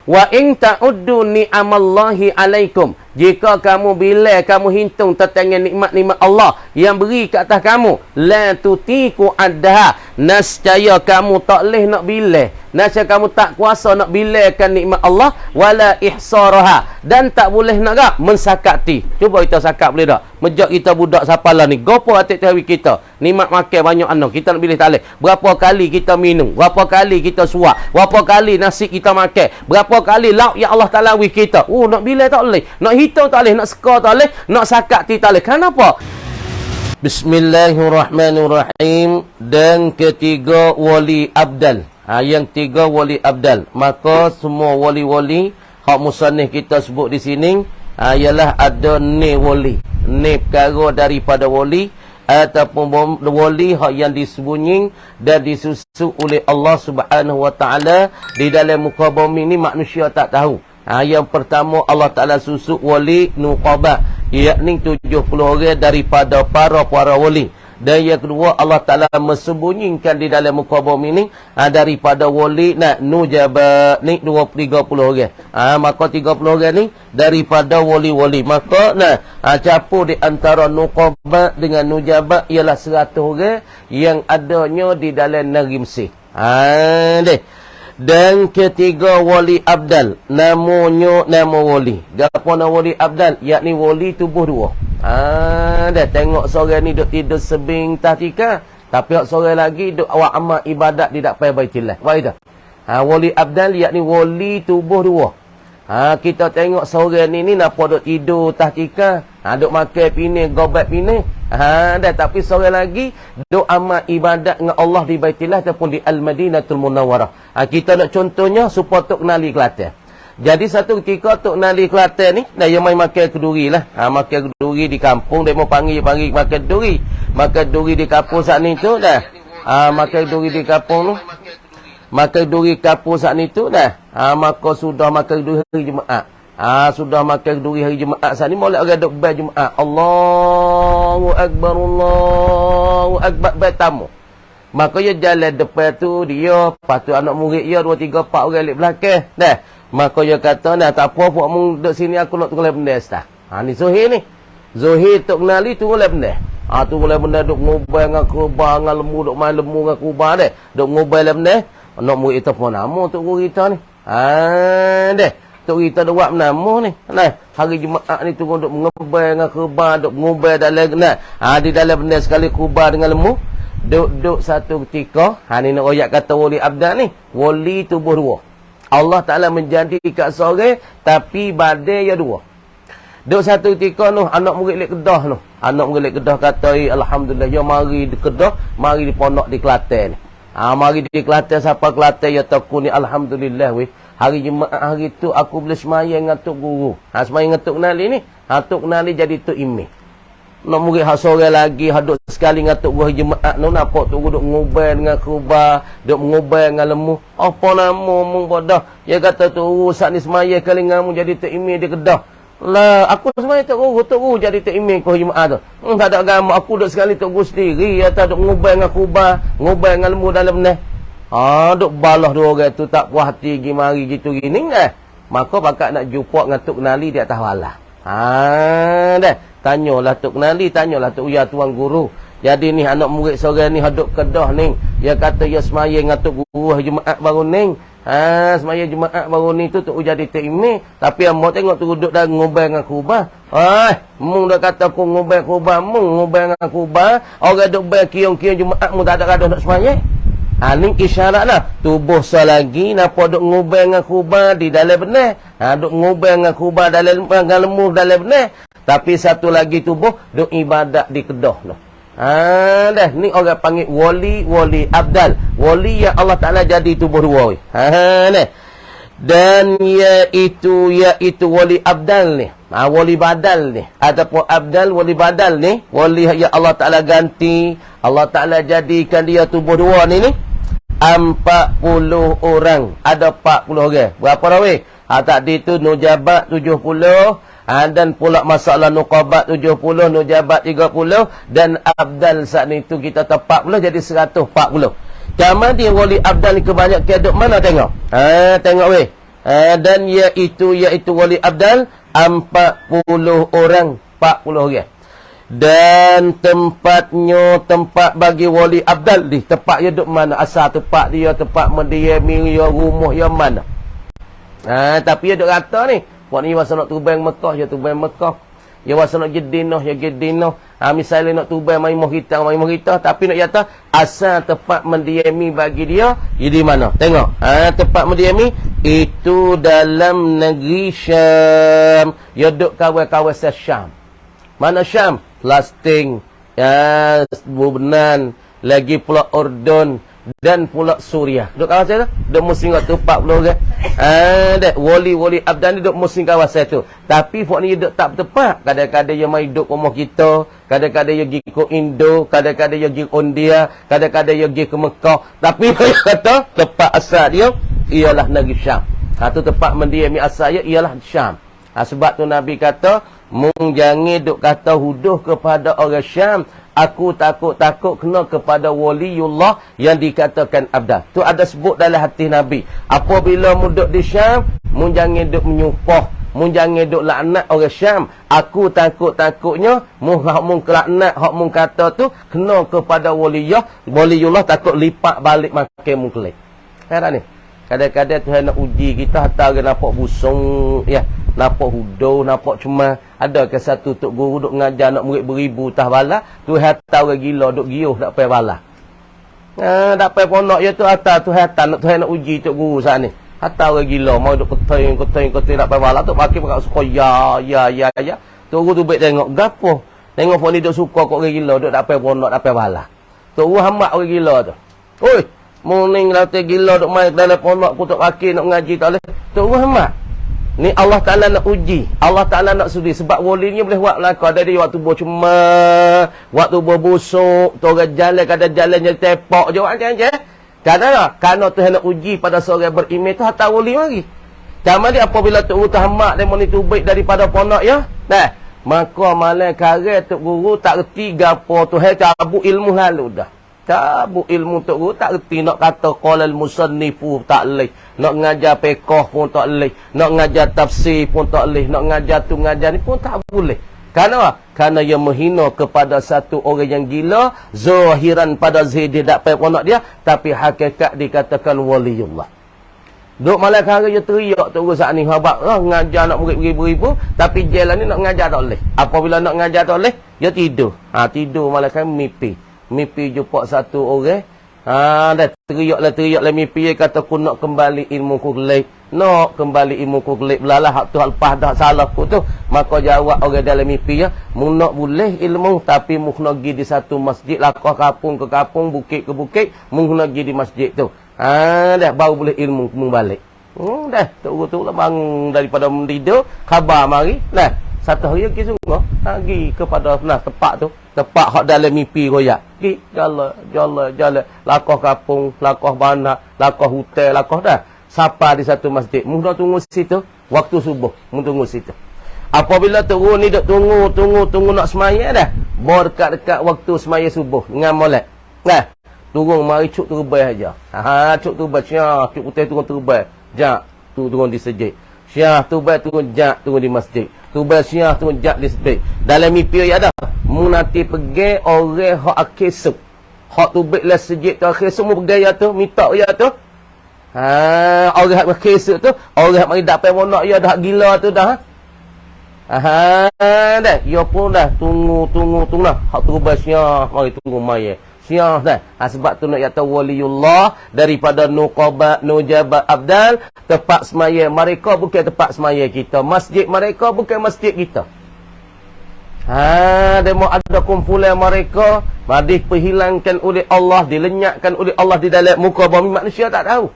Wa in ta'uddu ni'amallahi alaikum. Jika kamu bila kamu hitung tentang nikmat-nikmat Allah yang beri ke atas kamu, la tutiku adha. Nescaya kamu tak leh nak bila. Nescaya kamu tak kuasa nak bilakan nikmat Allah, wala ihsaraha, dan tak boleh nak gak mensakati. Cuba kita sakat boleh tak? Mejak kita budak sapalah ni, gopo atik tawi kita. Nikmat makan banyak anak, kita nak pilih tak leh. Berapa kali kita minum, berapa kali kita suak, berapa kali nasi kita makan, berapa kali lauk yang Allah Taala bagi kita. Nak bila tak boleh, nak hitung tak boleh, nak seka tak boleh, nak sakati tak boleh. Kenapa? Bismillahirrahmanirrahim. Dan ketiga wali abdal. Yang tiga wali abdal. Maka semua wali-wali hak musannif kita sebut di sini ialah ada ni wali. Ni perkara daripada wali ataupun wali hak yang disembunyi dan disusu oleh Allah Subhanahu wa taala di dalam muka bumi ni, manusia tak tahu. Yang pertama Allah Taala susuk wali nuqaba, yakni 70 orang daripada para wali. Dan yang kedua Allah Taala mensembunyikan di dalam muka bumi ni daripada wali nujaba ni 30 orang. Maka 30 orang ni daripada wali-wali. Maka campur di antara nuqaba dengan nujaba ialah 100 orang yang adanya di dalam negeri Mesir. Dan ketiga wali abdal, namanya nama wali. Gapo nama wali abdal? Yakni wali tubuh dua. Dah tengok seorang ni duk tidur sebing tahtika, tapi seorang lagi duk awak amal ibadat di depan Baitillah. Baik dah. Wali abdal yakni wali tubuh dua. Kita tengok seorang ni napa duk tidur tahtika, duk makan pini, gobat pini. Dah, tapi seorang lagi duk amal ibadat dengan Allah di Baitillah ataupun di Al-Madinatul Munawwarah. Kita nak contohnya supaya tok kenali Kelantan. Jadi satu ketika tok kenali Kelantan ni, dia main makan keduri lah. Makan keduri di kampung, dia mau panggil makan keduri. Makan keduri di kampung saat ni tu dah. Makan keduri di kampung tu. Makan keduri kampung saat ni tu dah. Maka sudah makan keduri hari Jumaat. Sudah makan keduri hari Jumaat saat ni, molek orang duk bai Jumaat. Allahu Akbar, Allahu Akbar, bai tamu. Maka dia jalan depan tu dia, lepas tu anak murid dia 2, 3, 4 orang lik belakang. Dah. Maka dia kata, tak apa puak mung duk sini aku nak tunggu benda dah. Ni Zuhir ni. Zuhir tok kenali tunggu benda. Tunggu benda duk ngubah dengan kurba dengan lembu, duk main lembu dengan kurba dah. Duk ngubah benda. Anak murid itu pun nama tok guru kita ni. Dah. Tok kita dak buat nama ni. Hari Jumaat ni tunggu duk ngubah dengan kurba, duk ngubah dalam di dalam benda sekali kurba dengan lembu. Duk satu ketika, ni nak royak kata wali abdal ni, wali tubuh dua. Allah Ta'ala menjadikan seorang, tapi badai ya dua. Duk satu ketika noh, anak murid lek Kedah noh. Anak murid lek Kedah kata, alhamdulillah, ya mari di Kedah, mari di pondok di Kelantan ni. Mari di Kelantan, siapa Kelantan ya taku ni, alhamdulillah weh. Hari Jumaat hari tu aku boleh semayang dengan tok guru. Semayang dengan tok kenali ni. Tok kenali jadi tok imam. Nak murid hak sore lagi haduk sekali dengan tok guru Jumaat no, nampak tok guru duk ngubah dengan kurba, duk ngubah dengan lembu. Apa nama mung bodoh? Dia kata tok guru saat ni semayang kali ngamu jadi tok imam di Kedah. Lah aku semayang tok guru jadi tok imam ke Jumaat tu. Tak ada agama, aku duk sekali tok guru sendiri, atau duk ngubah dengan kurba, ngubah dengan lembu dalam benih. Duk balah dua orang tu tak puas hati pergi mari gitu gini dah. Maka pakak nak jumpa dengan tok kenali di atas walah. Dah. Tanyalah tok kenali, tanyalah tok uya tuan guru. Jadi ni anak murid seorang ni haduk Kedah ni. Dia kata dia semayang dengan tok guru hari Jumaat baru ni. Semayang Jumaat baru ni tu tok jadi tok imam. Tapi amok tengok tu duduk dah ngubah dengan kurba. Mung dah kata aku ngubah kurba, mung ngubah dengan kurba. Orang duk bai kiong-kiong Jumaat mung tak ada gaduh nak semayang. Ni isyarat lah. Tubuh selagi napa duk ngubah dengan kurba di dalam benar. Duk ngubah dengan kurba dalam lembu dalam benar. Tapi satu lagi tubuh duk ibadat di Kedah noh. Dah ni orang panggil wali abdal. Wali yang Allah Taala jadi tubuh dua. Dan iaitu wali abdal ni. Wali badal ni. Ataupun abdal wali badal ni. Wali yang Allah Taala ganti, Allah Taala jadikan dia tubuh dua ni 40 orang. Ada 40 orang. Berapa dah weh? Tadi tu nujabat 70. Dan pula masalah nuqabat 70, nujabat 30 dan abdal saat ni tu kita tepat pula jadi 140. Kemudian wali abdal ni kebanyakan duk mana tengok? Tengok weh. Dan iaitu wali abdal 40 orang. 40 orang. Dan tempatnya, tempat bagi wali abdal ni, tempat dia duduk mana? Asal tempat dia, tempat mendiami dia, rumah dia mana? Tapi dia duduk kata ni, buat ni masa nak tubang Mekah, dia tubang Mekah. Ya masa nak jedinah, ya jedinah. Misalnya nak tubang main kita, tapi nak kata asal tempat mendiami bagi dia, di mana? Tengok. Tempat mendiami itu dalam negeri Syam. Dia duduk kawasan Syam. Mana Syam? Palestin, Lebanon, lagi pula Urdun dan pula Suriah. Duk kawasan tu, duk musim kat tu 40 orang. Dak wali abdan ni duk musim kawasan tu. Tapi pok ni duk tak tepat. Kadang-kadang dia mai duk rumah kita, kadang-kadang dia pergi ke Indo, kadang-kadang dia pergi ke India, kadang-kadang dia pergi ke Mekah. Tapi dia kata tempat asal dia ialah negeri Syam. Tu tempat mendiami asal dia ialah Syam. Sebab tu Nabi kata, mung jangan duk kata huduh kepada orang Syam. Aku takut kena kepada waliullah yang dikatakan abdal. Tu ada sebut dalam hati Nabi. Apabila mu duk di Syam, mung jangan duk menyupah, mung jangan duk laknat orang Syam. Aku takutnya mung laknat hak mung kata tu kena kepada waliullah takut lipat balik makan mung kelik. Heran ni. Kadang-kadang Tuhan nak uji kita, hatta orang nampak busung, ya, nampak hudo, nampak cuma. Ada ke satu tok guru duk ngajar nak murid beribu tah bala, Tuhan hatta orang gila duk giuh tak payah bala. Tak payah ponok je tu hatta Tuhan nak uji tok guru saat ni. Hatta orang gila mau duk keting tak payah bala, tok pakai pakai suka ya. Tok guru tu baik tengok gapo. Tengok pon ni duk suka kok orang gila duk tak payah ponok, tak payah bala. Tok guru hamak orang gila tu. Oi, morning latih gila duk main dalam pondok aku tak pakai nak ngaji tak boleh. Tok Muhammad. Ni Allah Taala nak uji. Allah Taala nak sudi sebab walinya boleh buat lakon dari waktu bo cuma, waktu bo busuk, tu orang jalan kadang jalan je tepak je macam je. Kerana Tuhan nak uji pada seorang beriman tu hatta wali mari. Cuma dia apabila Tok Guru tamat demo ni tu baik daripada pondok ya. Nah, maka malam kare Tok Guru tak reti gapo Tuhan cabut ilmu lalu dah. Cabut ilmu Tok Guru tak reti nak kata qalal musannifu tak leh, nak ngajar fiqh pun tak leh, nak ngajar tafsir pun tak leh, nak ngajar tu ngajar ni pun tak boleh. Kerana ia menghina kepada satu orang yang gila, zahiran pada zahir dia tak payah ponok dia, tapi hakikat dikatakan waliullah. Duk malam hari dia teriak Tok Guru saat ni habaq ngajar nak murid beribu-ribu, tapi jalan ni nak ngajar tak leh. Apabila nak ngajar tak leh, dia tidur. Tidur malam hari mimpi jumpa satu orang. Dah teriaklah mimpi dia kata aku nak kembali ilmu ku kelip. Nak kembali ilmu ku kelip. Belalah hak tu hal lepas dah salah ku tu. Maka jawab orang dalam mimpi dia, mu nak boleh ilmu tapi mu kena pergi di satu masjid lah, kapung ke kapung, bukit ke bukit, mu kena pergi di masjid tu. Dah baru boleh ilmu mu balik. Dah Tok Guru tu lah bangun daripada tidur, khabar mari. Nah, satu hari pergi sungguh, pergi kepada tempat tu. Tempat hak dalam mimpi royak. Pergi jalan. Lakoh kapung, lakoh banak, lakoh hotel, lakoh dah. Sapa di satu masjid. Mu nak tunggu situ. Waktu subuh. Mu tunggu situ. Apabila turun ni duk tunggu nak semaya dah. Baru dekat waktu semaya subuh. Dengan molek. Nah. Turun mari cuk turban aja. Cuk turban. Syah. Cuk putih turun turban. Jak. Turun di sejid. Syah turban turun jak. Turun di masjid. Turban Syah turun jak di masjid. Dalam mimpi ya dah. Mu nanti pergi orang hak akhir hak tu baiklah sejid tu akhir semua pergi ya tu minta ya tu. Orang hak akhir tu orang hak mari dapat monok ya dah gila tu dah. Dah ya pun dah tunggu dah hak tu Syah mari tunggu mai Syah dah. Sebab tu nak kata waliullah daripada nuqaba nujaba abdal, tempat semaya mereka bukan tempat semaya kita, masjid mereka bukan masjid kita. Demo ada kumpulan mereka dihilangkan oleh Allah, dilenyapkan oleh Allah di dalam muka bumi, manusia tak tahu.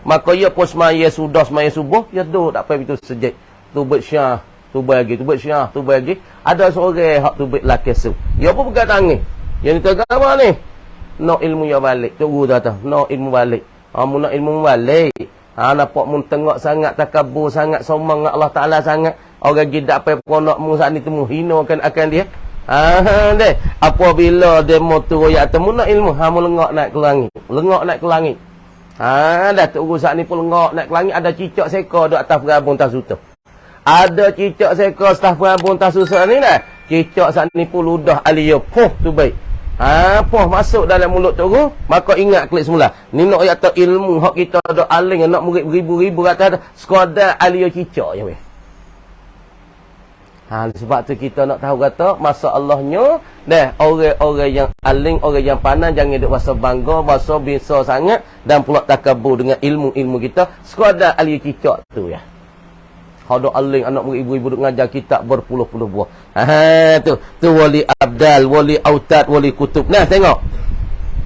Maka ia pun semaya subuh, dia duduk tak payah itu sejid. Tubat Syah, tubat lagi. Ada seorang hak tubat laki su. Dia pun pegang tangan. Yang ni agama ni. Nak ilmu ya balik. Tok Guru kata, nak ilmu balik. Mu nak ilmu balik. Nampak mu tengok sangat takabur, sangat sombong dengan Allah Taala sangat. Orang gidak pe ponok mu saat ni temu hinakan akan dia. Deh. Apabila demo tu royak temu nak ilmu, mu lengok naik ke langit. Dah tu urusan ni pun ngok naik ke langit, ada cicak seekor duk atas perabung tas sutuh. Ada cicak seekor atas perabung tas sutuh ni dah. Cicak saat ni pun ludah aliyah. Puh tu baik. Puh masuk dalam mulut tu. Maka ingat klik semula. Ni nak kata ilmu hak kita duk aling nak murid beribu-ribu kata sekadar aliyah cicak je weh. Sebab tu kita nak tahu kata masa Allahnya dah orang-orang yang aling, orang yang pandai jangan duk rasa bangga, rasa biasa sangat dan pula takabur dengan ilmu-ilmu kita sekadar aliyah cicak tu ya. Hak aling anak murid ibu-ibu duk ngajar kitab berpuluh-puluh buah. Tu wali abdal, wali autad, wali kutub. Nah tengok.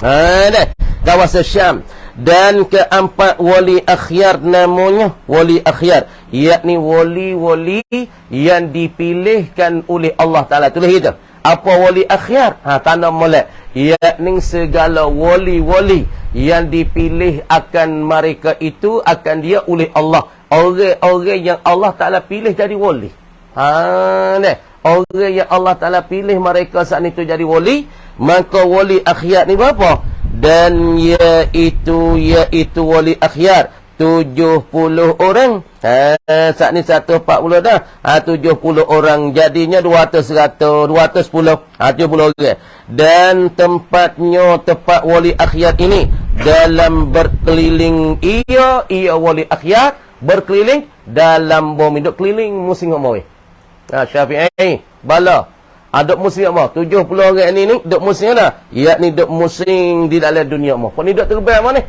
Dah kawasan Syam. Dan keempat wali akhyar namanya wali akhyar, yakni wali-wali yang dipilihkan oleh Allah Taala. Tulis itu. Apa wali akhyar? Tanda molek, yakni segala wali-wali yang dipilih akan mereka itu akan dia oleh Allah. Orang-orang yang Allah Taala pilih jadi wali. Orang yang Allah Taala pilih mereka saat itu jadi wali, maka wali akhyar ni berapa? Dan iaitu wali akhyar 70 orang. Saat ni 140 dah. 70 orang jadinya 210. 70 orang. Dan tempatnya tempat wali akhyar ini dalam berkeliling ia wali akhyar berkeliling dalam bumi. Duk keliling musim ngomong. Syafi'i bala duk musim apa? 70 orang ni duk musim dah. Yakni duk musim di dalam dunia apa? Kau ni duk terbaik mana?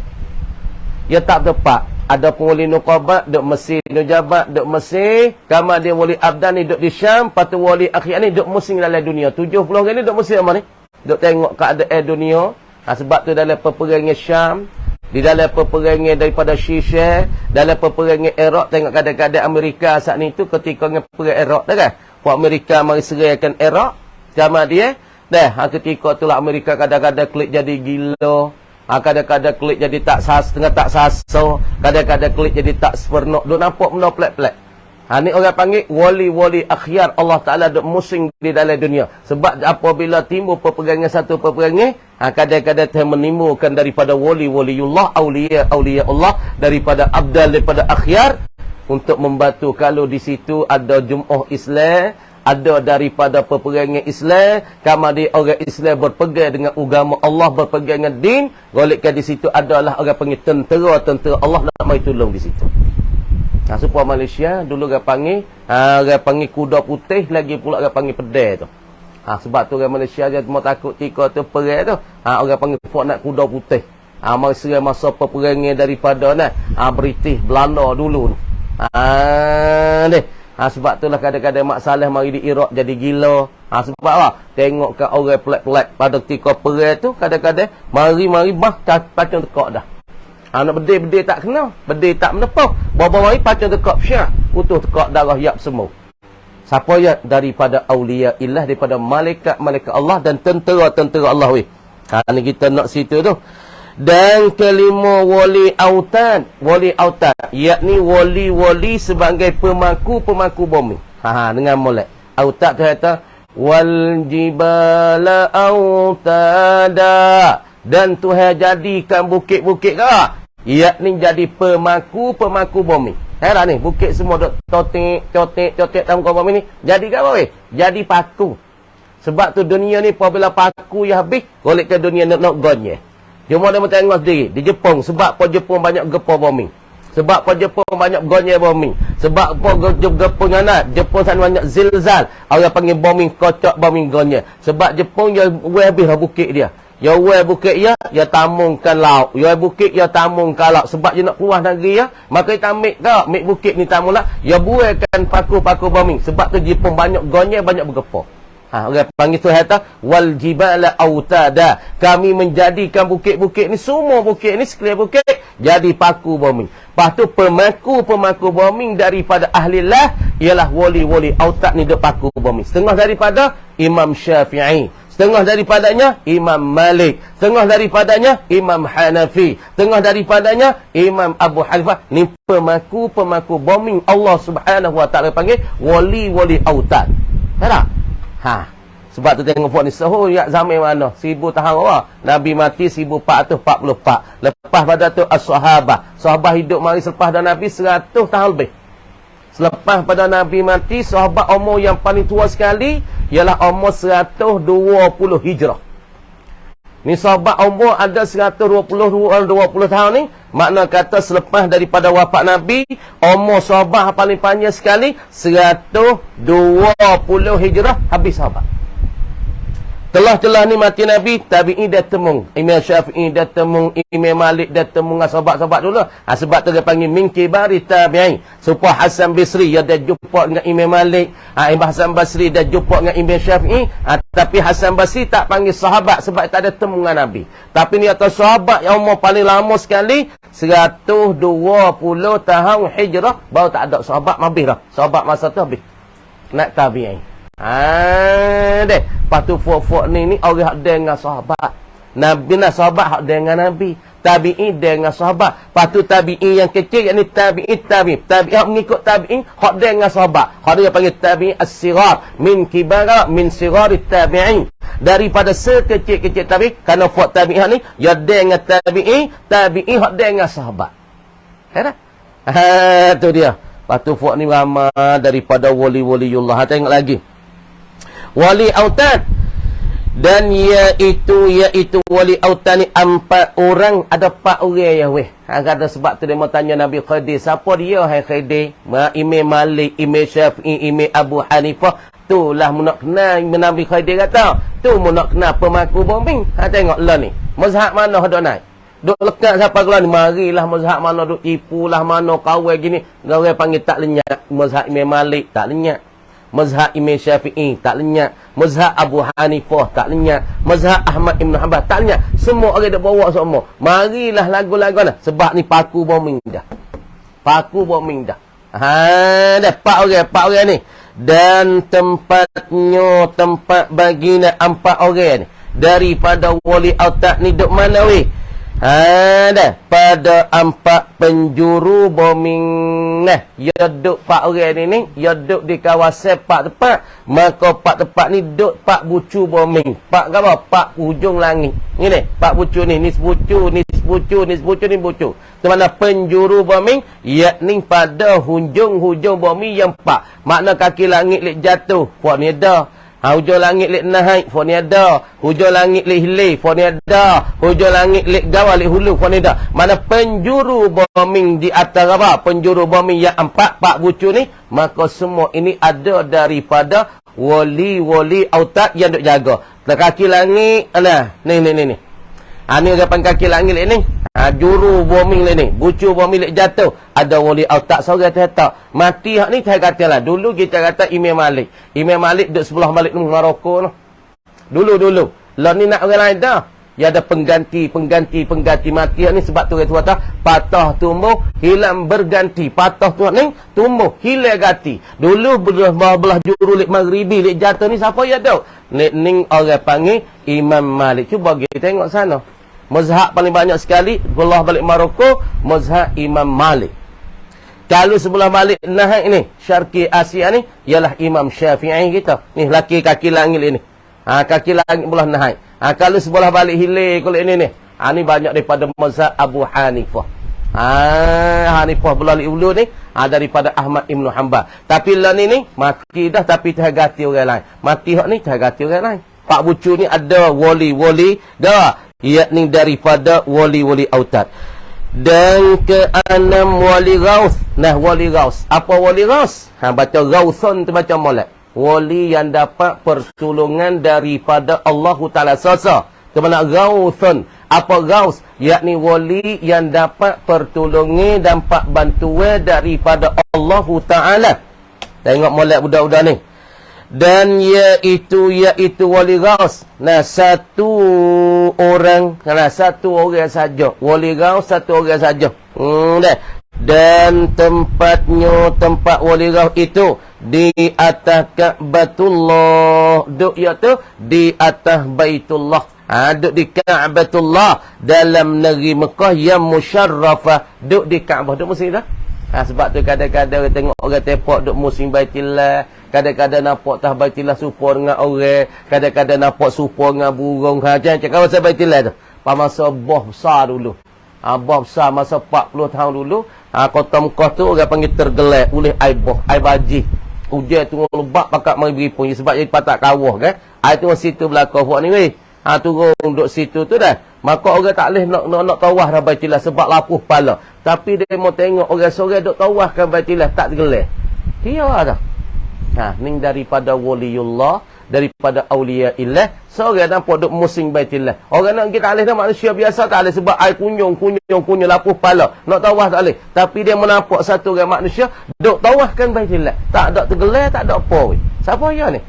Ya tak tepat. Ada pun wali nuqabat duk Mesir, nujabat duk Mesir, kama dia wali abdan ni duk di Syam, patu wali akhir ni duk musim dalam dunia. 70 orang ni duk musim apa ni? Duk tengok keadaan dunia. Sebab tu dalam peperangan Syam, di dalam peperangan daripada Syisha, dalam peperangan Iraq, tengok kadang-kadang Amerika saat ni tu ketika perang Iraq dah kan. Puak Amerika mari seraikan Iraq zaman dia. Ketika itulah Amerika kadang-kadang klik jadi gila. Kadang-kadang klik jadi tak saso. Kadang-kadang klik jadi tak sepenuh. Duk nampak benda pelik-pelik. Ni orang panggil wali-wali akhyar Allah Ta'ala duk musing di dalam dunia. Sebab apabila timbul peperangan satu peperangan, kadang-kadang dia menimbulkan daripada wali-waliullah, awliya Allah, daripada abdal, daripada akhyar, untuk membantu kalau di situ ada jum'ah Islam, ada daripada peperangan Islam, kamadi orang Islam berpegang dengan agama Allah, berpegang dengan din, golekkan di situ adalah orang panggil tentera Allah nak mai tolong di situ. Supaya Malaysia dulu orang panggil kuda putih, lagi pula orang panggil pedai tu. Sebab tu orang Malaysia je mau takut tika tu perang tu. Orang panggil fort nak kuda putih. Mari serai masa peperangan daripada British Belanda dulu. Sebab itulah kadang-kadang Mak Saleh mari di Iraq jadi gila. Sebab apa? Tengok ke orang pelik-pelik pada ketika perang tu, kadang-kadang mari bah pacung tekak dah. Nak bedil tak kena, bedil tak menepah. Bawa mari pacung tekak syak, utuh tekak darah yap semua. Siapa ya? Daripada awliya illah, daripada malaikat-malaikat Allah dan tentera-tentera Allah weh. Ni kita nak situ tu. Dan kelima wali autad, yakni wali-wali sebagai pemangku bumi. Dengan molek autad tu kata wal jibala autada, dan Tuhan jadikan bukit-bukit ke, yakni jadi pemangku bumi. Heran ni bukit semua duk cotek dalam muka bumi ni jadi ke apa weh? Jadi paku. Sebab tu dunia ni apabila paku ya habis, golek ke dunia nak gonye. Cuma dia tengok sendiri di Jepun. Sebab apa Jepun banyak gempa bumi? Sebab apa Jepun banyak gonye bumi? Sebab apa Jepun Jepun sana banyak zilzal. Orang panggil bumi kocok, bumi gonye. Sebab Jepun dia habis bukit dia. Ya bukit ya tamungkan laut. Ya bukit ya tamungkan laut. Sebab dia nak keluar negeri ya, maka dia ambil tak, ambil bukit ni tamulah. Ya buaikan paku-paku bumi. Sebab tu Jepun banyak gonye, banyak bergempa. Orang panggil tu kata wal jibala autada, kami menjadikan bukit-bukit ni, semua bukit ni sekalian bukit jadi paku bumi. Lepas tu pemangku bumi daripada ahlillah ialah wali-wali autad ni duk paku bumi. Setengah daripada Imam Syafi'i, setengah daripadanya Imam Malik, setengah daripadanya Imam Hanafi, setengah daripadanya Imam Abu Hanifah. Ni pemangku bumi Allah Subhanahu wa taala panggil wali-wali autad. Tak? Sebab tu tengok puak ni sahur ya zaman mana? 1000 tahun awal. Nabi mati 1444. Lepas pada tu as-sahabah. Sahabah hidup mari selepas dah Nabi 100 tahun lebih. Selepas pada Nabi mati, sahabat umur yang paling tua sekali ialah umur 120 hijrah. Ni sahabat umur ada 120 tahun ni. Makna kata selepas daripada wafat Nabi, umur sahabat paling panjang sekali 120 hijrah habis sahabat. Telah ni mati Nabi, tabi'i dah temung. Imam Syafi'i dah temung, Imam Malik dah temung dengan sahabat-sahabat dulu. Sebab tu dia panggil min kibari tabi'in. Supaya Hasan Basri dia dah jumpa dengan Imam Malik. Imam Hasan Basri dah jumpa dengan Imam Syafi'i. Tapi Hasan Basri tak panggil sahabat sebab tak ada temu dengan Nabi. Tapi ni atas sahabat yang umur paling lama sekali 120 tahun hijrah baru tak ada sahabat habis dah. Sahabat masa tu habis. Nak tabi'in. Deh. Lepas tu fok-fok ni orang hak dengan sahabat. Nabi nak sahabat hak dengan Nabi. Tabi'i dengan sahabat. Lepas tu tabi'i yang kecil yakni tabi'i. Tabi'i hak mengikut tabi'i hak dengan sahabat. Hak dia panggil tabi'i as-sigar min kibara min sigari tabi'in. Daripada sekecil-kecil tabi'i kerana fok tabi'i hak ni ya dengan tabi'i hak dengan sahabat. Ada? Tu dia. Lepas tu fok ni ramai daripada wali-waliullah. Tengok lagi. Wali autad dan iaitu wali autad ni 4 orang, ada 4 orang ya weh. Ada sebab tu dia mau tanya Nabi Khadir, siapa dia hai Khadir? Imam Malik, Imam Syafi'i, Imam Abu Hanifah. Itulah mu nak kenal Nabi Khadir kata. Tu mu nak kenal pemaku bombing. Tengok lah ni. Mazhab mana hendak naik? Duk lekat siapa kala ni, marilah mazhab mana duk tipulah mana kawai gini. Orang panggil tak lenyap. Mazhab Imam Malik tak lenyap. Mazhab Imam Syafi'i tak lenyap. Mazhab Abu Hanifah tak lenyap. Mazhab Ahmad Ibn Hanbal tak lenyap. Semua orang dah bawa semua. Marilah lagu-lagu lah. Sebab ni paku bombing dah. Paku bombing dah. Dah 4 orang ni. Dan tempatnya, tempat baginda 4 orang ni. Daripada wali autad ni duk mana weh? Dah pada 4 penjuru bombing. Nah, ya duk 4 orang ni ya duk di kawasan 4 tempat. Maka 4 tempat ni duk 4 bucu bombing. 4 apa? 4 hujung langit. Ni 4 bucu ni sebucu, ni sebucu, ni sebucu, ni bucu. Di mana penjuru bombing yakni pada hujung-hujung bombing yang 4. Makna kaki langit lek jatuh, puak ni ada. Hujung langit lek naik, phone ni ada. Hujung langit lek hilir, phone ni ada. Hujung langit lek gawal, lek hulu, phone ni ada. Mana penjuru bombing di atas apa? Penjuru bombing yang 4 bucu ni, maka semua ini ada daripada wali-wali autad yang duk jaga. Kaki langit, nah, ni. Ni gapan kaki langit lek ni. Juru bombing ni, bucu bombing lek jatuh. Ada wali autad seorang tak. Mati hak ni saya katalah. Dulu kita kata Imam Malik. Imam Malik duduk sebelah Malik ni Maroko noh. Dulu. Lah ni nak orang lain dah. Ya ada pengganti mati hak ni sebab tu orang tua patah tumbuh hilang berganti. Patah tu ni tumbuh hilang ganti. Dulu belah juru lek maghribi lek jatuh ni siapa ya dak? Ning orang panggil Imam Malik. Cuba kita tengok sana. Mazhab paling banyak sekali belah balik Maroko, mazhab Imam Malik. Kalau sebelah Malik naik ni, Syarqi Asia ni ialah Imam Syafi'i kita. Ni laki kaki langit ini. Kaki langit belah naik. Kalau sebelah balik hilir kalau ini ni. Ni banyak daripada mazhab Abu Hanifah. Hanifah belah ulu ni daripada Ahmad Ibn Hanbal. Tapi lah ni mati dah tapi tergati orang lain. Mati hak ni tergati orang lain. Pak bucu ni ada wali-wali dah. Yakni daripada wali-wali autad. Dan ke-6 wali Ghaus. Nah, wali Ghaus. Apa wali Ghaus? Baca Ghausun tu baca molek. Wali yang dapat pertolongan daripada Allah Ta'ala sasa. Itu mana Ghausun. Apa Ghaus? Yakni wali yang dapat pertolongan dan dapat bantuan daripada Allah Ta'ala. Tengok molek budak-budak ni. Dan iaitu wali Ghaus. Nah, satu orang saja. Wali Ghaus satu orang saja. Dan tempatnya, tempat wali Ghaus itu di atas Ka'batullah. Duk iaitu di atas Baitullah. Duk di Ka'batullah dalam negeri Mekah yang musyarrafah. Duk di Kaabah. Duk mesti dah. Sebab tu kadang-kadang orang tengok orang tepok duk musim Baitillah, kadang-kadang nampak tah Baitillah serupa dengan orang, kadang-kadang nampak serupa dengan burung. Macam kawasan Baitillah tu. Masa boh besar dulu. Boh besar masa 40 tahun dulu. Kota Mekah tu orang panggil tergelak oleh air boh, air baji. Hujan tu lebat pakat mari beripun sebab jadi patak kawah kan. Air tu situ belakang buat ni weh. Turun duduk situ tu dah. Maka orang tak boleh nak tawah dah Baitillah sebab lapuh kepala. Tapi dia mau tengok orang seorang duk tawahkan Baitillah tak tergelak. Dia dah. Ni daripada waliullah, daripada auliaillah, seorang nampak duk musim Baitillah. Orang nak kita alih dah manusia biasa tak alih sebab air kunyung lapuh kepala. Nak tawah tak alih. Tapi dia menampak satu orang manusia duk tawahkan Baitillah. Tak ada tergelak, tak ada apa weh. Siapa dia ni?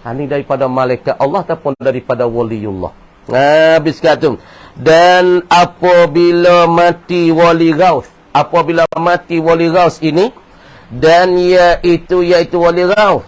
Ni daripada malaikat Allah ataupun daripada waliullah. Habis kata. Dan apabila mati wali Ghaus, apabila mati wali Ghaus ini, dan iaitu wali Ghaus.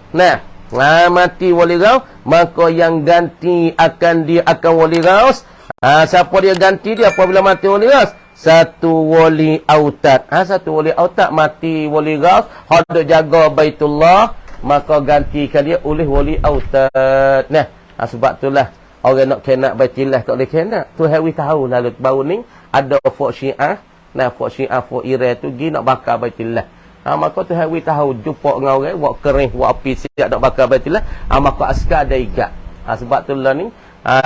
Mati wali Ghaus, maka yang ganti dia akan wali Ghaus. Siapa dia ganti dia apabila mati wali Ghaus? Satu wali autad. Satu wali autad mati wali Ghaus, hendak jaga Baitullah, maka gantikan dia oleh wali autad. Sebab itulah orang nak kena Baitillah tak boleh kena. Tu Hawi tahu lalu baru ni ada fok Syiah. Fok Syiah fok Iran tu pergi nak bakar Baitillah. Maka tu Hawi tahu jumpa dengan orang buat kering buat api siap nak bakar Baitillah. Maka askar ada igat. Sebab tu lah ni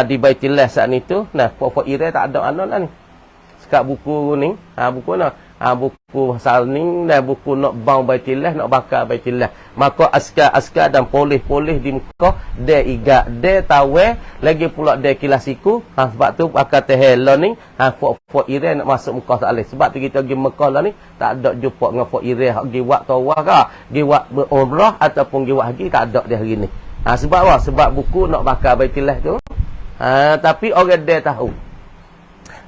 di Baitillah saat ni tu fok Iran tak ada anon lah ni. Sekat buku ni buku nak buku salning dan buku nak bau Baitillah, nak bakar Baitillah. Maka askar dan polis-polis di Mekah dia igat, dia tawe lagi pula dia kilasiku. Sebab tu akan tehela ni fok Iran nak masuk Mekah tak boleh. Sebab tu kita pergi Mekah lah ni tak ada jumpa dengan fok Iran pergi buat tawaf ke, pergi buat berumrah ataupun pergi buat haji, tak ada dia hari ni. Sebab apa? Sebab buku nak bakar Baitillah tu. Tapi orang dia tahu.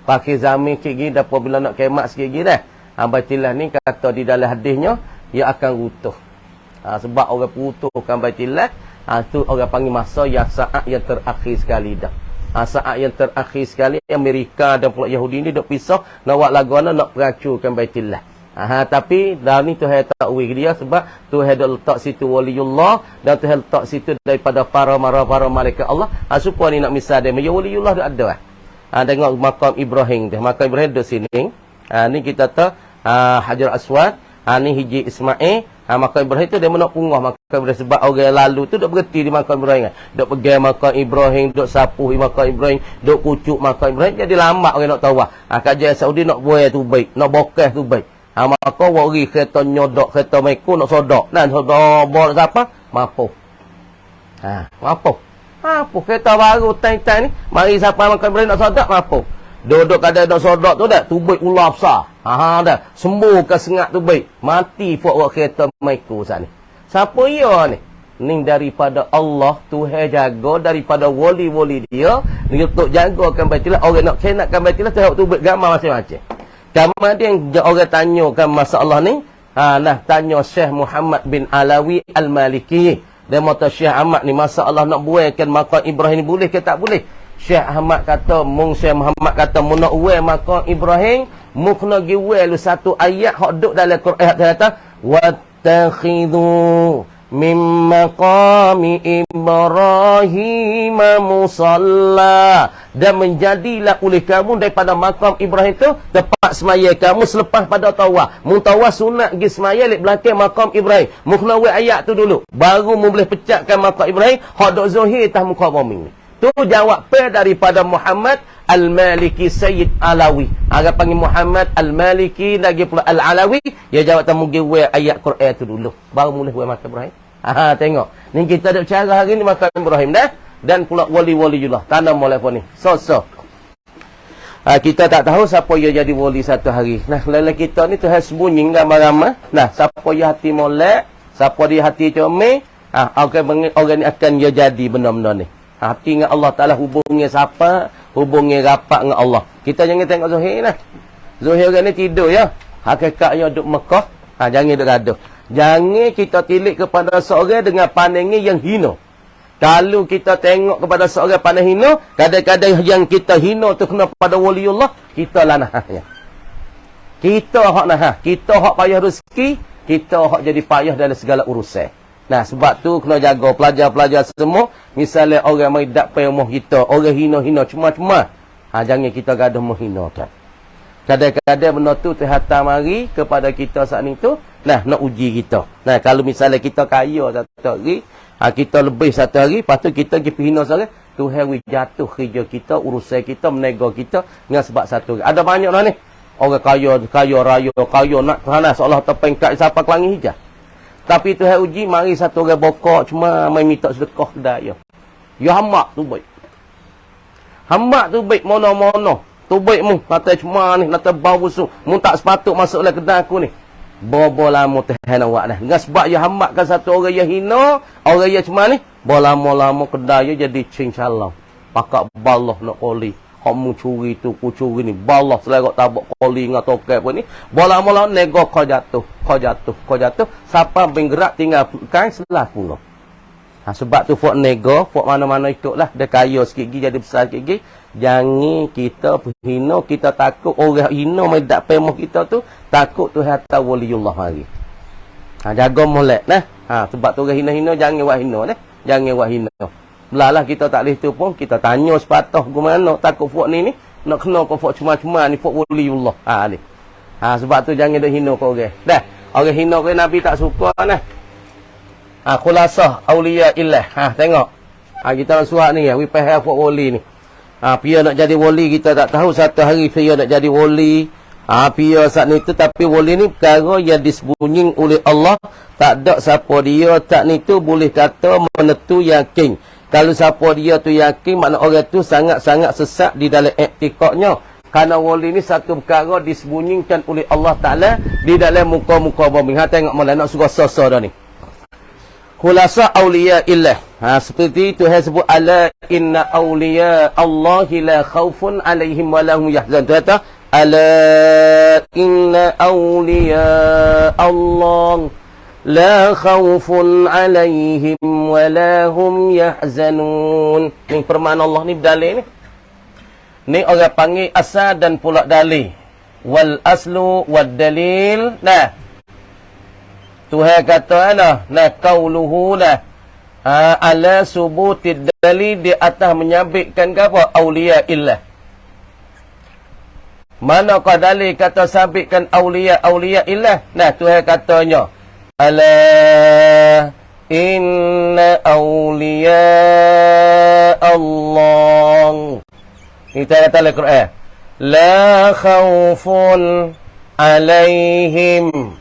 Pakai zamin sikit gini, apabila nak kemat sikit gini dah. Baitillah ni kata di dalam hadisnya, ia akan runtuh. Sebab orang putuhkan Baitillah, tu orang panggil masa yang saat yang terakhir sekali dah. Saat yang terakhir sekali, Amerika dan pula Yahudi ni duk pisah, nak buat lagu nak peracurkan Baitillah. Tapi dah ni Tuhan tak uwi dia sebab Tuhan dah letak situ waliullah dan Tuhan letak situ daripada para malaikat Allah. Supaya ni nak misal dia, ya waliullah dah ada. Tengok makam Ibrahim dia. Makam Ibrahim duduk sini. Ni kita tahu Hajar Aswad. Ni Hiji Ismail. Makam Ibrahim tu dia nak punggah makam Ibrahim. Sebab orang lalu tu duk berhenti di makam Ibrahim. Duk pegang makam Ibrahim, duk sapuh di makam Ibrahim, duk kucuk makam Ibrahim. Jadi lambat orang nak tawaf. Kajian Saudi nak buat tu baik, nak bokeh tu baik. Maka wari kereta nyodok, kereta meko nak sodok. Dan sodok bawa siapa? Mampu. Mampu. Apa kereta baru tang-tang ni, mari siapa makan Ibrahim nak sodok mampu. Duduk kada nak sodok tu dah, tu baik ular besar. Dah, sembuhkan sengat tu baik. Mati fok kereta meko sana. Siapa ia ni? Ni daripada Allah, Tuhan jaga daripada wali-wali dia, ni untuk jagakan Baitillah. Orang nak kenakkan Baitillah tengok tu baik gambar macam-macam. Gambar dia yang orang tanyakan masalah ni, tanya Syekh Muhammad bin Alawi Al-Maliki. Dia mata Syekh Ahmad ni masalah nak buaikan makam Ibrahim ni boleh ke tak boleh? Syekh Ahmad kata, Syekh Muhammad kata, mu nak buai makam Ibrahim, mu kena gi buai lu satu ayat hak duk dalam Quran kata, wattakhidhu min maqami Ibrahim musalla, dan menjadilah oleh kamu daripada makam Ibrahim tu tempat semaya kamu selepas pada tawaf. Mun tawaf sunat gi semaya lek belakang makam Ibrahim. Mu kena buat ayat tu dulu baru mu boleh pecatkan makam Ibrahim hak dok zahir tah muka bumi ni. Tu jawab daripada Muhammad Al-Maliki Sayyid Alawi. Agak panggil Muhammad Al-Maliki lagi pula Al-Alawi, dia jawab tamu gi buat ayat Quran tu dulu baru boleh buat makam Ibrahim. Tengok. Ni kita ada cara hari ni makam Ibrahim dah. Dan pula wali-waliullah. Tanam mulai pun ni. So. Kita tak tahu siapa yang jadi wali satu hari. Lala kita ni Tuhan sembunyi ramai-ramai. Siapa yang hati molek, siapa dia hati comel, orang ni akan dia jadi benar-benar ni. Hati dengan Allah Ta'ala hubungi siapa, hubungi rapat dengan Allah. Kita jangan tengok Zuhair lah. Zuhair orang ni tidur ya. Hakikatnya duduk Mekah. Jangan duduk gaduh. Jangan kita tilik kepada seorang dengan pandangan yang hina. Kalau kita tengok kepada seorang pandang hina, kadang-kadang yang kita hina tu kena pada waliullah, kita lanahnya. Kita hak nah, kita hak payah rezeki, kita hak jadi payah dalam segala urusan. Nah, sebab tu kena jaga pelajar-pelajar semua. Misalnya orang mai dak pai rumah kita, orang hina-hina cuma-cuma. Jangan kita gaduh menghinakan. Kadang-kadang benda tu terhantar mari kepada kita saat ni tu, nah nak uji kita. Nah, kalau misalnya kita kaya satu hari, kita lebih satu hari, lepas tu kita pergi hina seorang, Tuhan jatuh kerja kita, urusan kita, menego kita dengan sebab satu hari. Ada banyak lah ni. Orang kaya raya, kaya nak kerana seolah terpengkat siapa kelangi hijau. Tapi Tuhan uji, mari satu orang bokok cuma main minta sedekah kedai ya. Ya hamak tu baik. Hamak tu baik mono-mono. Tu baik mu, kata cuma ni, nak terbau busuk. Mu tak sepatut masuk dalam kedai aku ni. Bobo lama Tuhan awak dah. Dengan sebab ya hamakkan satu orang yang hina, orang yang cuma ni, lama-lama kedai ya jadi cincang. Pakak balah nak koli. Kamu curi tu, ku curi ni. Balah selerok tabak koli dengan toket pun ni. Bola-bola nego kau jatuh. Siapa bergerak tinggal kain selah pula. Sebab tu fok nego, fok mana-mana ikutlah. Dia kaya sikit gigi, jadi besar sikit gigi. Jangan kita hina, kita takut orang hina medak pemah kita tu. Takut tu hatta waliullah mari. Jaga molek nah. Sebab tu orang hina-hina jangan buat hina dah. Jangan buat hina. Belalah kita tak boleh tu pun, kita tanya sepatah ke mana, takut fok ni nak kena kau fok cuma-cuma ni, fok waliullah. Ni. Sebab tu jangan dah hina kau orang. Dah, orang hina kau Nabi tak suka nah. Khulasah auliya illah. Tengok. Kita nak surat ni, we pay fok wali ni. Pia nak jadi wali kita tak tahu satu hari pia nak jadi wali. Pia saat ni tu, tapi wali ni perkara yang disembunyi oleh Allah. Tak ada siapa dia tak ni tu boleh kata menentu yakin. Kalau siapa dia tu yakin, makna orang tu sangat-sangat sesat di dalam iktikadnya. Kerana wali ni satu perkara disembunyikan oleh Allah Ta'ala di dalam muka-muka bumi. Tengok malah nak suruh sosa dah ni. Khulasa awliya illah. Seperti Tuhan sebut, ala inna awliya Allahi la khawfun alaihim wa lahum yahzan. Tuhan kata, ala inna awliya Allah la khawfun alaihim wa lahum yahzanun. Ni permaan Allah ni berdalil ni. Ni orang panggil asal dan pula dalil. Wal aslu wad dalil. Nah. Tuhan kata nah qauluhu nah. Ala subutid dalil di atas menyabitkan ke apa? Auliya illah. Mana kau dalil kata sabitkan auliya illah? Nah, Tuhan katanya ala inna awliya Allah. Kita kata dalam Quran. La khawfun alaihim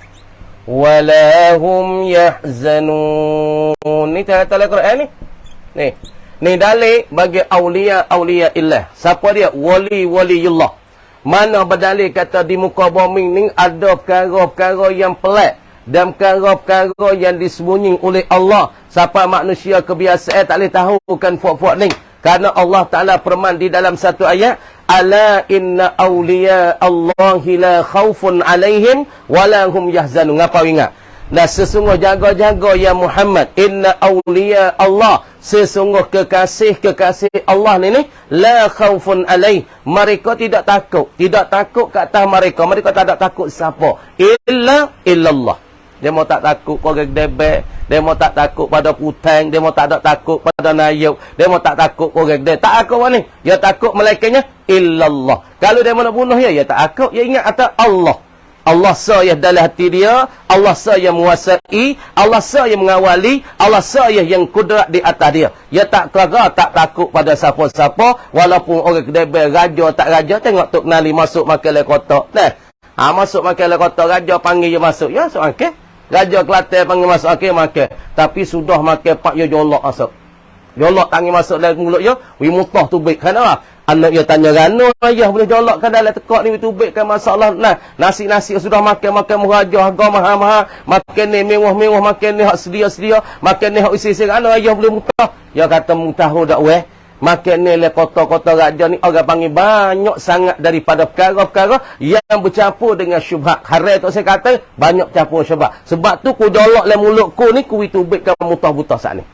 walahum yahzanun. Ni kita kata dalam Quran ni. Ni dalil bagi awliya illah. Siapa dia? Waliullah. Mana berdalil kata di muka bumi ni ada perkara-perkara yang pelik. Dan perkara-perkara yang disembunyi oleh Allah. Siapa manusia kebiasaan tak boleh tahu bukan fok-fok ni. Karena Allah Ta'ala firman di dalam satu ayat. Ala inna awliya Allahi la khawfun alaihim walahum yahzanun. Ngapa ingat? Nah, sesungguh jaga-jaga ya Muhammad. Inna awliya Allah. Sesungguh kekasih Allah ni la khawfun alaih. Mereka tidak takut. Tidak takut ke atas mereka. Mereka tak ada takut siapa. Illallah. Dia mau tak takut korang debek. Dia mau tak takut pada putang. Dia mau tak ada takut pada nayuk. Dia mau tak takut korang debek. Tak takut mana? Dia takut malaikatnya. Illallah. Kalau dia mau nak bunuh ya tak takut. Dia ingat atas Allah. Allah saya dalam hati dia. Allah saya menguasai. Allah saya mengawali. Allah saya yang kudrat di atas dia. Dia tak kira, tak takut pada siapa-siapa. Walaupun orang kedebek raja tak raja. Tengok Tok Nali masuk makan le kotak. Masuk makan le kotak. Raja panggil dia masuk. Ya, masuk makan. Raja Kelantan panggil masuk makan. Tapi sudah makan pak dia jolok masuk. Jolok tangan masuk dalam mulut dia. Mutah tu baik. Kenapa? Anak dia tanya, "Gano ayah boleh jolokkan dalam tekak ni tu baik kan masalah?" Nah, nasi sudah makan murajah, harga mahal-mahal. Makan ni mewah-mewah, makan ni hak sedia-sedia, makan ni hak isi-isi. Anak ayah boleh mutah. Dia kata mutah dak weh. Makan ni le kota-kota raja ni orang panggil banyak sangat daripada perkara-perkara yang bercampur dengan syubhat. Haram tu saya kata banyak campur syubhat. Sebab tu ku jolok le mulut ku ni ku itu baik kan mutah-butah sat ni.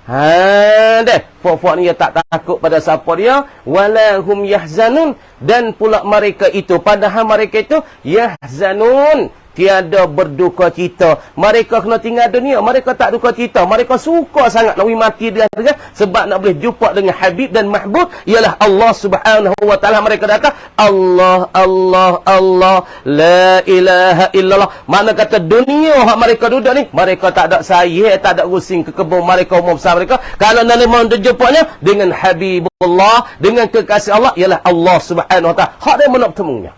Deh. Fok-fok ni dia tak takut pada siapa dia. Walahum yahzanun. Dan pula mereka itu. Padahal mereka itu yahzanun. Tiada berduka cita. Mereka kena tinggal dunia. Mereka tak duka cita. Mereka suka sangat nak mati dia. Sebab nak boleh jumpa dengan Habib dan Mahbub. Ialah Allah subhanahu wa ta'ala. Mereka datang. Allah, Allah, Allah. La ilaha illallah. Mana kata dunia yang mereka duduk ni. Mereka tak ada saya. Tak ada rusing ke kebun mereka. Umum besar mereka. Kalau nak mau terjumpanya. Dengan Habibullah. Dengan kekasih Allah. Ialah Allah subhanahu wa ta'ala. Hak dia nak bertemunya.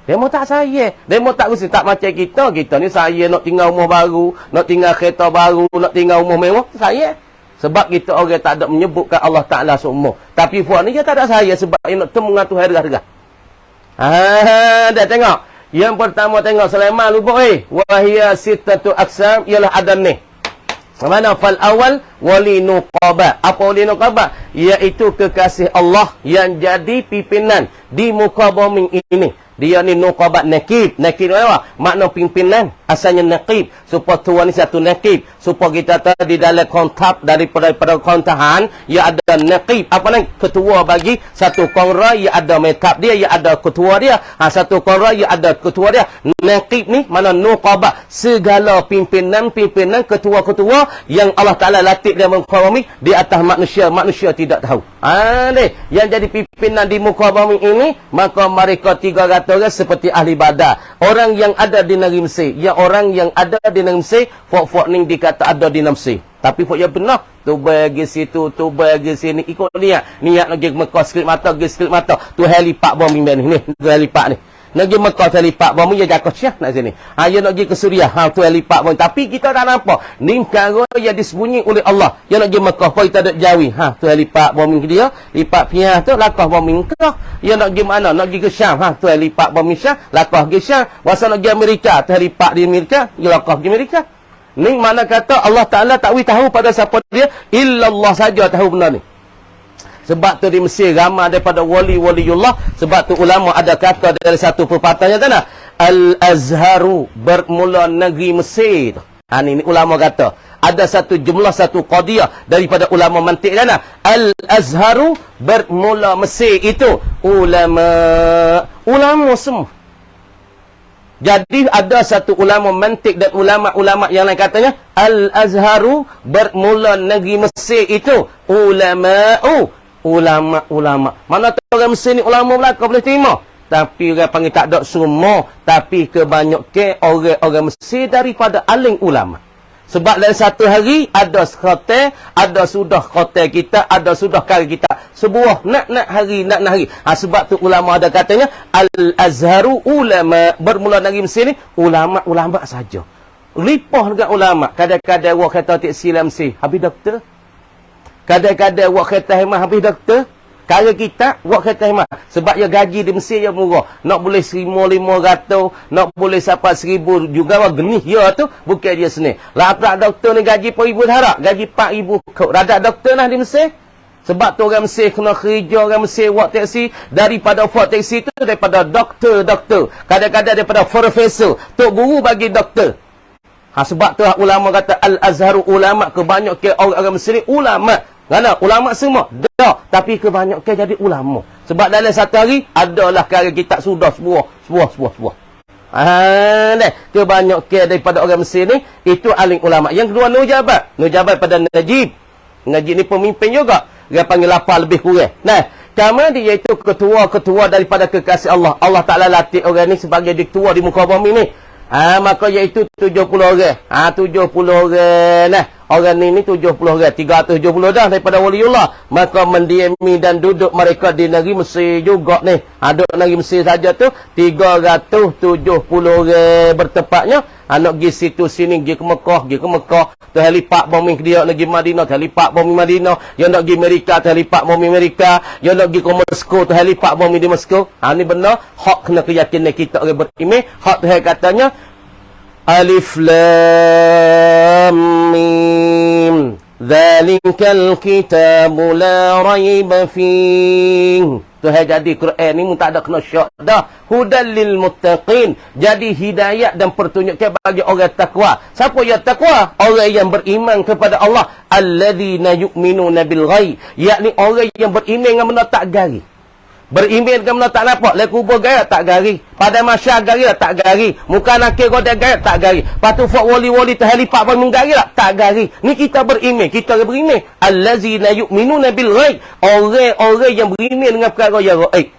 Dia mau tak saya. Dia mau tak rusing. Tak macam kita. Kita ni saya nak tinggal rumah baru. Nak tinggal kereta baru. Nak tinggal rumah mewah. Saya. Sebab kita orang tak ada menyebutkan Allah Ta'ala semua. Tapi puan ni dia tak ada saya. Sebab dia nak temu dengan Tuhan harga-harga. Dah tengok. Yang pertama tengok Sulaiman lupa Wahia sittatu aqsam. Ialah ada ni. Mana fal awal wali nuqaba. Apa wali nuqaba? Iaitu kekasih Allah yang jadi pimpinan di muka bumi ini. Dia ni nuqabat nakib. Nakib ni apa? Makna pimpinan. Asalnya nakib. Supaya tuan ni satu nakib. Supaya kita tahu di dalam kontak daripada kontahan. Ia ada nakib. Apa ni? Ketua bagi satu kongra. Ia ada makeup dia. Ia ada ketua dia. Satu kongra. Ia ada ketua dia. Nakib ni mana nuqabat. Segala pimpinan-pimpinan ketua-ketua yang Allah Ta'ala latih dia muka bumi di atas manusia. Manusia tidak tahu. Ni. Yang jadi pimpinan di muka bumi ini. Maka mereka 300 orang seperti ahli badar. Orang yang ada di negeri Mesir. Ya orang yang ada di negeri Mesir. Fok-fok ni dikata ada di negeri Mesir. Tapi fok yang benar. Tu bagi situ, tu bagi sini. Ikut niat. Niat nak pergi Mekah skrip mata, pergi skrip mata. Tu helipak bom ni. Ni, tu helipak ni. Nak pergi Mekah tu helipak bom ni. Dia jaga syah nak sini. Dia nak pergi ke Suriah. Tu helipak bom. Tapi kita tak nampak. Ni perkara yang disembunyi oleh Allah. Yang nak pergi Mekah. Apa kita ada jawi. Tu helipak bom ni dia. Lipat piah tu. Lakah bom ni Mekah. Yang nak pergi mana? Nak pergi ke Syam. Tu helipak bom ni Syam. Lakah pergi Syam. Masa nak pergi Amerika. Tu helipak di Amerika. Dia lakah pergi Amerika. Ni mana kata Allah Ta'ala tak tahu pada siapa dia. Illallah saja tahu benda ni. Sebab tu di Mesir ramai daripada wali-waliullah. Sebab tu ulama ada kata dari satu pepatahnya tanah. Al-Azharu bermula negeri Mesir. Ni ulama kata. Ada satu jumlah, satu qadiyah daripada ulama mantik tanah. Al-Azharu bermula Mesir itu. Ulama semua. Jadi ada satu ulama mantik dan ulama-ulama yang lain katanya. Al-Azharu bermula negeri Mesir itu. Ulama. Mana tahu orang Mesir ni ulama belakang boleh terima. Tapi orang panggil tak ada semua. Tapi kebanyakan orang Mesir daripada alim ulama. Sebab dalam satu hari ada khotel, ada sudah khotel kita, ada sudah kari kita. Sebuah nak hari. Sebab tu ulama ada katanya Al-Azharu ulama. Bermula negeri Mesir ni ulama saja. Lipah dengan ulama. Kadang-kadang awak kata tak silam Mesir, habis doktor. Kadang-kadang awak kata hemah habis doktor. Kaya kita, awak kata hemah. Sebab ya gaji di Mesir yang murah. Nak boleh 1,500, nak boleh sampai 1,000 juga. Genih ya tu, bukan dia seni. Laprak doktor ni gaji RM4,000 harap. Gaji RM4,000 kau. Radak doktor lah di Mesir. Sebab tu orang Mesir kena kerja, orang Mesir buat taksi. Daripada buat taksi tu, daripada doktor. Kadang-kadang daripada profesor. Tok guru bagi doktor. Sebab tu ulama kata Al-Azharu ulama. Kebanyakan orang Mesir ni ulama. Kerana ulama semua dah, tapi kebanyakan jadi ulama. Sebab dalam satu hari adalah karya kitab sudah sebuah. Kebanyakan daripada orang Mesir ni itu alim ulama. Yang kedua Nujabat pada Najib. Najib ni pemimpin juga. Dia panggil 8 lebih kurang. Kama dia iaitu ketua daripada kekasih Allah. Allah Ta'ala latih orang ni sebagai ketua di muka bumi ni. Maka iaitu 70 orang. 70 orang. Orang ni 70 orang. 370 dah daripada waliullah. Maka mendiami dan duduk mereka di negeri Mesir juga ni. Duduk negeri Mesir saja tu 370 orang bertepatnya. Nak pergi situ sini, pergi ke Mekah. Tu helipak bumi dia nak pergi Madinah, tu helipak bumi Madinah. Yang nak pergi Amerika, tu helipak bumi Amerika. Yang nak pergi ke Moskow, tu helipak bumi di Moskow. Ni benar. Hak kena keyakinan kita orang beriman. Hak tu katanya Alif Lam Mim Dzalikal kitabu la raiba fihi Tuhan jadi Quran ni tak ada kena syak dah. Hudal lil muttaqin. Jadi hidayat dan pertunjukan bagi orang takwa. Siapa yang takwa? Orang yang beriman kepada Allah. Alladzina yu'minuna bil ghaib. Yakni orang yang beriman dengan benda tak gari. Beriman dengan benda tak nampak. Lek kubur gaya tak gari. Pada masyarakat gari tak gari. Muka nakir godek gaya tak gari. Patu fak wali-wali terhelipak pun menggari tak gari. Ni kita beriman. Kita beriman. Allazina yu'minuna bil ghaib. Orang yang beriman dengan perkara yang gaib.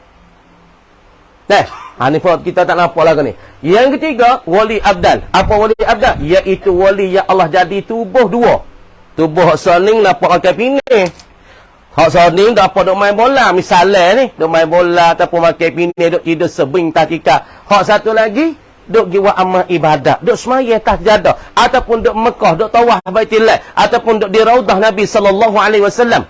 Ni kita tak nampak lagi ni. Yang ketiga, wali abdal. Apa wali abdal? Iaitu wali yang Allah jadi tubuh dua. Tubuh hak saling nampak pakai pinih. Hak saling dapat duk main bola. Misalnya ni, duk main bola ataupun pakai pinih, duk tidur sebing tatika. Hak satu lagi, duk jiwa amal ibadat, duk semaya tahjadah, ataupun duk Mekah, duk tawaf Baitullah, ataupun duk di Raudah Nabi sallallahu alaihi wasallam.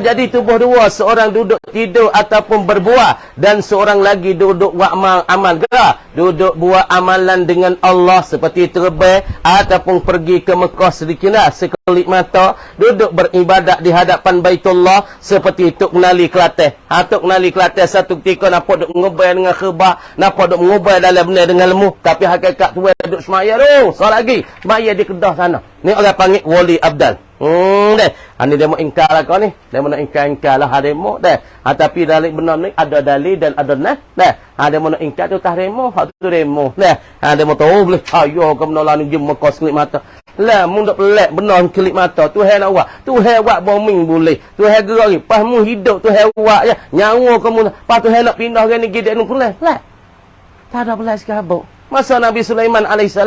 Jadi tubuh dua, seorang duduk tidur ataupun berbuat, dan seorang lagi duduk buat amal gerak, duduk buat amalan dengan Allah seperti terbang ataupun pergi ke Mekah sedikit sekelip mata, duduk beribadat di hadapan Baitullah seperti Tok Nali Kelantan. Tok Nali Kelantan satu ketika nampak duk ngubah dengan khabar, nampak duk ngubah dalam benar dengan lemu, tapi hakikat tu duduk semaya tu. Soal lagi, semaya di Kedah sana. Ni orang panggil wali abdal. Ni demo ingkar lah kau ni. Demo nak ingkar lah demo dah. Tapi dalil benar ni ada dalil dan ada nah. Demo nak ingkar tu tak demo, hak tu demo. Demo tahu boleh ayo kau benar ni jem Mekah kelip mata. Lah mun dak pelak benar kelip mata. Tuhan nak buat. Tuhan buat bombing boleh. Tuhan gerak ni. Pas mu hidup Tuhan buat je. Nyawa kamu. Pas Tuhan nak pindah ke ni gede nu pulak. Tak ada belas kabut. Masa Nabi Sulaiman AS,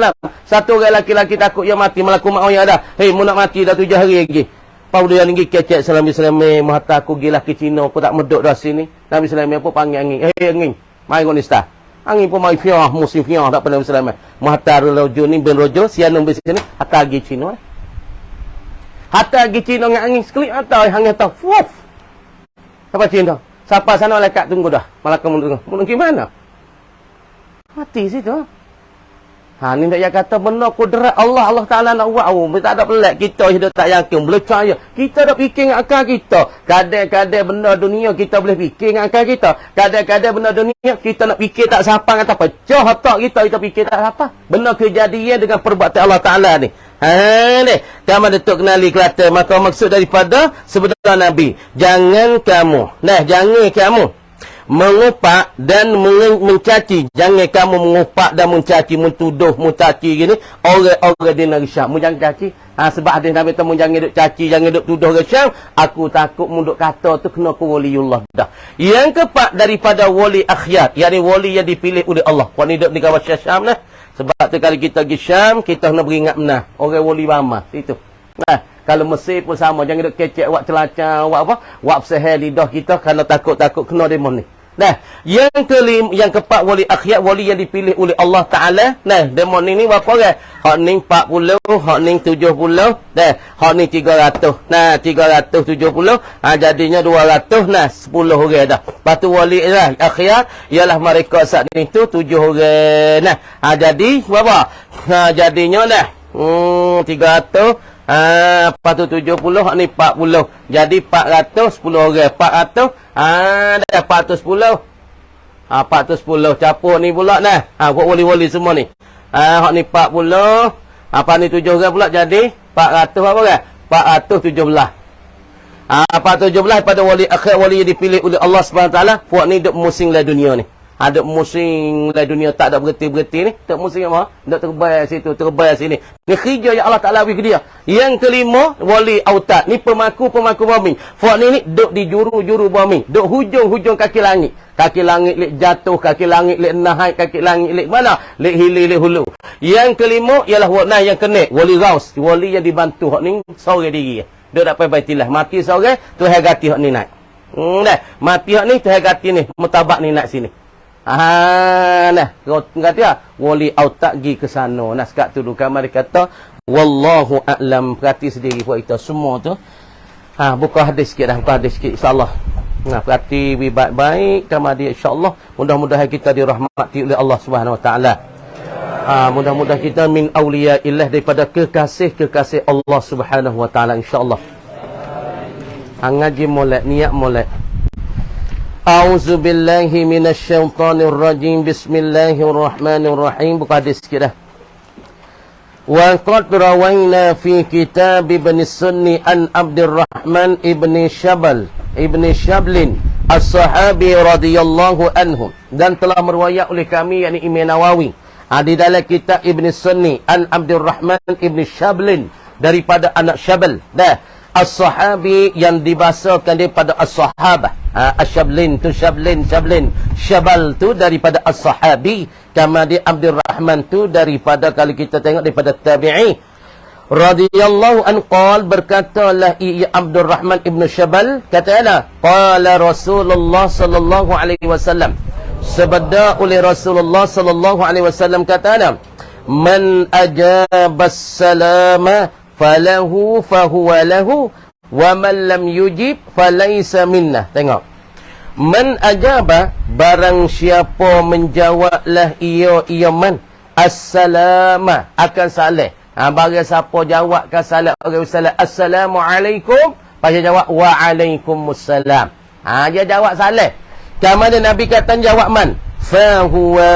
satu orang laki-laki takut yang mati, melaku mak ayah dah. Hei, mu nak mati dah 7 hari lagi. Pau dia ni kecek Sulaiman, mahta aku gila ke Cina, aku tak meduk dah sini. Nabi Sulaiman pun panggil angin. Hei angin, mai kau ni start. Angin pun mai fiah, musim fiah tak pernah Sulaiman. Mahta rojo ni ben rojo, sianung besi sini, hatta gi Cina. Hatta gi Cina dengan angin sekelip mata, angin tak. Wuf. Siapa Cina? Siapa sana lekat tunggu dah. Malah kamu tunggu. Mu gimana? Mati situ. Ni tak kata benar kudrat Allah Ta'ala nak buat. Tak ada pelik. Kita hidup tak yakin. Boleh percaya. Kita dah fikir dengan akal kita. Kadang-kadang benda dunia kita boleh fikir dengan akal kita. Kadang-kadang benda dunia kita nak fikir tak siapa kata pecah otak kita fikir tak siapa. Benar kejadian dengan perbuatan Allah Ta'ala ni. Ni. Kamu Datuk kenali Kelantan. Maka maksud daripada sebenarnya Nabi. Jangan kamu mengupak dan mencaci. Jangan kamu mengupak dan mencaci, mentuduh, mencaci gini orang-orang di negeri Syam. Mu jangan caci. Sebab hadis Nabi tu mu jangan duk caci, jangan duk tuduh orang Syam. Aku takut mu duk kata tu kena ku waliullah dah. Yang keempat daripada wali akhyar, yakni wali yang dipilih oleh Allah. Kau ni duk di kawasan Syam nah. Sebab tu kali kita pergi Syam, kita kena beringat benar orang wali Bama itu. Kalau Mesir pun sama, jangan duk kecek buat celacah, buat apa? Buat sehel lidah kita kerana takut-takut kena demo ni. Yang keempat wali akhyar, wali yang dipilih oleh Allah Ta'ala. Demo ni berapa orang? Hak ni 40, hak ni 70, hak ni 300. 370, jadinya 200, 10 orang dah. Lepas tu wali akhyar, ialah mereka saat ni tu 7 orang. Jadi, berapa? Jadinya 300, lepas tu 70, hak ni 40. Jadi 400, 10 orang. 400, dah 410. 410 capur ni pula buat wali-wali semua ni. Hak ni 40, apa ni 7 orang pula jadi 400 apa kan? 417. 417 pada wali akhir, wali yang dipilih oleh Allah Subhanahu Wa Taala. Puak ni duk musing lah dunia ni. Ada musim lah dunia tak ada berhenti-berhenti ni. Tak musim apa? Tak terbayar situ, terbayar sini. Ni kerja yang Allah Ta'ala bagi ke dia. Yang kelima, wali autad. Ni pemaku-pemaku bombing. Fuad ni duk di juru-juru bombing. Duk hujung-hujung kaki langit. Kaki langit lek jatuh, kaki langit lek naik, kaki langit lek mana? Lek hilir, lek hulu. Yang kelima ialah yang kenek. Wali gaus. Wali yang dibantu. Hak ni sore diri. Duk tak payah baitilah. Mati sore, Tuhan ganti hak ni naik. Mati hak ni, Tuhan ganti ni. Mutabak ni naik sini. Kata wali autad gi ke sana. Sekat tu kamar dia kata wallahu a'lam. Perhati sendiri buat kita semua tu. Buka hadis sikit dah, buka hadis sikit insya-Allah. Perhati baik-baik kamar dia insya-Allah. Mudah-mudahan kita dirahmati oleh Allah Subhanahu Wa Taala. Mudah-mudahan kita min auliyaillah, daripada kekasih-kekasih Allah Subhanahu Wa Taala insya-Allah. Ngaji molek, niat molek. A'udzu billahi minasyaitonir rajim. Bismillahirrahmanirrahim. Buka hadis sikit dah. Wa qad rawayna fi kitab Ibn Sunni an Abdurrahman ibn Shablin as-sahabi radhiyallahu anhu, dan telah meriwayat oleh kami yakni Imam Nawawi di dalam kitab Ibn Sunni an Abdurrahman ibn Shablin daripada anak Syabal dah, as-sahabi yang dibahasakan daripada as-sahabah. Asyablin tu Syablin, Syabal tu daripada as-sahabi, kama di Abdurrahman tu daripada, kalau kita tengok daripada tabi'i radhiyallahu an, qal, berkatalah ia Abdurrahman ibn Syabal, katalah qala Rasulullah sallallahu alaihi wasallam, sabda oleh Rasulullah sallallahu alaihi wasallam, katalah man ajabas salama falahu fahuwa lahu wa man lam yujib falaysa minna. Tengok, man ajaba, barang siapa menjawablah ia man as-salama, akan saleh. Barang siapa jawab kan salat orang salat assalamualaikum, pasal jawab waalaikumsalam, dia jawab saleh. Kamana Nabi kata jawab man fahuwa,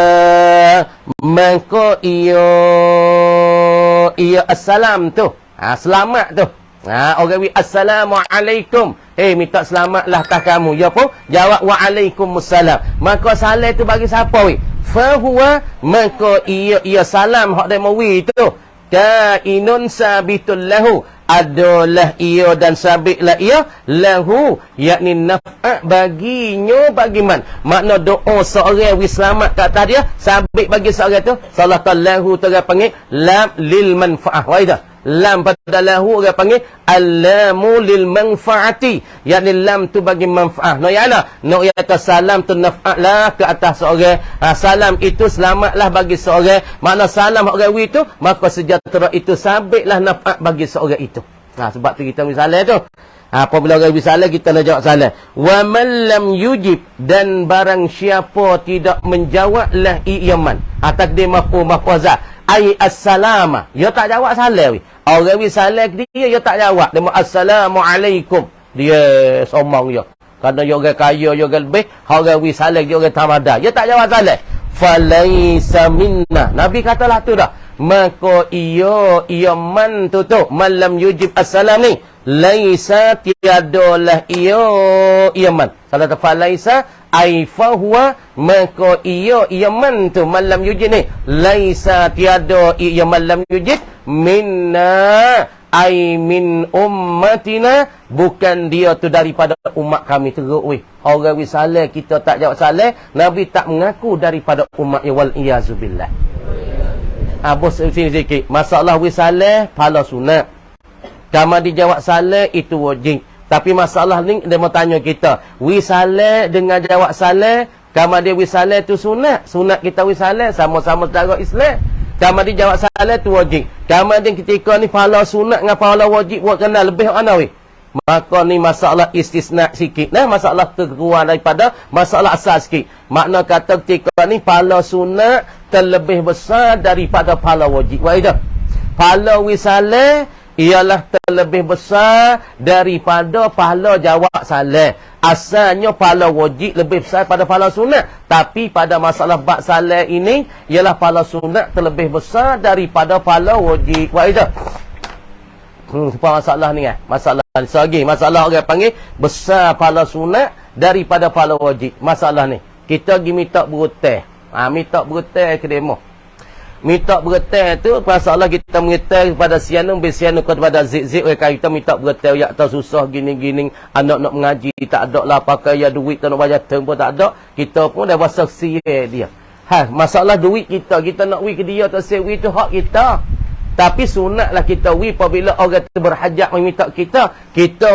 maka ia assalam tu, selamat tu. Orang wi assalamualaikum, minta selamatlah atas kamu, ya pun jawab waalaikumsalam, maka salam tu bagi siapa wi? Fahuwa, maka ia salam hak demo wi tu kainun sabitul lahu, adalah ia dan sabitlah ia lahu, yakni naf'ah baginya, bagi man, makna doa seorang wi selamat kat atas dia, sabit bagi seorang tu, sallallahu tu orang panggil lam lil manfaah. Wa ida lam pada lahu orang panggil allamu lil manfaati, yakni lam tu bagi manfaat. No yana no yata salam tu naf'at lah ke atas seorang, salam itu selamatlah bagi seorang, makna salam orang wi tu, maka sejahtera itu sabitlah naf'at bagi seorang itu. Sebab tu kita misalnya tu, apabila orang bersalah kita nak jawab salah. Wa man lam yujib, dan barang siapa tidak menjawablah iyaman, takdir maf'ul maf'uzah, ai assalama, dia tak jawab salah wi. Orang wi salah dia tak jawab, dia assalamualaikum, dia somong dia. Kerana dia orang kaya, dia orang lebih, orang wi salah dia orang tamada, dia tak jawab salah. Falaisa minna, Nabi katalah tu dah, maka ia man tu malam yujib assalam ni, laisa tiadalah ia man. Salah tu falaisa ai fahuwa, maka ia man tu malam yujib ni, laisa tiada ia malam yujib, minna ai min ummatina, bukan dia tu daripada umat kami. Teruk weh, orang wi salah kita tak jawab salah, Nabi tak mengaku daripada umatnya, wal iyazubillah. Bos sini sikit, masalah wi salah pahala sunat, kama dijawab salah itu wajib. Tapi masalah ni dia mau tanya kita, wi salah dengan jawab salah, kama dia wi salah tu sunat, sunat kita wi salah sama-sama cara Islam. Kama dia jawab salah tu wajib. Kama dia ketika ni pahala sunat dengan pahala wajib buat kena lebih mana wi? Maka ni masalah istisna sikit. Masalah terkeluar daripada masalah asal sikit. Makna kata ketika ni pahala sunat terlebih besar daripada pahala wajib. Wah itu. Pahala wisalah ialah terlebih besar daripada pahala jawab salah. Asalnya pahala wajib lebih besar pada pahala sunat, tapi pada masalah bab salah ini ialah pahala sunat terlebih besar daripada pahala wajib. Wah itu. Apa masalah ni masalah lagi, masalah orang panggil besar pahala sunat daripada pahala wajib. Masalah ni kita pergi minta berhutang. Minta berhutang ke demo. Minta berhutang tu masalah kita berhutang kepada sianu, bersianu kepada zik-zik orang kita minta berhutang, ya tak susah gini-gini, anak nak mengaji tak ada lah, pakai ya duit tak nak bayar term pun tak ada, kita pun dah rasa sia dia. Masalah duit kita nak wi ke dia tak sia wi tu hak kita. Tapi sunatlah kita wi apabila orang tu berhajat meminta kita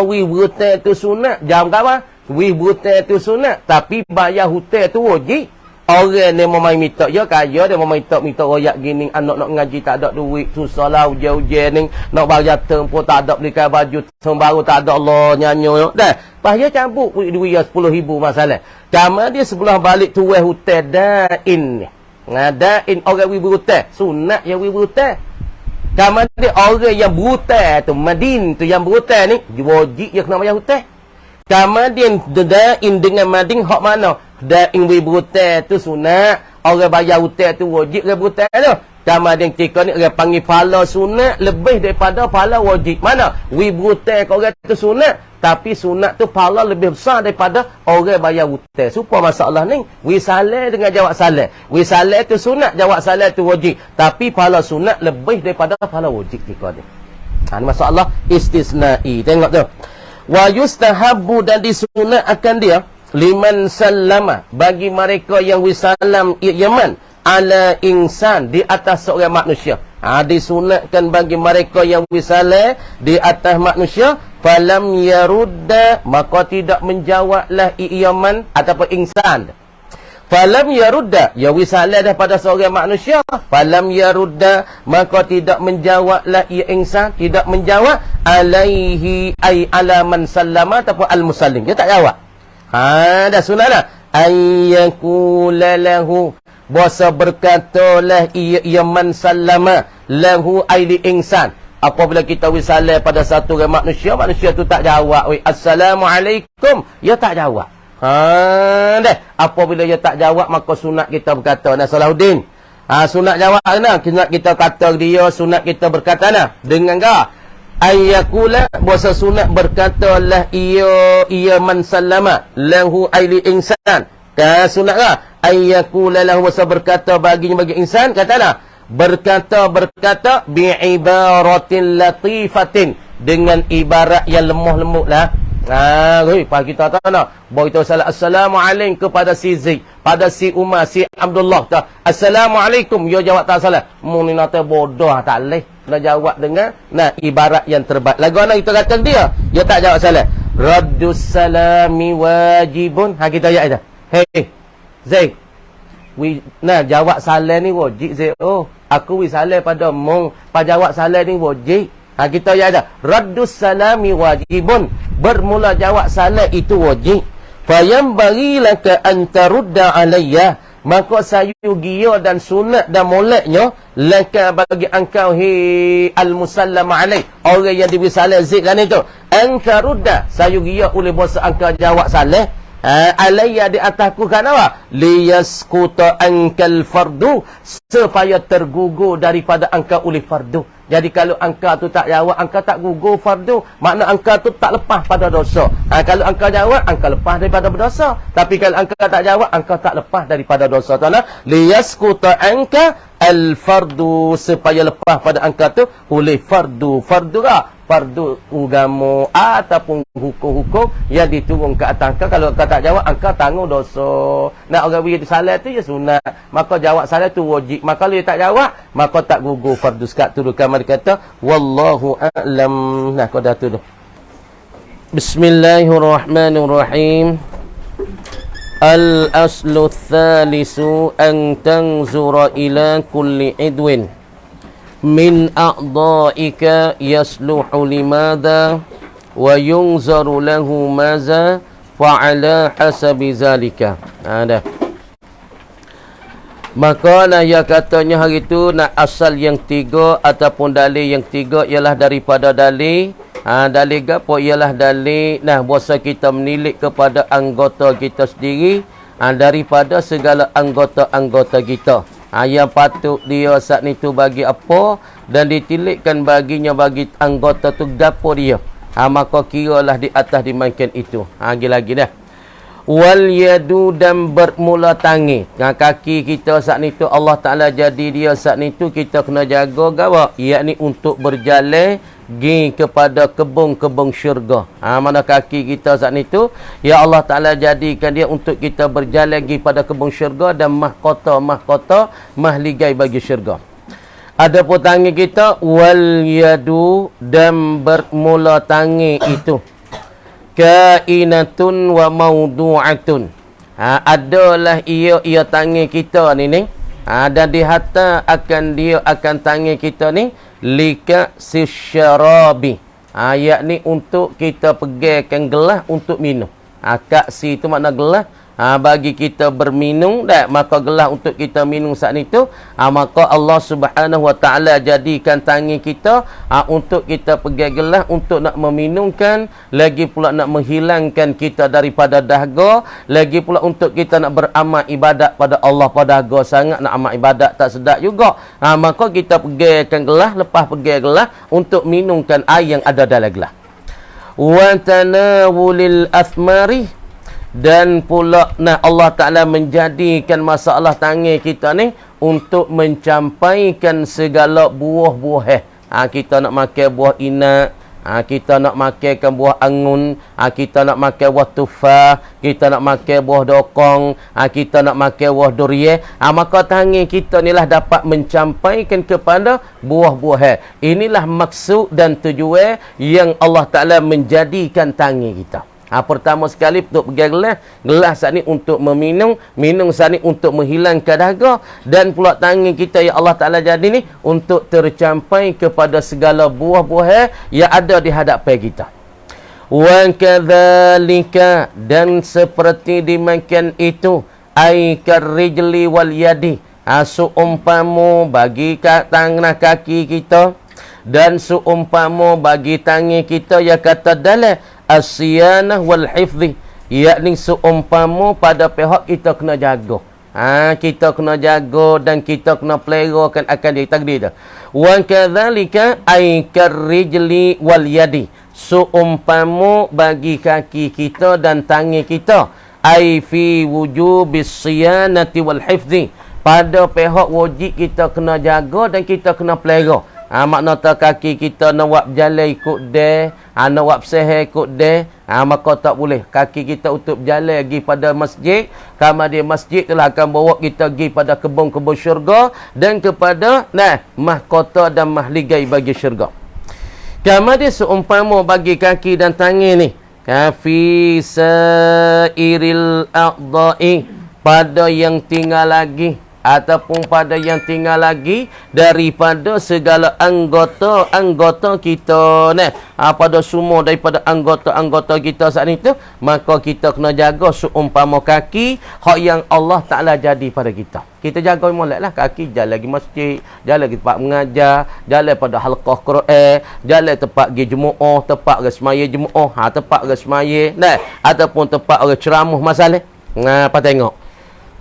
wi berhutang tu sunat. Jangan kawan, wi berhutang tu sunat, tapi bayar hutang tu wajib. Orang dia mau main minta, dia kaya, dia mau minta royak gini, anak nak ngaji tak ada duit, susahlah ujian-ujian ni, nak bayar term pun tak ada, belikan baju term baru tak ada, Allah nyanyi. Dah, payah cabut duit 10,000 masalah. Kamar dia sebelah balik tuai hutang dain ni. Dain orang wi berhutang, sunat yang wi berhutang. Kamar dia orang yang berhutang tu, madin tu yang berhutang ni, wajib dia kena bayar hutang. Kemudian dain dengan mading hak mana? Dain wi berhutang tu sunat, orang bayar hutang tu wajib ke berhutang tu. Kemudian ketika ni orang panggil pahala sunat lebih daripada pahala wajib. Mana? Wi berhutang ke orang tu sunat, tapi sunat tu pahala lebih besar daripada orang bayar hutang. Supaya masalah ni, wi salah dengan jawab salah. Wi salah tu sunat, jawab salah tu wajib. Tapi pahala sunat lebih daripada pahala wajib ketika ni. Ini masalah istisnai. Tengok tu. Wa yustahabbu, dan disunat akan dia liman sallama, bagi mereka yang wisalam yaman ala insan, di atas seorang manusia. Disunatkan bagi mereka yang wisalah di atas manusia, falam yarudda, maka tidak menjawablah yaman ataupun insan. Falam yarudda, ya wisalah daripada seorang manusia, falam yarudda, maka tidak menjawablah ia insan, tidak menjawab alaihi ay ala man sallama ataupun al musallim, dia tak jawab. Dah sunat dah. Ayyakula lahu, bahasa berkatalah ia man sallama lahu aili insan. Apabila kita wisalah pada satu orang manusia, manusia tu tak jawab, assalamualaikum, dia tak jawab. Dah. Apabila dia tak jawab, maka sunat kita berkata, nah Salahuddin, sunat jawab nah, sunat kita kata dia, sunat kita berkata nah dengan ga ayyakula, bahasa sunat berkatalah ia man sallama lahu aili insan. Sunat ga ayyakula lahu, bahasa berkata baginya bagi insan, katalah berkata bi'ibaratin latifatin, dengan ibarat yang lemah lembut lah. Pas kita tahu nak bawa kita salam assalamualaikum kepada si Zaid, pada si Umar, si Abdullah, tak assalamualaikum, yo jawab tak salah, mu ni nak bodoh tak leh nak jawab dengan ibarat yang terbaik. Lagu mana kita kata dia tak jawab salah, raddus salami wajibun. Kita ayat dah, hey Zaid, jawab salam ni wajib Zaid. Aku salam pada mu, jawab salam ni wajib. Kita ayat dah, raddus salami wajibun, bermula jawab salam itu wajib. Fayambaghi laka an tarudda alayya, maka sayu gia dan sunat dan moleknya laka bagi engkau al musallam alaih, orang yang diberi salam Zaid kan itu, engkau rudda, sayu gia oleh bahasa engkau jawab salam alayya di atasku, kan apa? Liyaskuta ankal fardu, supaya tergugur daripada engkau oleh fardu. Jadi kalau engkau tu tak jawab, engkau tak gugur fardu, makna engkau tu tak lepas pada dosa. Kalau engkau jawab, engkau lepas daripada berdosa. Tapi kalau engkau tak jawab, engkau tak lepas daripada dosa. Ta'ala liyaskuta anka al fardu, supaya lepas pada engkau tu oleh fardu. Fardu lah, fardu agama ataupun hukum-hukum yang diturun ke atas engkau. Kalau engkau tak jawab, engkau tanggung dosa. Nak orang beri salat tu ya sunat, maka jawab salat tu wajib. Maka kalau dia tak jawab, maka tak gugur fardu. Sekat turunkan mereka kata wallahu a'lam. Kau dah tu dah. Bismillahirrahmanirrahim. Al-aslu tsalisu an tanzura ila kulli idwin min a'dha'ika yasluhu limadha wa yunzaru lahu maza fa'ala hasabi zalika. Dah. Maka ia katanya hari itu nak asal yang tiga ataupun dalil yang tiga ialah daripada dalil. Dalil apa? Ialah dalil bahasa kita menilik kepada anggota kita sendiri daripada segala anggota-anggota kita. Yang patut dia saat itu bagi apa dan ditilikkan baginya bagi anggota tu gapo dia. Maka kiralah di atas dimainkan itu. Lagi-lagi dah. Wal yadu, dan bermula tangi. Kaki kita saat itu Allah Ta'ala jadi dia saat itu kita kena jaga gawa, yakni untuk berjalan pergi kepada kebun-kebun syurga. Mana kaki kita saat itu ya Allah Ta'ala jadikan dia untuk kita berjalan pergi pada kebun syurga dan mahkota mahligai bagi syurga. Ada pun tangi kita wal yadu, dan bermula tangi itu kainatun wa maudu'atun. Adalah ia tangi kita ni dan dihata akan dia akan tangi kita ni lika sisyarabi, yakni untuk kita pegangkan gelas untuk minum. Kaksi itu makna gelas, bagi kita berminum dah, maka gelas untuk kita minum saat itu, maka Allah Subhanahu Wa Taala jadikan tangan kita untuk kita pegang gelas untuk nak meminumkan, lagi pula nak menghilangkan kita daripada dahaga, lagi pula untuk kita nak beramal ibadat pada Allah. Pada dahaga sangat nak amal ibadat tak sedap juga, maka kita pegangkan gelas, lepas pegang gelas untuk minumkan air yang ada dalam gelas. Wa tanawulil athmari, dan pula Allah Ta'ala menjadikan masalah tangan kita ni untuk mencampaikan segala buah-buah. Kita nak makan buah inak, kita nak makan buah angun, kita nak makan buah tufah, kita nak makan buah dokong, kita nak makan buah durian, maka tangan kita ni lah dapat mencampaikan kepada buah-buah. Inilah maksud dan tujuan yang Allah Ta'ala menjadikan tangan kita. Pertama sekali untuk pegang gelas, gelas saat ni untuk meminum, minum saat ni untuk menghilangkan dahaga, dan pula tangan kita yang Allah Ta'ala jadi ni untuk tercampai kepada segala buah-buah yang ada di hadapan kita. Wa kadzalika, dan seperti dimakan itu, ai karrijli wal yadi, seumpama bagi tangan kaki kita dan seumpama bagi tangan kita yang kata dalam as-siyanah wal hifzi, yakni seumpama pada pihak kita kena jaga. Kita kena jaga dan kita kena pelerakan akan jadi takdir dah. Wa kadzalika ay karrijli wal yadi, seumpama bagi kaki kita dan tangan kita, ay fi wujubis siyanati wal hifzi, pada pihak wajib kita kena jaga dan kita kena pelera. Makna tak kaki kita nak buat berjalan ikut dia, nak buat seher ikut dia, maka tak boleh. Kaki kita untuk berjalan pergi pada masjid, kemudian masjid telah akan bawa kita pergi pada kebun-kebun syurga dan kepada mahkota dan mahligai bagi syurga. Kemudian seumpama bagi kaki dan tangan ni, fi sairil a'dha'i, pada yang tinggal lagi ataupun pada yang tinggal lagi daripada segala anggota-anggota kita pada semua daripada anggota-anggota kita saat itu, maka kita kena jaga seumpama kaki hak yang Allah Ta'ala jadi pada kita. Kita jaga molek lah kaki, jalan lagi masjid, jalan lagi tempat mengajar, jalan pada halqah Quran, jalan tempat pergi jemaah, tempat ke semaya jemaah, tempat ke semaya ataupun tempat orang ceramah masalah. Apa tengok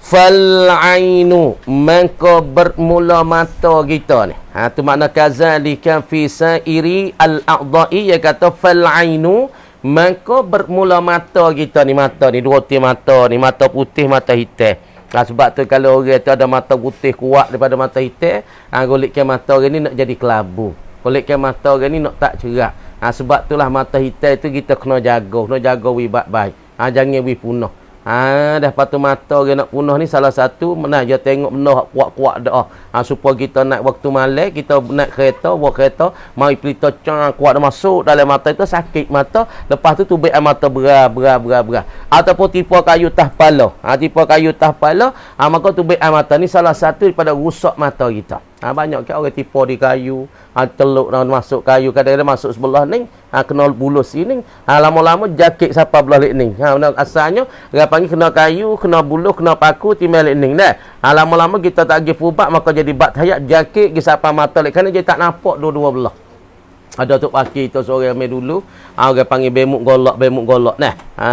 fal-ainu, maka bermula mata kita ni. Tu makna kazalika fi sairi al-a'dha'i, dia kata fal-ainu, maka bermula mata kita ni. Mata ni dua tiap mata ni, mata putih, mata hitam. Sebab tu kalau orang tu ada mata putih kuat daripada mata hitam, golikkan mata orang ni nak jadi kelabu, golikkan mata orang ni nak tak cerah. Sebab itulah mata hitam tu kita kena jaga wi baik-baik. Jangan wi punah. Dah patut mata orang nak punah ni salah satu mana dia tengok benda kuat-kuat dah. Supaya kita nak waktu malam, kita nak kereta, bawa kereta, mari pelita kuat dah masuk dalam mata itu, sakit mata, lepas tu tubik mata berat. Ataupun tipu kayu tah pala. Tipu kayu tah pala, maka tubik mata ni salah satu daripada rusak mata kita. Banyak kan orang tipu di kayu, teluk masuk kayu, kadang-kadang masuk sebelah ni, kena buluh sini, lama-lama jakit siapa belah lek ni. Asalnya orang panggil kena kayu, kena buluh, kena paku, timbal lek ni. Lama-lama kita tak pergi fubat, maka jadi bat hayat jakit ke siapa mata lek, kerana dia tak nampak dua-dua belah. Ada tu paki tu seorang mai dulu, orang panggil bemuk golok.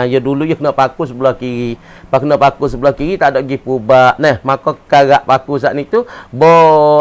Ya dulu dia kena paku sebelah kiri. Pak kena paku sebelah kiri tak ada pergi pubat. Maka karak paku saat ni tu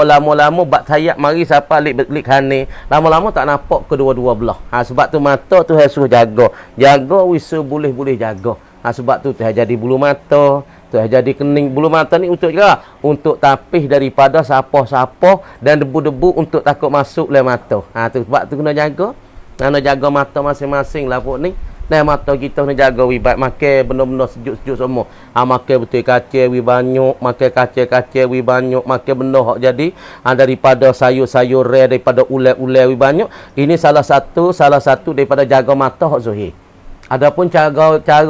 lama-lama bat hayat mari siapa lik khane. Lama-lama tak nampak kedua-dua belah. Sebab tu mata tu harus jaga. Jaga wisu boleh jaga. Sebab tu jadi bulu mata, tu jadi kening. Bulu mata ni untuk juga untuk tapih daripada sapah-sapah dan debu-debu untuk takut masuk dalam mata. Tu sebab tu kena jaga. Kena jaga mata masing-masing lah pok ni. Mata kita kena jaga wibat, makan benda-benda sejuk-sejuk semua. Makan betul kacang wi banyak, makan kacang-kacang wi banyak, makan benda hak jadi daripada sayur-sayur daripada ulat-ulat wi banyak. Ini salah satu daripada jaga mata hak zahir. Adapun cara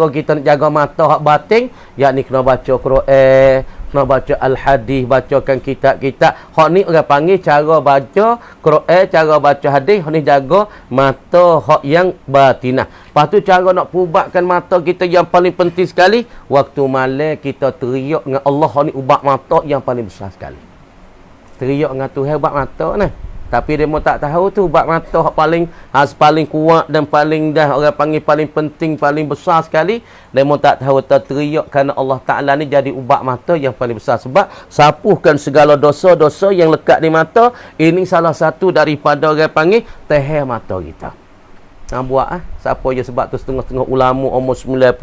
kita nak jaga mata hak batin, yakni kena baca Quran, nak baca al-hadis, bacakan kitab-kitab. Hak ni orang panggil cara baca Quran, cara baca hadis. Hak ni jaga mata hak yang batinah. Lepas tu cara nak pubatkan mata kita yang paling penting sekali, waktu malam kita teriak dengan Allah. Hak ni ubat mata yang paling besar sekali. Teriak dengan Tuhan ubat mata ni. Tapi dia tak tahu tu ubat mata hak paling kuat dan paling dah orang panggil paling penting, paling besar sekali. Dia tak tahu teriak kerana Allah Ta'ala ni jadi ubat mata yang paling besar. Sebab sapuhkan segala dosa-dosa yang lekat di mata. Ini salah satu daripada orang panggil teher mata kita. Buat siapa je sebab tu setengah-setengah ulama umur 90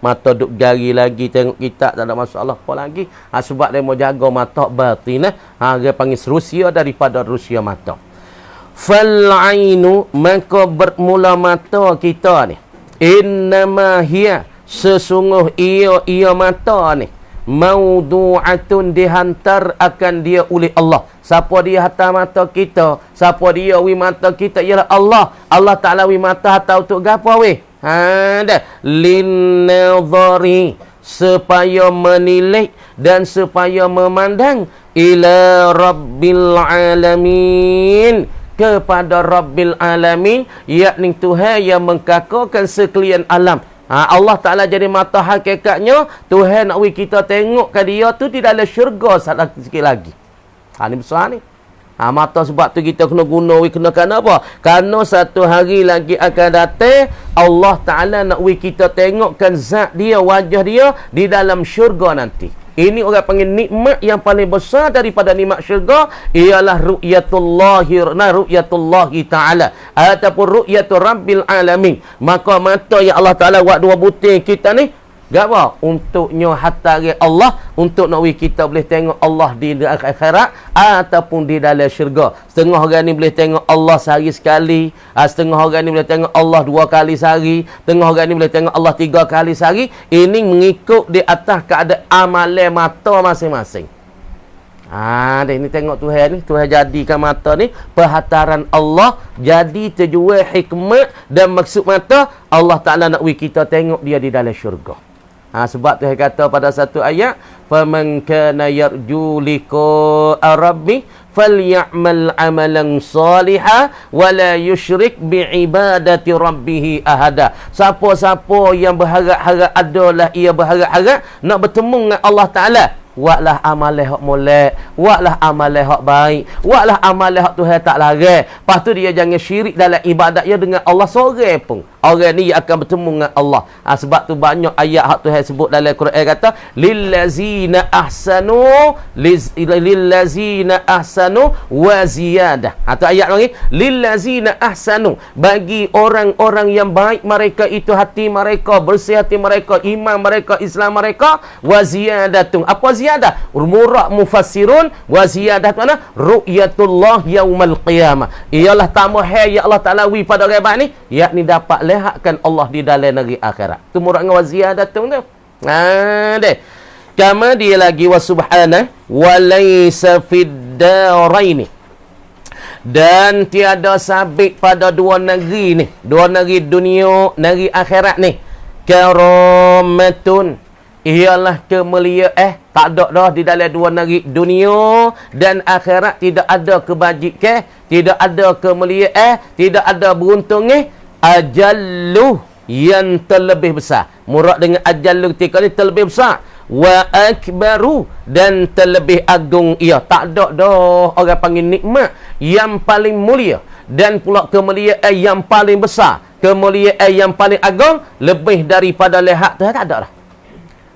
mata duk jari lagi tengok kitab tak ada masalah apa lagi. Sebab dia mau jaga mata batin. Dia panggil Rusia daripada Rusia mata. Fal ainu, maka bermula mata kita ni. Innama hiya, sesungguh ia mata ni. Maudu'atun, dihantar akan dia oleh Allah. Siapa dia hantar mata kita? Siapa dia wi mata kita? Ialah Allah. Allah Ta'ala wi mata hantar untuk gapo weh? Dah. Linnadhari, supaya menilai dan supaya memandang ila Rabbil Alamin, kepada Rabbil Alamin, yakni Tuhan yang mengkakarkan sekalian alam. Allah Ta'ala jadi mata hakikatnya. Tuhan nak kita tengok ke dia tu di dalam syurga sikit lagi. Ni besar ni. Mata sebab tu kita kena guna, kena apa? Kerana satu hari lagi akan datang, Allah Ta'ala nak kita tengokkan zat dia, wajah dia di dalam syurga nanti. Ini orang panggil nikmat yang paling besar daripada nikmat syurga, ialah ru'yatullahi ta'ala ataupun ru'yatul Rabbil Alamin. Maka mata yang Allah Ta'ala buat dua butir kita ni, apa? Untuknya hatari Allah, untuk nak kita boleh tengok Allah di akhirat ataupun di dalam syurga. Setengah orang ni boleh tengok Allah sehari sekali, setengah orang ni boleh tengok Allah 2 kali sehari, setengah orang ni boleh tengok Allah 3 kali sehari. Ini mengikut di atas keadaan amalan mata masing-masing. Ini tengok Tuhan ni, Tuhan jadikan mata ni perhataran Allah, jadi terjual hikmat dan maksud mata Allah Ta'ala nak kita tengok dia di dalam syurga. Sebab Tuhan kata pada satu ayat, faman kana yarju liqa'a rabbi falyamal amalan salihah wala yusyrik biibadati rabbih ahada. Siapa-siapa yang berharap-harap, adalah ia berharap-harap nak bertemu dengan Allah Ta'ala, buatlah amalan hak molek, buatlah amalan hak baik, buatlah amalan hak Tuhan tak larang. Lepas tu dia jangan syirik dalam ibadat dia dengan Allah seorang pun. Orang ni akan bertemu dengan Allah. Sebab tu banyak ayat hak Tuhan sebut dalam Quran kata lillazina ahsanu wa ziyadah. Tu ayat lagi, lillazina ahsanu, bagi orang-orang yang baik mereka itu hati mereka, bersih hati mereka, iman mereka, Islam mereka, wa ziyadatun. Apa ziyadah? Murah mufassirun, wa ziyadah mana? Ru'yatullah yaumal qiyamah. Ialah tambah ya Allah Ta'ala wi pada orang ni, yakni dapat lihatkan Allah di dalam negeri akhirat. Tu murad dengan wa ziyadatun tu. Deh. Kama dia lagi wa subhanahu wa laysa fid daraini, dan tiada sabit pada dua negeri ni, dua negeri dunia, negeri akhirat ni, karamatun, ialah kemuliaan. Tak ada dah di dalam dua negeri dunia dan akhirat, tidak ada kebajikan, tidak ada kemuliaan, tidak ada beruntungnya. Ajallu, yang terlebih besar. Murad dengan ajallu ketika ni terlebih besar. Wa akbaru, dan terlebih agung ia. Tak ada dah orang panggil nikmat yang paling mulia dan pula kemuliaan yang paling besar, kemuliaan yang paling agung lebih daripada lihat tu. Tak ada dah.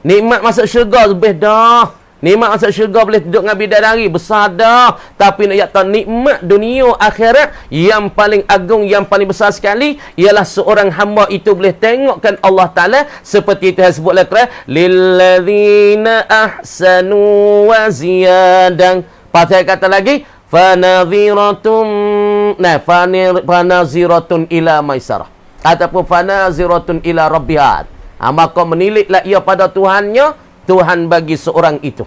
Nikmat masuk syurga lebih dah. Nikmat masuk syurga boleh duduk dengan bidadari, besar dah. Tapi nak kata nikmat dunia akhirat yang paling agung, yang paling besar sekali, ialah seorang hamba itu boleh tengokkan Allah Ta'ala seperti itu yang sebut dalam Quran, lilladzina ahsanu wa ziyadan. Pasal kata lagi, fanaziratun ila maisarah, ataupun fanaziratun ila rabbihat. Maka meniliklah ia pada Tuhannya, Tuhan bagi seorang itu.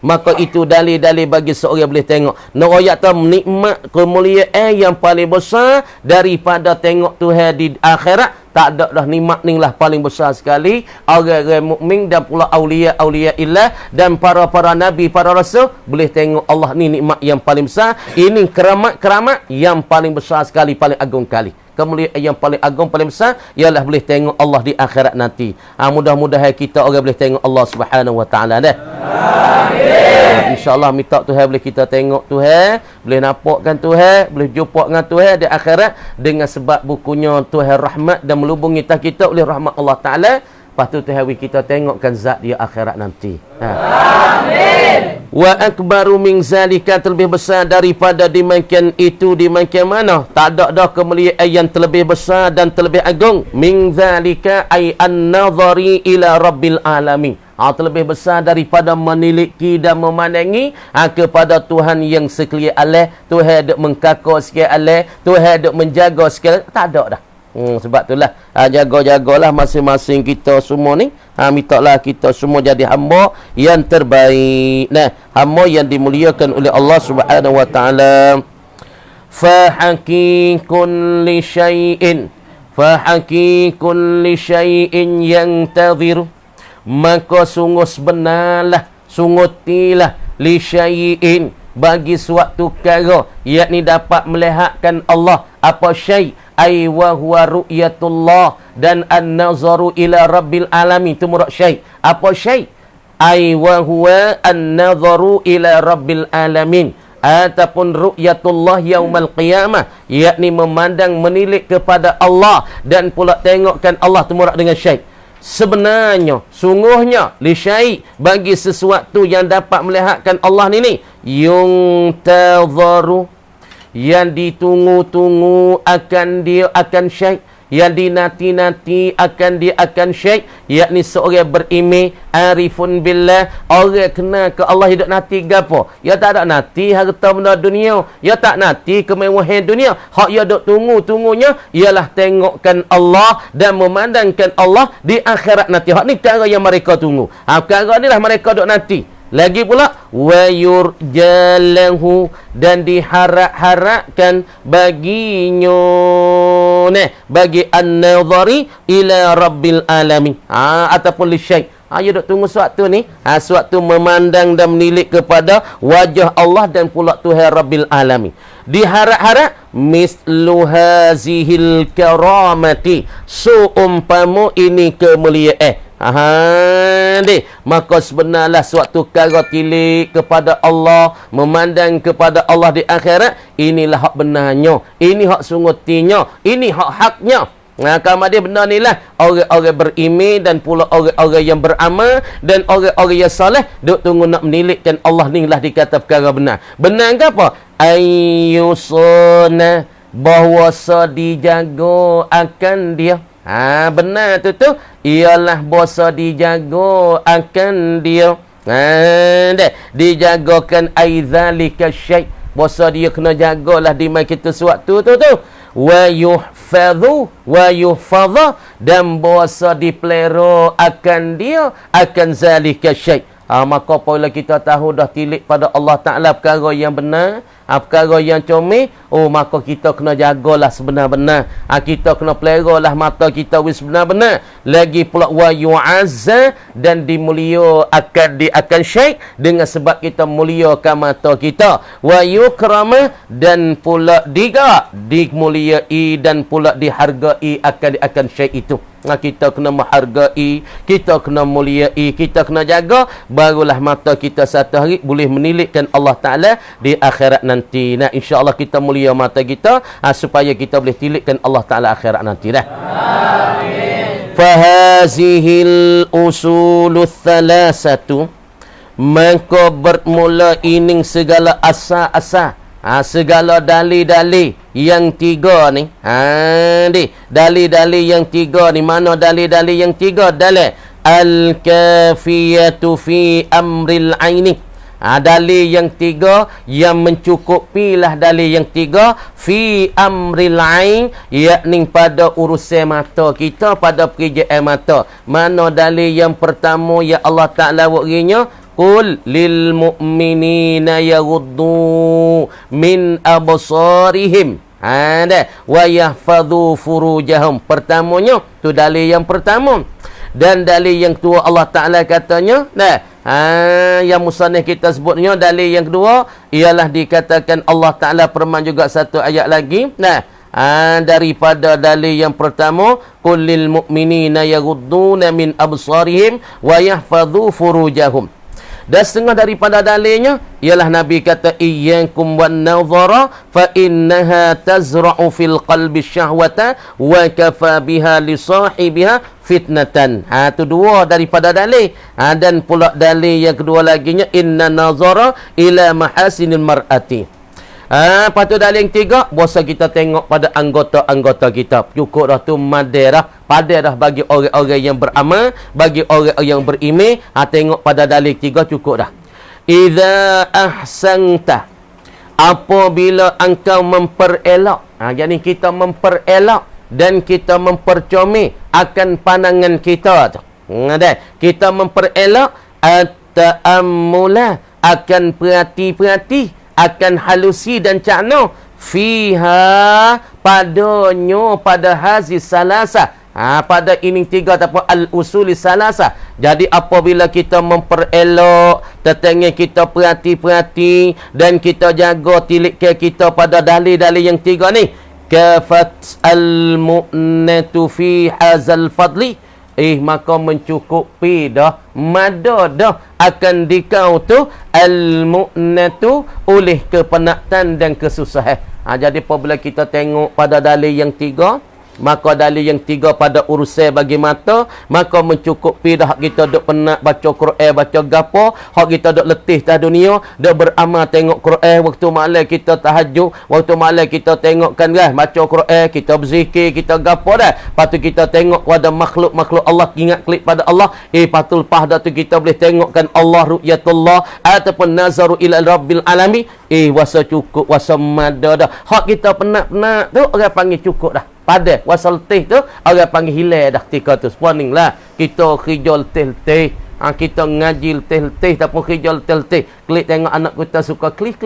Maka itu dalil-dalil bagi seorang boleh tengok. Nak ayat tu nikmat kemuliaan yang paling besar daripada tengok Tuhan di akhirat. Tak ada dah nikmat ni lah paling besar sekali. Orang-orang mukmin dan pula aulia illah dan para nabi, para rasul boleh tengok Allah ni nikmat yang paling besar. Ini keramat yang paling besar sekali, paling agung kali. Kemuliaan yang paling agung, paling besar ialah boleh tengok Allah di akhirat nanti. Mudah-mudahan kita orang boleh tengok Allah Subhanahu wa taala dah. Amin. InsyaAllah minta Tuhan boleh kita tengok Tuhan, boleh nampakkan Tuhan, boleh jumpa dengan Tuhan di akhirat dengan sebab bukunya Tuhan rahmat dan melubungi kita oleh rahmat Allah taala. Lepas tu Tuhan kita tengokkan zat dia akhirat nanti. Amin. Wa akbaru min zalika, terlebih besar daripada dimakan itu, dimakan mana? Tak ada dah kemuliaan yang terlebih besar dan terlebih agung. Min zalika ay an-nazari ila rabbil alamin. Terlebih besar daripada meniliki dan memandangi kepada Tuhan yang sekalian alam. Tuhan duk mengkakau sekalian alam, Tuhan duk menjaga sekalian. Tak ada dah. Sebab itulah jaga-jagalah masing-masing kita semua ni. Mintalah kita semua jadi hamba yang terbaik. Nah, hamba yang dimuliakan oleh Allah Subhanahu wa taala. Fa haqiqun li syai'in, fa haqiqun li syai'in yantazir. Maka sungguh sebenarlah, sungguh tilah li syai'in, bagi suatu perkara yakni dapat melihatkan Allah. Apa syai'? Ay wa huwa ru'yatullah dan an-nazaru ila rabbil alamin. Itu murad syai'. Apa syai'? Ay wa huwa an-nazaru ila rabbil alamin. Ataupun ru'yatullah yaumal qiyamah, yakni memandang, menilik kepada Allah dan pula tengokkan Allah. Itu murad dengan syai'. Sebenarnya, sungguhnya li syai', bagi sesuatu yang dapat melihatkan Allah ni yuntazaru, yang ditunggu-tunggu akan dia, akan syai', yang dinanti-nanti akan dia, akan syai', yakni seorang berimej arifun billah, orang kenal ke Allah. Hidup nanti gapo? Ya tak ada nanti harta benda dunia, ya tak nanti kemewahan dunia. Hak ya duk tunggu-tunggunya ialah tengokkan Allah dan memandangkan Allah di akhirat nanti. Hak ni cara yang mereka tunggu. Perkara ni lah mereka duk nanti. Lagi pula wa yurjalahu, dan diharap-harapkan baginya, bagi an-nazari ila rabbil alamin, ataupun li syai'. Ya dok tunggu suatu ni, suatu memandang dan menilik kepada wajah Allah dan pula Tuhan Rabbil Alamin. Diharap-harap mislu hazihil karamati, seumpama ini kemuliaan. Maka sebenarlah suatu perkara tilik kepada Allah, memandang kepada Allah di akhirat, inilah hak benarnya, ini hak sungguhnya, ini hak haknya. Kalau dia benar ni lah orang-orang berimej dan pula orang-orang yang beramal dan orang-orang yang saleh duk tunggu nak menilikkan Allah ni lah dikata perkara benar. Benar ke apa? Ayyusuna, bahawa dijaga akan dia. Benar tu ialah bahasa dijaga akan dia. Dijagakan aizalika syai', bahasa dia kena jagalah di mai kita suatu tu. Wa yuhfadhu wa yuhfadha, dan bahasa dipelera akan dia, akan zalika syai'. Maka apabila kita tahu dah tilik pada Allah Ta'ala perkara yang benar, perkara yang comel, maka kita kena jagalah sebenar-benar. Kita kena peleralah mata kita sebenar-benar. Lagi pula wa yu'azza, dan dimulia akan syai' dengan sebab kita muliakan mata kita. Wa yukrama, dan pula dimuliai dan pula dihargai akan syai' itu. Kita kena menghargai, kita kena muliai, kita kena jaga, barulah mata kita satu hari boleh menilikkan Allah Ta'ala di akhirat nanti. InsyaAllah kita mulia mata kita supaya kita boleh tilikkan Allah Ta'ala akhirat nanti dah. Amin. Fahazihil usuluth thalasatu, maka bermula ini segala asa-asa, segala dalil-dalil yang tiga ni. Dalil-dalil yang tiga ni. Mana dalil-dalil yang tiga? Dalil al-kafiyatu fi amril aini. Dalil yang tiga yang mencukupilah dalil yang tiga fi amril ain, yakni pada urusan mata kita, pada pekerjaan mata. Mana dalil yang pertama ya Allah Ta'ala wakrinya? Qul lil mu'minina yaghuddu min absarihim. Dah. Wa yahfadhu furujahum. Pertamanya tu dalil yang pertama. Dan dalil yang kedua Allah Taala katanya, yang musannif kita sebutnya dalil yang kedua ialah dikatakan Allah Taala firman juga satu ayat lagi. Daripada dalil yang pertama, qul lil mu'minina yaghudduna min absarihim wa yahfadhu furujahum. Dan setengah daripada dalilnya ialah Nabi kata iyyakum wan nadhara fa innaha tazra'u fil qalbi syahwata wa kafa biha li sahibiha fitnatan. Tu dua daripada dalil. Dan pula dalil yang kedua laginya inna nazara ila mahasinil mar'ati. Lepas tu dalil yang tiga, bosa kita tengok pada anggota-anggota kita. Cukup dah tu madai dah bagi orang-orang yang beramal, bagi orang yang beriman. Tengok pada dalil tiga cukup dah. Idza ahsanta, apabila engkau memperelak. Jadi kita memperelak dan kita mempercomel akan pandangan kita tu. Kita memperelak at-ta'ammula, akan perhati-perhati, akan halusi dan cakna fiha, padanya, pada hazis salasa, pada ini tiga ataupun al-usuli salasa. Jadi apabila kita memperelok, tetangga kita perhati-perhati dan kita jaga tilik kita pada dalil-dalil yang tiga ni, kafat al-mu'natu fi hazal fadli, maka mencukupi dah, mada dah akan dikau tu al-mu'natu oleh kepenatan dan kesusahan. Jadi apabila kita tengok pada dalil yang tiga, maka dalil yang tiga pada urusan bagi mata, maka mencukupi dah kita duk penat baca Quran, baca gapo, hak kita duk letih tah dunia, duk beramal tengok Quran, waktu malam kita tahajud, waktu malam kita tengokkan baca Quran, kita berzikir, kita gapo dah. Lepas tu kita tengok pada makhluk-makhluk Allah, ingat klik pada Allah, patul pah dah tu kita boleh tengokkan Allah ru'yatullah ataupun nazaru ila rabbil alamin, wasa cukup, wasa mada dah. Hak kita penat-penat tu orang panggil cukup dah. Pada wasal teh tu orang panggil hilang dah ketika tu. Sepaning lah kita khijal teh-teh, kita ngaji teh-teh ataupun khijal teh-teh. Klik tengok anak kita suka klik.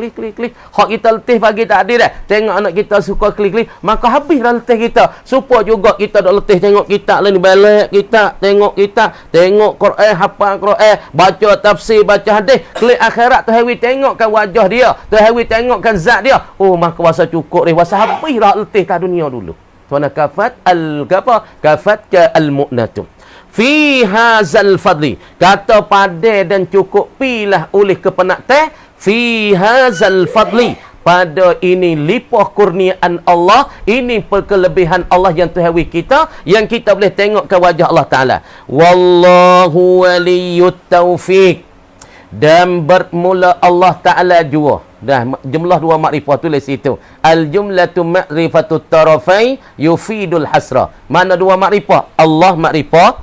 Hak kita letih pagi tak ada dah. Tengok anak kita suka klik, maka habis dah letih kita. Supaya juga kita dah letih tengok kita lain balik kita, tengok Quran, hafal Quran, baca tafsir, baca hadis. Klik akhirat tu hari tengokkan wajah dia, tu hari tengokkan zat dia. Maka wasa cukup dia, wasa habis dah letih kat dunia dulu. Tuan kafat ka al-mu'natu fi hazal fadli, kata pada dan cukupilah oleh kepenatan fi hazal fadli, pada ini lipah kurniaan Allah, ini perkelebihan Allah yang terhawi kita, yang kita boleh tengok ke wajah Allah Ta'ala. Wallahu waliyut taufiq, dan bermula Allah Ta'ala jua. Dah jumlah dua makrifah tulis situ. Al-jumlatu ma'rifatut tarafai yufidul hasra. Mana dua makrifah? Allah makrifah,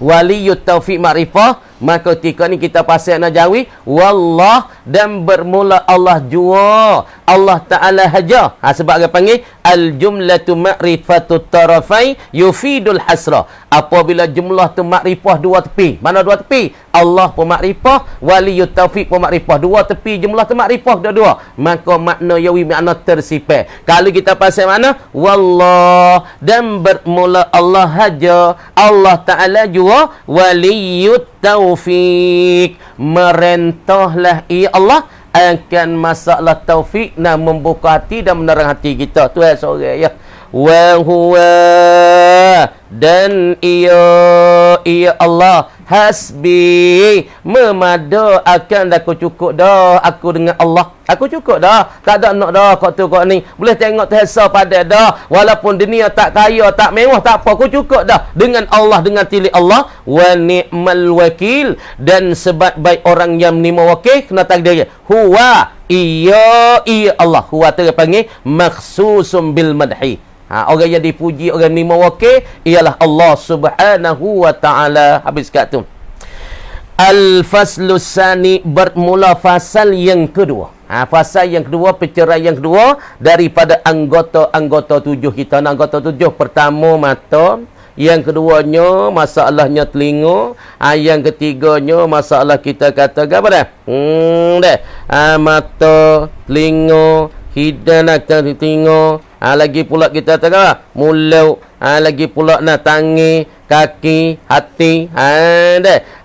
waliyut taufiq makrifah. Maka ketika ni kita pasal najawi wallah, dan bermula Allah jua, Allah Ta'ala haja. Sebab dia panggil al-jumlatu ma'rifatut tarafai yufidul hasra. Apabila jumlah tu makrifah dua tepi. Mana dua tepi? Allah pun makrifah, waliyut taufiq pun makrifah. Dua tepi jumlah tu makrifah dua-dua. Maka makna yawi makna tersifat. Kalau kita pasal mana? Wallah, dan bermula Allah haja, Allah Ta'ala jua, waliyut taufiq, merentahlah ia Allah akan masalah taufik, nak membuka hati dan menerang hati kita. Tu seorang ya. Wa huwa, dan ia Allah, hasbi, memada akan aku cukup dah aku dengan Allah. Aku cukup dah, tak ada nak dah kau tu kau ni. Boleh tengok terasa pada dah, walaupun dunia tak kaya, tak mewah, tak apa, aku cukup dah dengan Allah, dengan tilik Allah. Wa ni'mal wakil, dan sebat baik orang yang menima wakil, kena takdir dia. Huwa, ia Allah. Huwa tu panggil makhsusum bil madhi. Orang yang dipuji, orang menima wakil ialah Allah Subhanahu wa Ta'ala. Habis kat tu. Al-faslus sani, bermula fasal yang kedua. Fasal yang kedua, perceraian yang kedua daripada anggota-anggota tujuh kita. Anggota tujuh, pertama mata, yang keduanya masalahnya telinga, yang ketiganya masalah kita kata apa dah? Mata, telinga, hidang nak telinga, lagi pula kita tengah mulut, lagi pula nak tangan, kaki, hati,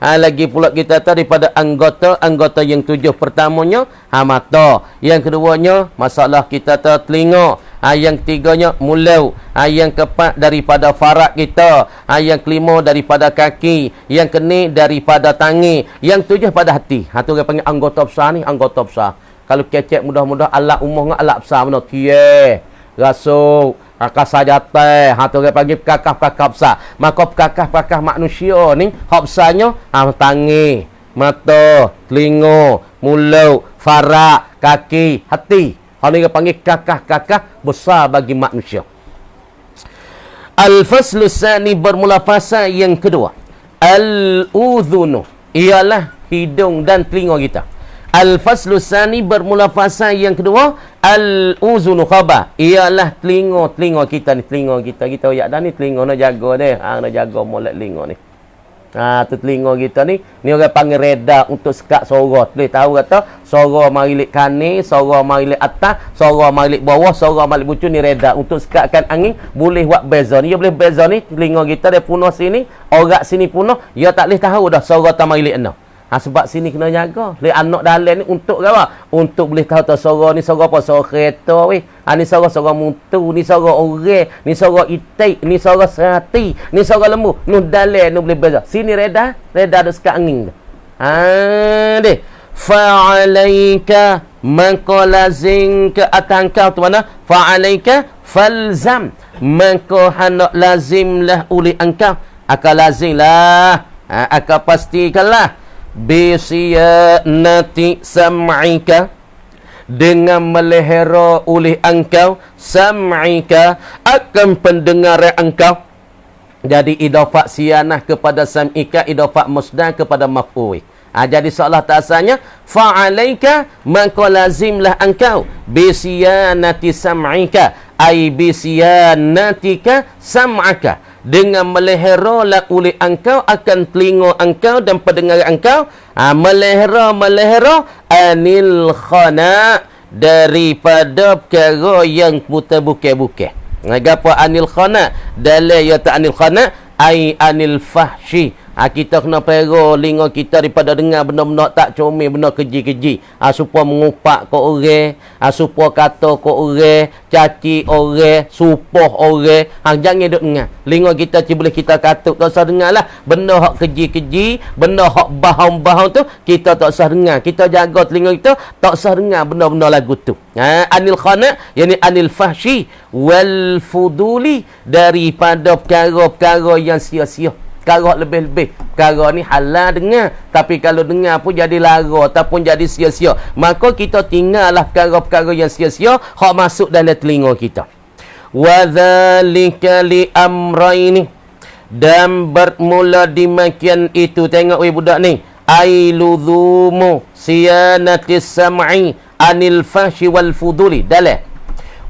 lagi pula kita tahu daripada anggota yang 7. Pertamanya mata, yang keduanya masalah kita tahu telinga, yang ketiganya mulut, yang keempat daripada farak kita, yang kelima daripada kaki, yang keenam daripada tangan, yang 7 pada hati. Tu orang panggil anggota besar ni, anggota besar. Kalau kecek mudah-mudah alat umum dengan alat besar benar. Kie, rasuk, kakak sajate. Tu orang panggil perkakah-perkakah besar. Maka perkakah-perkakah manusia ni, hak besarnya, tangan, mata, telinga, mulut, farak, kaki, hati. Hal ni orang panggil kakah-kakah besar bagi manusia. Al-faslu tsani bermula fasa yang kedua. Al-udhunu ialah hidung dan telinga kita. Al-faslu tsani bermula fasa yang kedua. Al-uzunu khabar ialah telinga kita ni, telinga kita yak dah ni telinga nak jaga dia. Nak jaga molek telinga ni. Tu telinga kita ni orang panggil reda untuk sekat suara. Boleh tahu kata suara marilik kanan, suara marilik atas, suara marilik bawah, suara marilik bucu ni reda untuk sekatkan angin. Boleh buat beza ni. Dia boleh beza ni telinga kita dia punah sini, orak sini punah, dia tak boleh tahu dah suara tak marilik mana. Sebab sini kena jaga. Le anak dalam ni untuk apa? Untuk boleh tahu suara ni suara apa? Suara kereta weh. Ni suara mutu, ni suara orang, ni suara itik, ni suara serati, ni suara lembu. Nu dalam nu boleh beza. Sini reda ada sekat angin. Deh. Fa'alaika maka lazim ke atas kau tu mana? Fa'alaika falzam maka hendak lazimlah oleh engkau. Akan lazimlah. Akan pastikanlah bisiyanati sam'ika dengan melihara oleh engkau sam'ika akan pendengaran engkau. Jadi idafat siyanah kepada sam'ika, idafat musdar kepada maf'ul. Jadi seolah tak asalnya fa'alaika maka lazimlah engkau bisiyanati sam'ika ay bisiyanatika sam'aka dengan melihara oleh engkau akan telinga engkau dan pendengaran engkau. Melihara anil khana daripada perkara yang bukan-bukan. Ngapa anil khana? Dalil ya ta anil khana ai anil fahshi. Kita kena pera linga kita daripada dengar benda-benda tak comel, benda keji-keji. Supaya mengupak ke orang, supaya kata ke orang, caci orang, supoh orang. Jangan duk dengar. Linga kita boleh kita katuk, tak usah dengar lah. Benda hak keji-keji, benda hak bahang-bahang tu, kita tak usah dengar. Kita jaga telinga kita, tak usah dengar benda-benda lagu tu. Anil khana, yani anil fahshi wal fuduli, daripada perkara-perkara yang sia-sia. Perkara lebih-lebih. Perkara ni halal dengar. Tapi kalau dengar pun jadi lara ataupun jadi sia-sia. Maka kita tinggallah perkara-perkara yang sia-sia. Hak masuk dalam telinga kita. وَذَلِكَ لِأَمْرَيْنِ dan bermula demikian itu. Tengok budak ni. Ailudhumu siyanatis sam'i anil fahshi wal fuduli. Dalam.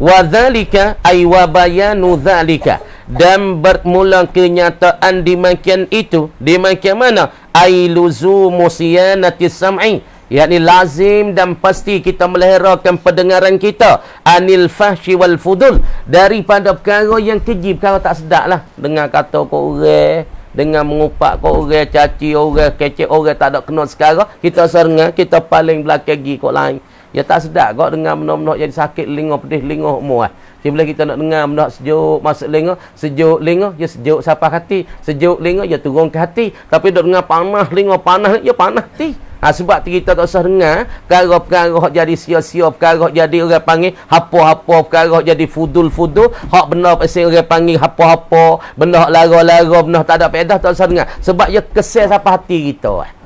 وَذَلِكَ ay wabayanu dhalika. Dan bermula kenyataan demikian itu. Demikian mana? Ailuzumu siyanatis sam'i, yakni lazim dan pasti kita meliharakan pendengaran kita anil fahshi wal fudul, daripada perkara yang keji, perkara tak sedap lah. Dengar kata kau orang, dengar mengupak kau orang, caci orang, kecek orang tak ada kena sekarang, kita serengah, kita paling belakang gigi kau lain. Ya tak sedap kau dengar benda-benda jadi sakit linga, pedih linga semua. Bila kita nak dengar benda sejuk masuk linga, sejuk linga, ya sejuk sampai hati, sejuk linga, ya turun ke hati. Tapi dok dengar panas linga, panas, ya panas hati. Sebab kita tak usah dengar perkara-perkara hak jadi sia-sia, perkara hak jadi orang panggil hapa-hapa, perkara hak jadi fudul-fudul, hak benda pasal orang panggil hapa-hapa, benda hak lara-lara, benda tak ada faedah, tak usah dengar. Sebab ia kesal sampai hati kita.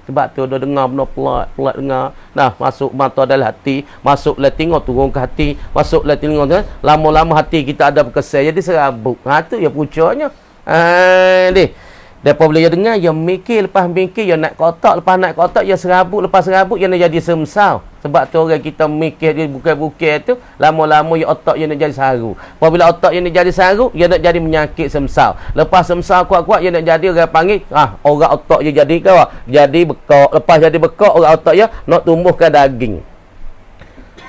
Sebab tu dia dengar benda pelat dengar. Nah, masuk mata dalam hati, masuk le telinga turun ke hati, masuk le telinga tu, lama-lama hati kita ada berkesal jadi serabut. Tu ya puncanya. Depa boleh dengar, ya mikir, lepas mikir, ya nak kotak, lepas nak kotak, ya serabut, lepas serabut, ya nak jadi semsau. Sebab tu orang kita mikir dia bukan-bukan tu, lama-lama ya otak ya nak jadi saru. Apabila otak ya nak jadi saru, ya nak jadi menyakit semsau. Lepas semsau kuat-kuat, ya nak jadi orang panggil, orang otak ya jadi jadi bekak. Lepas jadi bekak, orang otak ya nak tumbuhkan daging.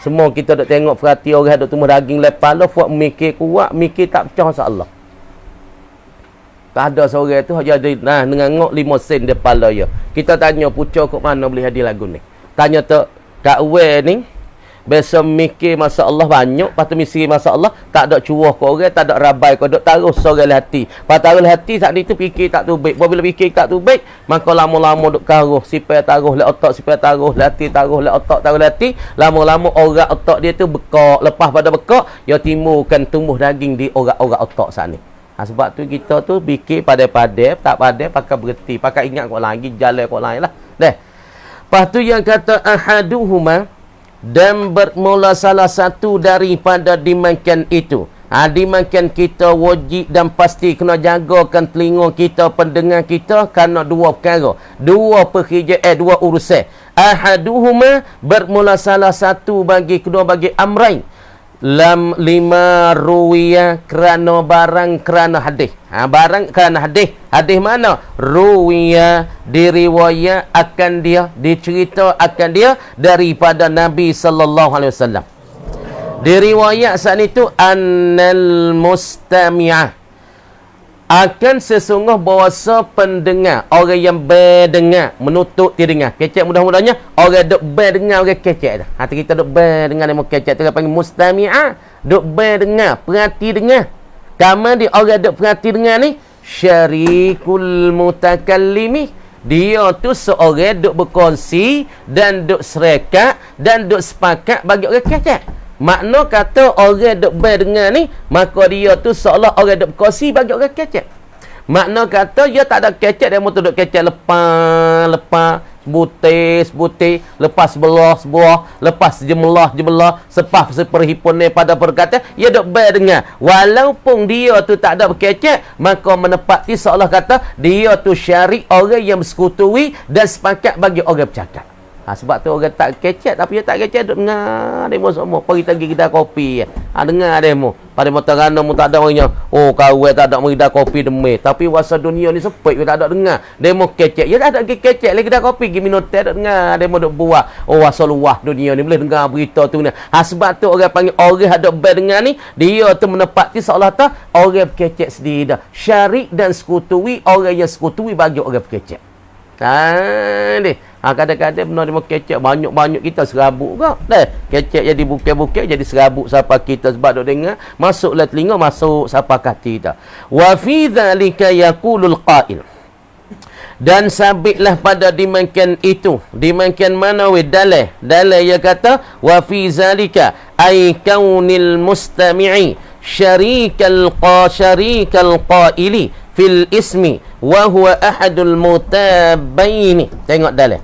Semua kita duk tengok perhati orang duk tumbuh daging lepas lo, buat mikir kuat, mikir tak pecah insya-Allah. Tak ada seorang tu jadi dengan ngok 5 sen dia pala ya. Kita tanya pucuk kok mana boleh hadir lagu ni. Tanya tu kat we ni biasa mikir masa-Allah banyak, lepas tu mikir masa-Allah tak ada curah ke orang, tak ada rabai ke, duk taruh sorang hati. Pas taruh hati saat itu fikir tak tu baik. Bila fikir tak tu baik, maka lama-lama duk karuh, sipai taruh le otak, sipai taruh le hati, taruh le otak, taruh le hati, lama-lama orang otak dia tu bekak. Lepas pada bekak, dia timbulkan tumbuh daging di orang-orang otak saat ni. Sebab tu kita tu fikir pada-pada, tak pada pakai berhenti, pakai ingat kau lagi, jalan kau lain lah. Lepas tu yang kata ahaduhuma, dan bermula salah satu daripada dimakan itu. Dimakan kita wajib dan pasti kena jagakan telinga kita, pendengar kita, kerana dua perkara. Dua urusan. Ahaduhuma, bermula salah satu bagi kedua bagi amrain. Lima ruwiya, kerana barang kerana hadis. Barang kerana hadis. Hadis mana? Ruwiya, diriwayat akan dia, dicerita akan dia daripada Nabi sallallahu alaihi wasallam. Diriwayat saat itu annal mustami'ah, akan sesungguh bahasa pendengar, orang yang berdengar, menutup telinga. Kecek mudah-mudahnya orang duk berdengar, orang kecek dah. Hati kita duk berdengar, dia mau kecek tu panggil mustami'ah, duk berdengar, perhati dengar. Kamu di orang duk perhati dengar ni syarikul mutakallimi, dia tu seorang duk berkongsi dan duk serekat dan duk sepakat bagi orang kecek. Makna kata orang duk berdengar ni, maka dia tu seolah orang duk berkongsi bagi orang kecek. Makna kata dia tak ada kecek, dia mahu duk kecek lepas butir, lepas sebuah, lepas jemlah, sepah seperhipun pada perkataan, dia duk berdengar. Walaupun dia tu tak ada berkecek, maka menepati seolah kata dia tu syarik, orang yang bersekutui dan sepakat bagi orang bercakap. Sebab tu orang tak kecek, tapi dia tak kecek duk dengar demo semua. Pergi pergi kedai kopi. Dengar demo. Pada mata rana mu tak ada orangnya. Oh, kawan tak ada kedai kopi demi. Tapi wasa dunia ni sepik, dia tak ada dengar. Demo kecek. Dia tak ada kecek lagi kedai kopi, pergi minum teh tak dengar. Demo duk buat. Oh, wasa luah dunia ni boleh dengar berita tu ni. Sebab tu orang panggil orang ada dengar ni, dia tu menepati seolah tak orang kecek sendiri dah. Syarik dan sekutui, orang yang sekutui bagi orang kecek. Kadang-kadang benar dia mau kecek banyak-banyak kita serabut kau. Kecek jadi bukit-bukit jadi serabut siapa kita sebab duk dengar, masuklah telinga, masuk siapa kati kita. Wa fi dzalika yaqulul qail. Dan sabitlah pada dimakan itu. Dimakan mana we dalil yang kata wa fi zalika ay kaunil mustami'i syarikal qaili fil ismi wa huwa ahadul mutabaini. Tengok dalil.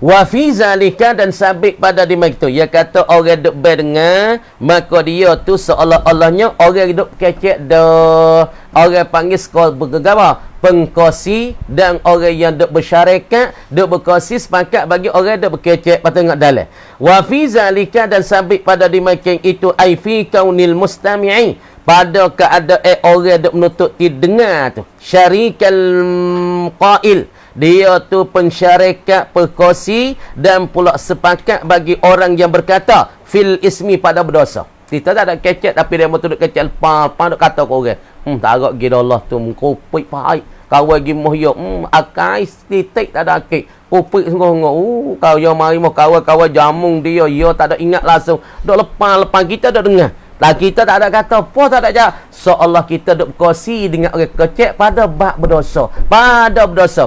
Wa fi zalika, dan sabit pada dimak itu, dia kata orang duk berdengar, maka dia tu seolah-olahnya orang duk kecek dah. Orang panggil sekolah bergegama, pengkosi, dan orang yang duk bersyarikat, duk berkosi sepakat bagi orang duk berkecek. Tengok dalil. Wa fi zalika, dan sabit pada dimak itu ai fi kaunil mustami'i, pada keadaan orang duk menutup dengar tu, syarikal qail, dia tu pensyarikat, perkosi dan pula sepakat bagi orang yang berkata fil ismi pada berdosa. Kita tak ada kecek, tapi dia mahu duduk kecek lepas duk kata ke orang, tak agak gila Allah tu mengkopik pahit, kawan gi mohyok, akai titik tak ada akik, kopik sungguh-sungguh. Kau yang mari mau kawan-kawan jamung dia tak ada ingat langsung, duk lepas kita duk dengar. Kita tak ada kata apa, tak ada jawab. Seolah kita duk berkongsi dengan orang kecek pada bab berdosa.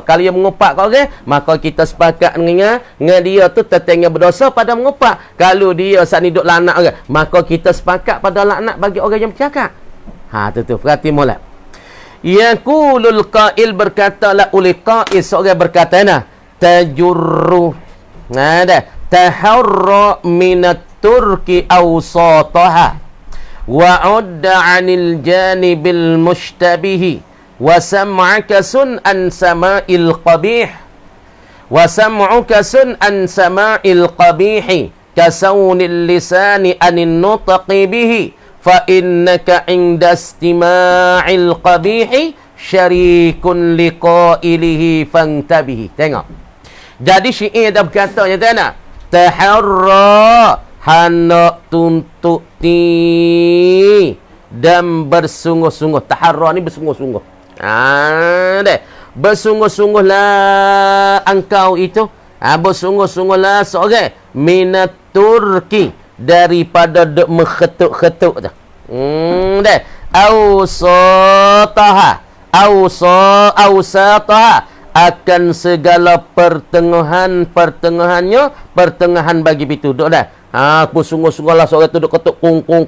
Kalau dia mengupak kau orang, maka kita sepakat dengan dia tu tertengah berdosa pada mengupak. Kalau dia saat ni duk lanak orang, maka kita sepakat pada laknat bagi orang yang bercakap. Tu perhati molek. Yaqulul qail, berkatalah oleh qail, seorang berkata tajurru taharra minat turki awsataha wa'udda 'anil janibil mushtabihi wa sam'aka sun'an sama'il qabih wa sam'uka sun'an sama'il qabih kasawnil lisani anin nutqi bihi fa innaka 'inda istima'il qabih syarikun liqailihi fantabihi. Tengok. Jadi syair dah berkata, taharra hendak tuntut ti dan bersungguh-sungguh. Taharra ni bersungguh-sungguh. Deh. Bersungguh-sungguhlah engkau itu. Bersungguh-sungguhlah seorang minat turki daripada duk mengketuk-ketuk tu. Deh. Awsataha akan segala pertengahannya, pertengahan bagi pintu. Duk dah. Aku sungguh-sungguhlah seorang tu duk ketuk kung dah.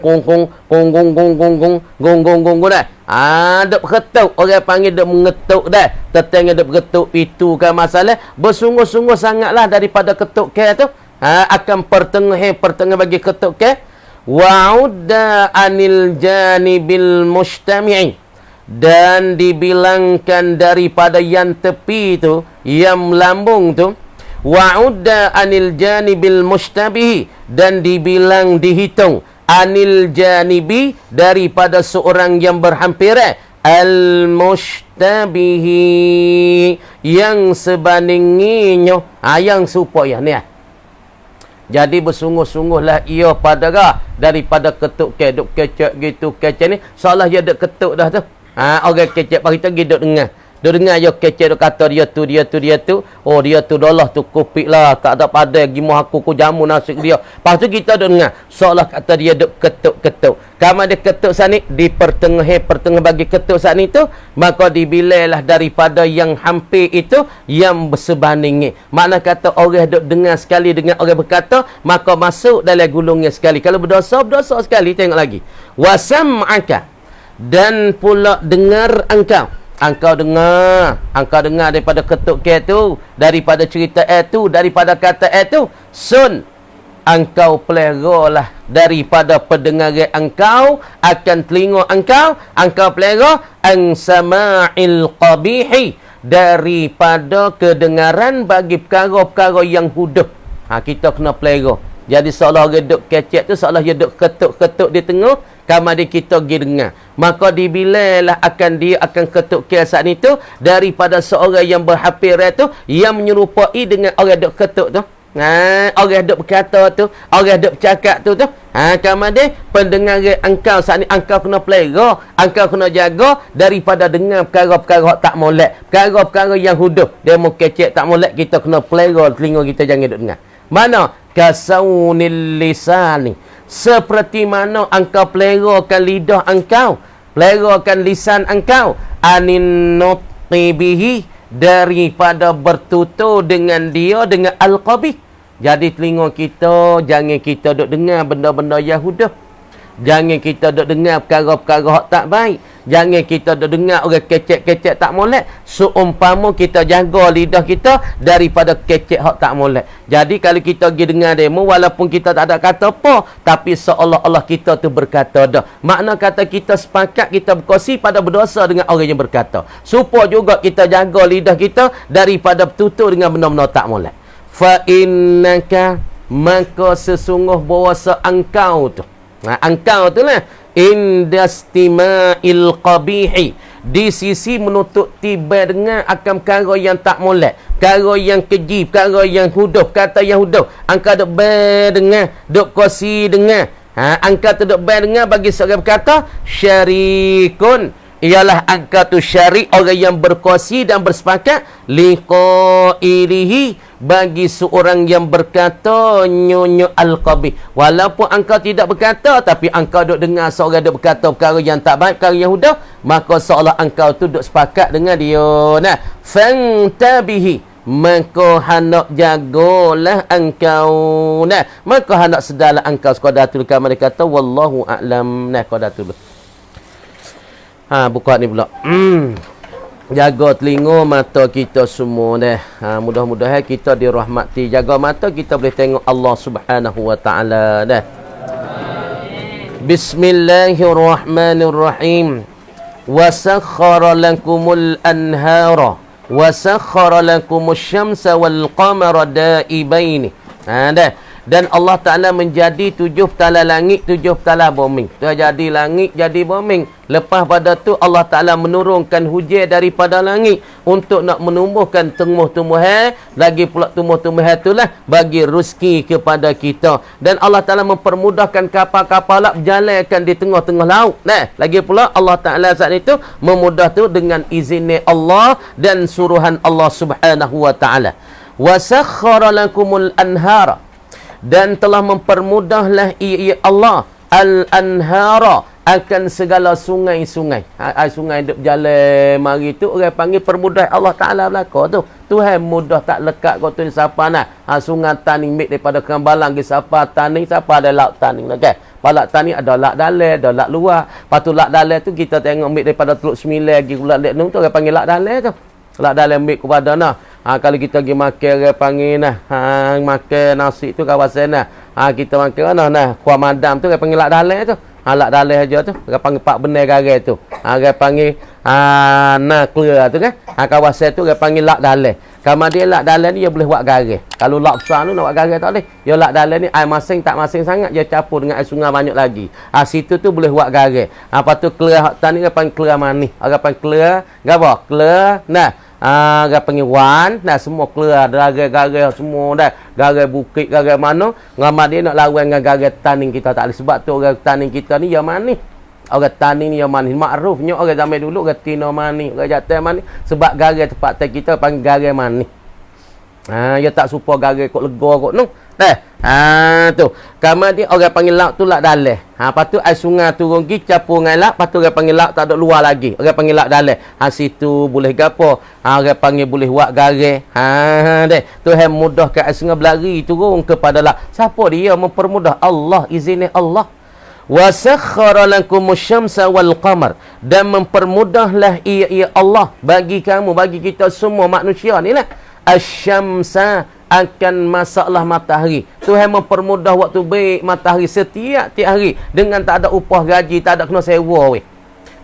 Duk ketuk, orang panggil duk mengetuk dah. Tetangga duk ketuk pintu kan masalah. Bersungguh-sungguh sangatlah daripada ketuk ke tu. Akan pertengahan bagi ketuk ke. Wa'udda anil janibil mustami'i, dan dibilangkan daripada yang tepi tu, yang melambung tu. Wa'udda anil janibil mustabihi, dan dihitung anil janibi daripada seorang yang berhampiran, al mustabihi yang sebandinginya, yang supaya ni. Jadi bersungguh-sungguhlah ia pada daripada ketuk ke duk kecek gitu kecek ni, seolah dia duk ketuk dah tu. Orang kecek pagi tu duk dengar. Duk dengar dia kecek duk kata dia tu. Oh dia tu dolah tu kupik lah, tak ada pada gimuh aku jamu nasib dia. Lepas tu kita duk dengar, seolah kata dia duk ketuk-ketuk. Kamu dia ketuk sani di pertengah bagi ketuk sani tu, maka dibilailah daripada yang hampir itu yang bersebanding. Makna kata orang duk dengar sekali dengan orang berkata, maka masuk dalam gulungnya sekali. Kalau berdosa sekali, tengok lagi. Wasam'aka, dan pula dengar engkau. Engkau dengar daripada ketuk ke tu, daripada cerita itu, daripada kata itu. Sun, engkau peleralah daripada pendengaran engkau, akan telinga engkau pelera an sama'il qabihi, daripada kedengaran bagi perkara-perkara yang huduh. Kita kena pelera. Jadi seolah orang duk kecek tu, seolah dia duk ketuk-ketuk di tengah, kamari kita pergi dengar. Maka dibilailah dia akan ketuk ke saat itu daripada seorang yang berhampir tu, yang menyerupai dengan orang duk ketuk tu. Orang duk berkata tu, orang duk bercakap tu. Kamari pendengaran engkau saat ni, engkau kena pelera, engkau kena jaga daripada dengar perkara-perkara tak molek, perkara-perkara yang huduh. Dia mau kecek tak molek, kita kena pelera telinga kita, jangan duk dengar. Mana? Kasaunil lisani, seperti mana engkau pelerakan lidah engkau, pelerakan lisan engkau, anin nutqi bihi, daripada bertutur dengan dia, dengan al-qabih. Jadi telinga kita, jangan kita duk dengar benda-benda Yahudah. Jangan kita duk dengar perkara-perkara tak baik. Jangan kita duk dengar orang kecek-kecek tak molek. Seumpama kita jaga lidah kita daripada kecek hak tak molek. Jadi kalau kita pergi dengar demo, walaupun kita tak ada kata apa, tapi seolah-olah kita tu berkata dah. Makna kata kita sepakat, kita berkongsi pada berdosa dengan orang yang berkata. Supaya juga kita jaga lidah kita daripada bertutur dengan benda-benda tak molek. Fa innaka, maka sesungguh bahawasa engkau tu, engkau tu lah, indastima'il qabihi, di sisi menutup tiba dengan akan perkara yang tak molek, perkara yang keji, perkara yang huduh, kata yang huduh, engkau duk dengar, duk kosi dengar. Engkau tu duk dengar bagi seorang berkata syarikun, ialah engkau tu syarik, orang yang berkongsi dan bersepakat, liqailihi, bagi seorang yang berkata nyonya al-qabih. Walaupun engkau tidak berkata, tapi engkau duk dengar seorang duk berkata perkara yang tak baik, perkara yang hudah, maka seolah engkau tu duk sepakat dengan dia. Fantabihi, maka hendak jagalah engkau. Maka hendak sedalah engkau. Sekadatul kamar kata wallahu a'lam. Sekadatul. Buka ni pula. Jaga telinga mata kita semua dah. Mudah-mudahan kita dirahmati. Jaga mata kita boleh tengok Allah Subhanahu wa taala dah. Bismillahirrahmanirrahim. Wa sakhkhara lakumul anhara wa sakhkhara lakumus syamsa wal qamara da'ibaini. Dah. Dan Allah Ta'ala menjadi 7 petala langit, 7 petala bumi. Jadi langit, jadi bumi. Lepas pada tu Allah Ta'ala menurunkan hujan daripada langit untuk nak menumbuhkan tumbuh-tumbuhan. Lagi pula tumbuh-tumbuhan itulah bagi rezeki kepada kita. Dan Allah Ta'ala mempermudahkan kapal-kapal berjalankan di tengah-tengah laut. Nah, lagi pula Allah Ta'ala saat itu memudah tu dengan izin Allah dan suruhan Allah Subhanahu wa Ta'ala. Wa sakhkhara lakumul anhara, dan telah mempermudahlah ia Allah al-anhara akan segala sungai-sungai. Sungai duk berjalan mari tu orang panggil permudah Allah Taala belaka tu. Tuhan mudah tak lekat kau tu siapa nak. Sungai Taning mik daripada Kembalang ke siapa Taning, siapa ada laut Taning okey. Palak Taning ada laut dalam, ada laut luar. Patu laut dalam tu kita tengok mik daripada Teluk Sembilan pergi pula lek tu orang panggil laut dalam tu. Laut dalam mik kepada nah. Kalau kita pergi makan orang panggil nah. Makan nasi tu kawasan nah. Kita makan mana nah. Kuah madam tu orang panggil laut dalam tu. Laut dalam aja tu. Orang panggil pak benar garai tu. Orang panggil nah clear tu kan. Kawasan tu orang panggil laut dalam. Kemudian laut dalam ni dia boleh buat garai. Kalau laut besar tu nak buat garai tak boleh. Dia laut dalam ni air masing tak masing sangat, dia campur dengan air sungai banyak lagi. Situ tu boleh buat garai. Lepas tu clear hak tani orang panggil clear manis. Orang panggil clear, gapo? Clear. Nah, orang panggil wan. Nah, semua clear, garai-garai semua dah. Garai bukit, garai mana. Ngamak dia nak lawan dengan garai Taning kita tak boleh. Sebab tu orang Taning kita ni yang manis. Orang Taning ni yang manis. Makrufnya orang zaman dulu orang Tino manis, orang Jatah manis. Sebab garai tempat kita panggil garai manis. Dia tak suka garai kok lega kok no. Tu. Kemudian orang panggil laut tu laut dalam. Lepas tu air sungai turun pergi campur dengan laut. Lepas tu orang panggil laut tak ada luar lagi. Orang panggil laut dalam. Situ boleh gapo. Orang panggil boleh buat garai. Tuhan mudahkan air sungai berlari turun kepada laut. Siapa dia mempermudah? Allah, izin Allah. Wa sakhkhara lakumus syamsa wal qamar, dan mempermudahlah ia Allah bagi kamu, bagi kita semua manusia ni lah. Asy-syamsa akan masalah matahari. Tuhan mempermudah waktu baik matahari setiap hari dengan tak ada upah gaji, tak ada kena sewa weh.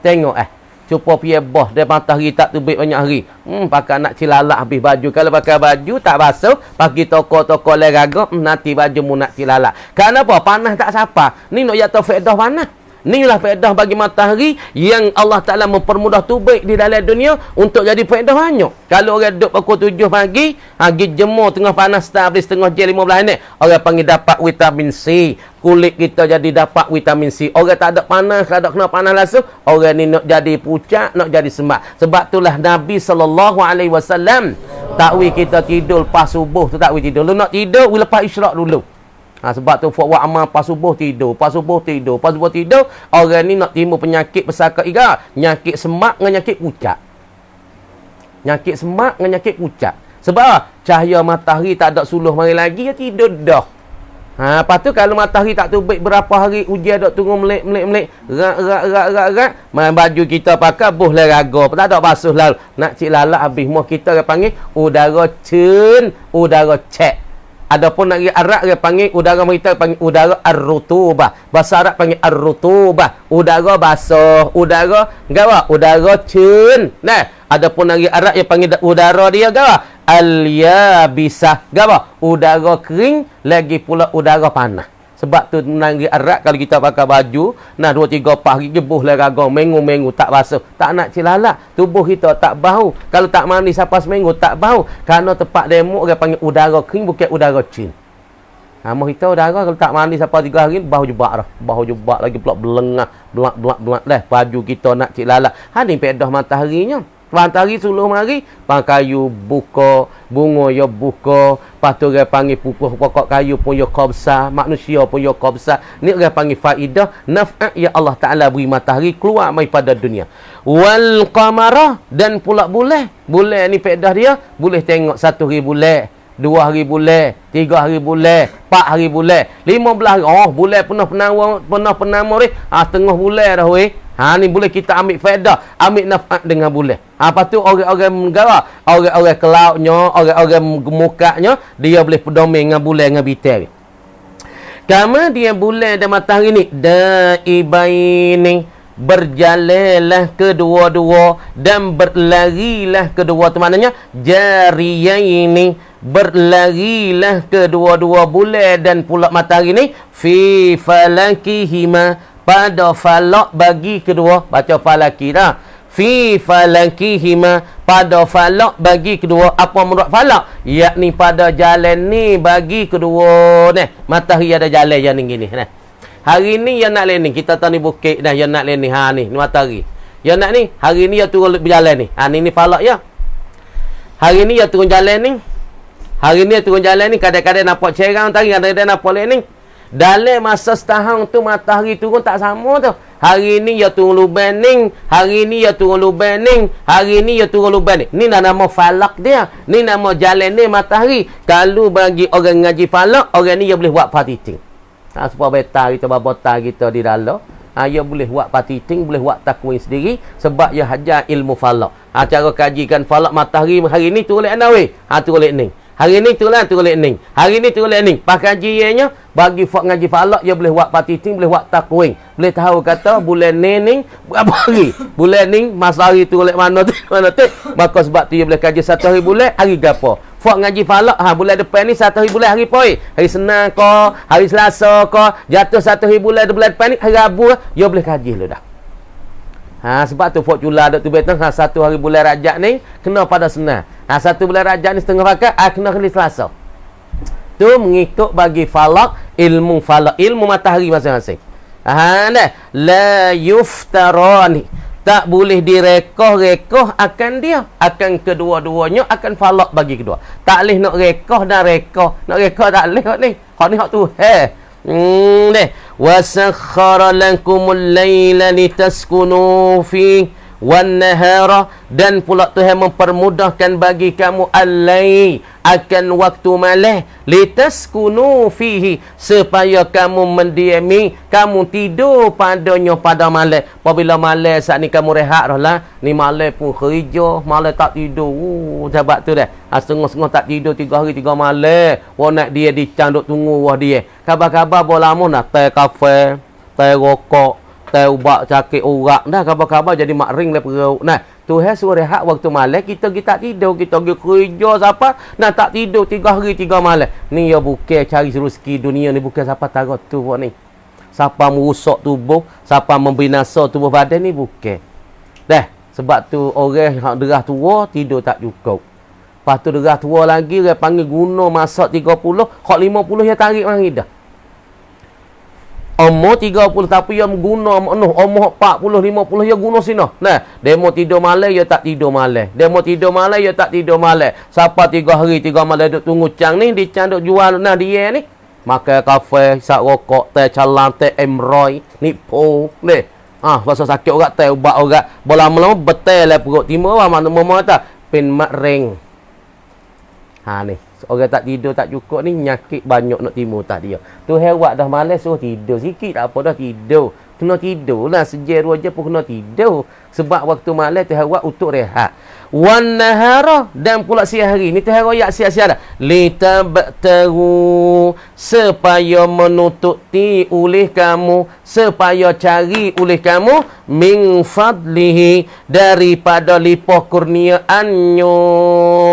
Tengok cuba piye boh dia matahari tak terbit banyak hari. Pakai nak cilalak habis baju. Kalau pakai baju tak basuh, pergi toko-toko leraga, nanti baju mu nak cilalak. Kenapa? Panas tak siapa. Ni nak jatuh faedah panas. Inilah faedah bagi matahari yang Allah Ta'ala mempermudah tu baik di dalam dunia untuk jadi faedah banyak. Kalau orang duduk pukul 7 pagi, pergi jemur tengah panas habis setengah jam 15 minit, orang panggil dapat vitamin C. Kulit kita jadi dapat vitamin C. Orang tak ada panas, tak ada kena panas langsung, orang ni nak jadi pucat, nak jadi semak. Sebab itulah Nabi SAW takwi kita tidur pas subuh tu takwi tidur. Lu nak tidur, lepas isyak dulu. Sebab tu buat amal pas subuh tidur, pas subuh tidur, pas subuh tidur. Orang ni nak timbul penyakit pesakit iga, penyakit semak dengan penyakit pucat. Penyakit semak dengan penyakit pucat. Sebab cahaya matahari tak ada suluh mari lagi, dia tidur dah. Lepas tu kalau matahari tak terbit berapa hari, hujan dok turun melik, rak. Main baju kita pakai buh leraga, tak ada basuh lalu. Nak cik lalak habis muah kita panggil udara cun, udara cek. Adapun nak Arab dia panggil udara kita panggil udara ar-rutubah. Bahasa Arab panggil ar-rutubah. Udara basah, udara gawa, udara cun. Nah, adapun nak Arab dia panggil udara dia gawa, al-yabisah. Gawa, udara kering, lagi pula udara panas. Sebab tu negeri Arab kalau kita pakai baju, nah 2-3 pagi gebuh leraga, minggu-minggu tak basuh, tak nak cilalak, tubuh kita tak bau. Kalau tak mandi sampai seminggu tak bau. Kerana tempat demo orang panggil udara kering bukan udara cin. Mau kita udara kalau tak mandi sampai 3 hari bau jebak dah. Bau jebak lagi pula belengah, belak dah baju kita nak cilalak. Ni pedah mataharinya. Matahari suluh mari, kayu buka, bunga ya buka, patu orang panggil pokok kayu pun ya qabsah, manusia pun ya qabsah. Ni orang panggil faidah naf'ah ya Allah Taala beri matahari keluar mai pada dunia. Wal qamara, dan pula bulan. Bulan ni faedah dia boleh tengok 1 hari bulan, 2 hari bulan, 3 hari bulan, 4 hari bulan, 15 hari. Bulan penuh penawar ni. Tengah bulan dah weh. Ni boleh kita ambil faedah, ambil naf'at dengan bulan. Lepas tu orang-orang negara, orang-orang kelautnya, orang-orang gemukaknya, dia boleh pedomeng dengan bulan dengan bintang. Kemudian bulan dan matahari ni daibaini, berjalanlah kedua-dua dan berlarilah kedua tu, maknanya jariyaini, berlarilah kedua-dua bulan dan pula matahari ni fi falakihima, pada falak bagi kedua. Baca falaki dah. Fi falakihima, pada falak bagi kedua. Apa menurut falak? Yakni pada jalan ni bagi kedua ni. Matahari ada jalan yang ni gini nah. Hari ni yang nak lening, kita tahu ni bukit dah yang nak lening. Ha ni matahari. Yang nak ni, hari ni yang turun berjalan ni. Ha ni falak ya. Hari ni yang turun jalan ni. Hari ni yang turun jalan ni kadang-kadang nampak cerang tadi, kadang-kadang nampak lening. Dalam masa setahun tu matahari turun tak sama tu. Hari ni ya turun lubang ning, hari ni ya turun lubang ning, hari ni ya turun lubang ning. Ni nama falak dia. Ni nama jalan ni matahari. Kalau bagi orang ngaji falak, orang ni dia boleh buat partiting. Ha, supaya beta kita babota kita di dalam. Ha, dia boleh buat partiting, boleh buat takwin sendiri sebab dia hajar ilmu falak. Ha, cara kajikan falak matahari hari ni turun lek nawi. Ha, turun lek ning. Hari ni turun lek ning. Hari ni turun lek ning. Pas kajiannya bagi fak ngaji falak dia boleh buat partiting, boleh buat takwin. Boleh tahu kata bulan ni ning berapa hari. Bulan ni masa hari turun lek mana tu, mana tu. Maka sebab tu dia boleh kaji 1 hari bulan, hari gapo. Fak ngaji falak, ha, bulan depan ni 1 hari bulan hari poi. Hari Senin ke, hari Selasa ke, jatuh 1 hari bulan depan ni hari Rabu, dia boleh kaji lu dah. Ha, sebab tu fak cula dok tu betang, ha, 1 hari bulan Rajab ni kena pada Senin. Ha, 1 bulan Rajab ni setengah pakat, kena hari Selasa. Tu mengikut bagi falak, ilmu matahari masing-masing. Ha, dah. La yuftarani. Tak boleh direkoh-rekoh akan dia. Akan kedua-duanya akan falak bagi kedua. Tak boleh nak rekoh dan rekoh. Nak rekoh tak boleh hak ni. Hak ni hak tu. Deh. Wasakhkhara lakumul laila litaskunu fi wan nahara, dan pula Tuhan mempermudahkan bagi kamu al-lail, akan waktu malam, litaskunu fihi, supaya kamu mendiami, kamu tidur padanya pada malam. Apabila malam saat ni kamu rehat dah lah, ni malam pun kerja, malam tak tidur. Sebab tu dah. Setengah-setengah tak tidur 3 hari 3 malam. Wah nak dia dicanduk tunggu wah dia. Kabar-kabar bola lama nak teh kafe, teh rokok, teh ubat sakit urat dah, khabar-khabar jadi mak ring le perut. Nah, Tuhan suruh rehat waktu malam, kita tak tidur, kita pergi kerja siapa nak tak tidur 3 hari 3 malam. Ni ya bukan cari rezeki dunia ni, bukan siapa tahu tu buat ni. Siapa merusak tubuh, siapa membinasa tubuh badan ni bukan. Dah, sebab tu orang hak derah tua tidur tak cukup. Lepas tu derah tua lagi orang panggil guna masak 30, hak 50 dia tarik mari dah. Umur 30 tapi yang guna umur 40 50 dia guna sini. Nah, demo tidur malam dia tak tidur malam. Demo tidur malam dia tak tidur malam. Siapa 3 hari 3 malam duk tunggu cang ni, dia cang duk jual nah dia ni. Makan kafe, sak rokok, teh calang, teh emroy, nipo ni. Rasa sakit orang teh ubat orang. Lama-lama betul lah perut timur mana kata pin mak ring. Ni. Orang tak tidur tak cukup ni nyakit banyak nak timbul tak dia. Tu hewat dah malas suruh tidur sikit tak apa dah tidur. Kena tidur lah sejam 2 jam pun kena tidur. Sebab waktu malas tu hewat untuk rehat. Wan nahara, dan pula siang hari ni tu hewat siang-siang dah. Litabtahu, supaya menututi oleh kamu, supaya cari oleh kamu min fadlihi, daripada limpah kurniaannya,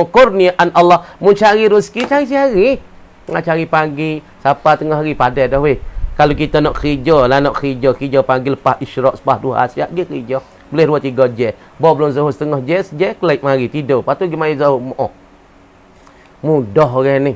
kurniaan Allah. Mu cari rezeki cari siang hari. Nak cari pagi, siapa tengah hari padat dah weh. Kalau kita nak kerja lah, nak kerja panggil lepas isyraq, lepas duha siap dia kerja. Boleh 2-3 jam. Bawa belum zuhur setengah jam, kelak mari tidur. Lepas tu pergi mari zuhur. Mudah orang ni.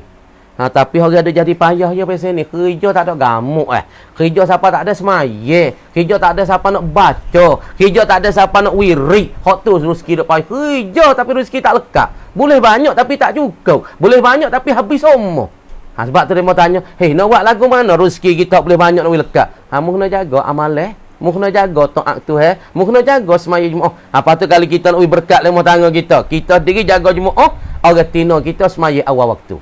Tapi orang ada jadi payah je pasal ni. Kerja tak ada gamuk Kerja siapa tak ada semaya. Kerja tak ada siapa nak baca. Kerja tak ada siapa nak wirid. Hak tu rezeki duk payah. Kerja tapi rezeki tak lekat. Boleh banyak tapi tak cukup. Boleh banyak tapi habis umur. Sebab tu dia mau tanya, nak buat lagu mana rezeki kita boleh banyak nak lekat? Mu kena jaga amalan. Mu kena jaga taat tu mu kena jaga semaya Jumaat. Apa tu kalau kita nak berkat lemah tangga kita sendiri jaga Jumaat, orang tino kita semaya awal waktu.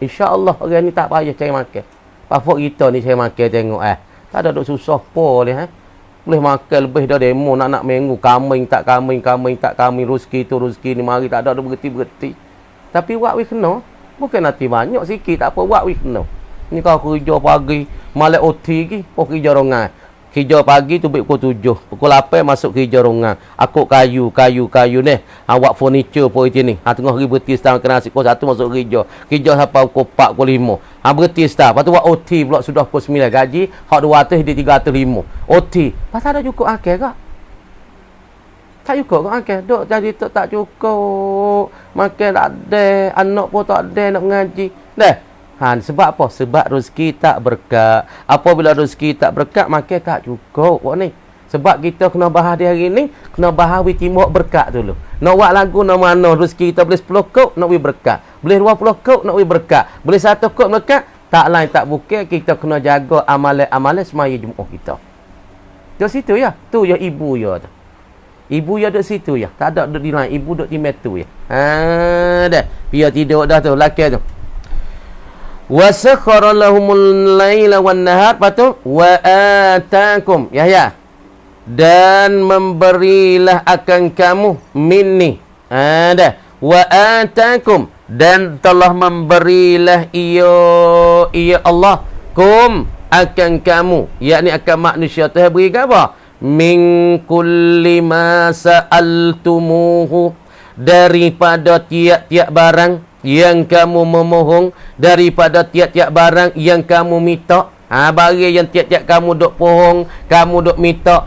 Insya-Allah orang ni tak payah cari makan. Pafok kita ni cari makan tengok tak ada duk susah apa dia boleh makan lebih dah demo nak minggu kambing tak kambing rezeki tu rezeki ni mari tak ada berhenti. Tapi buat we kena. Bukan nanti banyak sikit tak apa buat we kena. Ni kau kerja pagi, malam OT lagi, kerja rongai. Kerja pagi tu pukul 7. Pukul 8 masuk kerja rongang. Aku kayu ni. Awak furniture pun itu ni. Tengah hari berhenti setahun kena nasi. Pukul 1 masuk kerja. Kerja sampai pukul 4, pukul 5. Berhenti setahun. Lepas tu buat OT pula sudah pukul 9. Gaji, hak 200, dia 305. OT. Pasal ada cukup akhir kak? Tak cukup kak akhir? Duk jadi tak cukup. Makan tak ada. Anak pun tak ada nak mengaji. Dah. Sebab apa? Sebab rezeki tak berkat. Apabila rezeki tak berkat, maka tak cukup. Ni. Sebab kita kena bahas di hari ni, kena bahas timur berkat dulu. Nak buat lagu nak mana rezeki kita boleh 10 kop, nak beri berkat. Boleh 20 kop, nak beri berkat. Boleh 1 kop berkat, tak lain tak bukan kita kena jaga amalan-amalan semaya Jumaat kita. Di situ ya. Tu ya ibu ya tu. Ibu ya duduk situ ya. Tak ada duduk di lain. Ibu duduk di metu ya. Dah. Biar tidur dah tu. Laki tu. Wa sakhara lahumul laila wan nahar. Patu wa atakum. Ya. Dan memberilah akan kamu minni. Dah. Wa atakum. Dan telah memberilah ia Allah kum akan kamu, yakni akan manusia tu beri apa? Min kulli ma sa'altumuhu, daripada tiap-tiap barang yang kamu memohon, daripada tiap-tiap barang yang kamu minta. Barang yang tiap-tiap kamu duk pohon, kamu duk minta,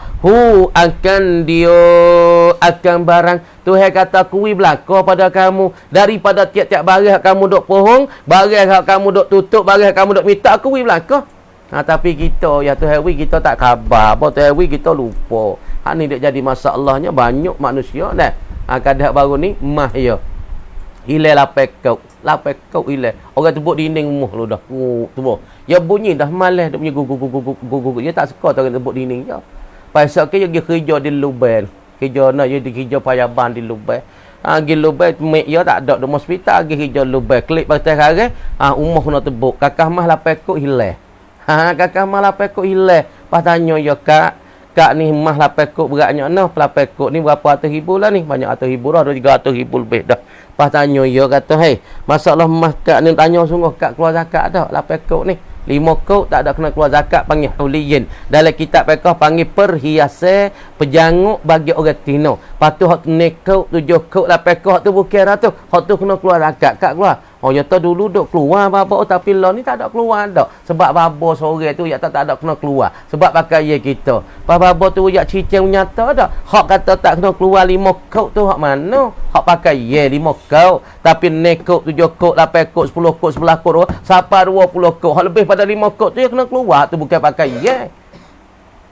akan dia akan barang Tuhan kata kuih belaka pada kamu daripada tiap-tiap barang kamu duk pohon, barang kamu duk tutup, barang kamu duk minta, kuih belaka. Tapi kita ya Tuhan kita tak khabar apa Tuhan kita lupa. Ni dia jadi masalahnya banyak manusia dah. Kadang baru ni mah ya. Hilang lapek kau hilang. Orang tebuk dinding rumah lu dah. Tebuk. Ya bunyi dah malas dia punya gugu. Dia tak suka orang tebuk dinding je. Pasal ke dia kerja di Luban. Kerja nak dia kerja payaban di Luban. Pergi Luban mek dia tak ada di hospital, pergi kerja Luban. Klik pasal hari rumah kena tebuk. Kakak mah lapek kau hilang. Kakak mah lapek kau hilang. Pas tanya ya kak ni mah lapek kau beratnya noh. Lapek kau ni berapa ratus ribu lah ni? Banyak ratus ribu dah, 300 ribu lebih dah. Pas tanya ya kata, "Hei, masalah mah kak ni tanya sungguh kak keluar zakat dah lapek kau ni. 5 kau tak ada kena keluar zakat, panggil huliyin. Dalam kitab fiqh panggil perhiasan pejanguk bagi orang tino. Patu hak ni kau 7 kau lapek kau tu bukan dah tu. Hak tu kena keluar zakat kak keluar. Ya tu dulu duk keluar babo tapi lah ni tak ada keluar dak. Sebab babo sore tu ya tak ada kena keluar. Sebab pakai ye kita. Pas babo tu ya cicing nyata dak. Hak kata tak kena keluar 5 kau tu hak mana? Hak pakai ye 5 kau. Tapi nekok 7 kau, 8 kau, 10 kau, 11 kau, sampai 20 kau. Hak lebih pada 5 kau tu ya kena keluar tu bukan pakai ye.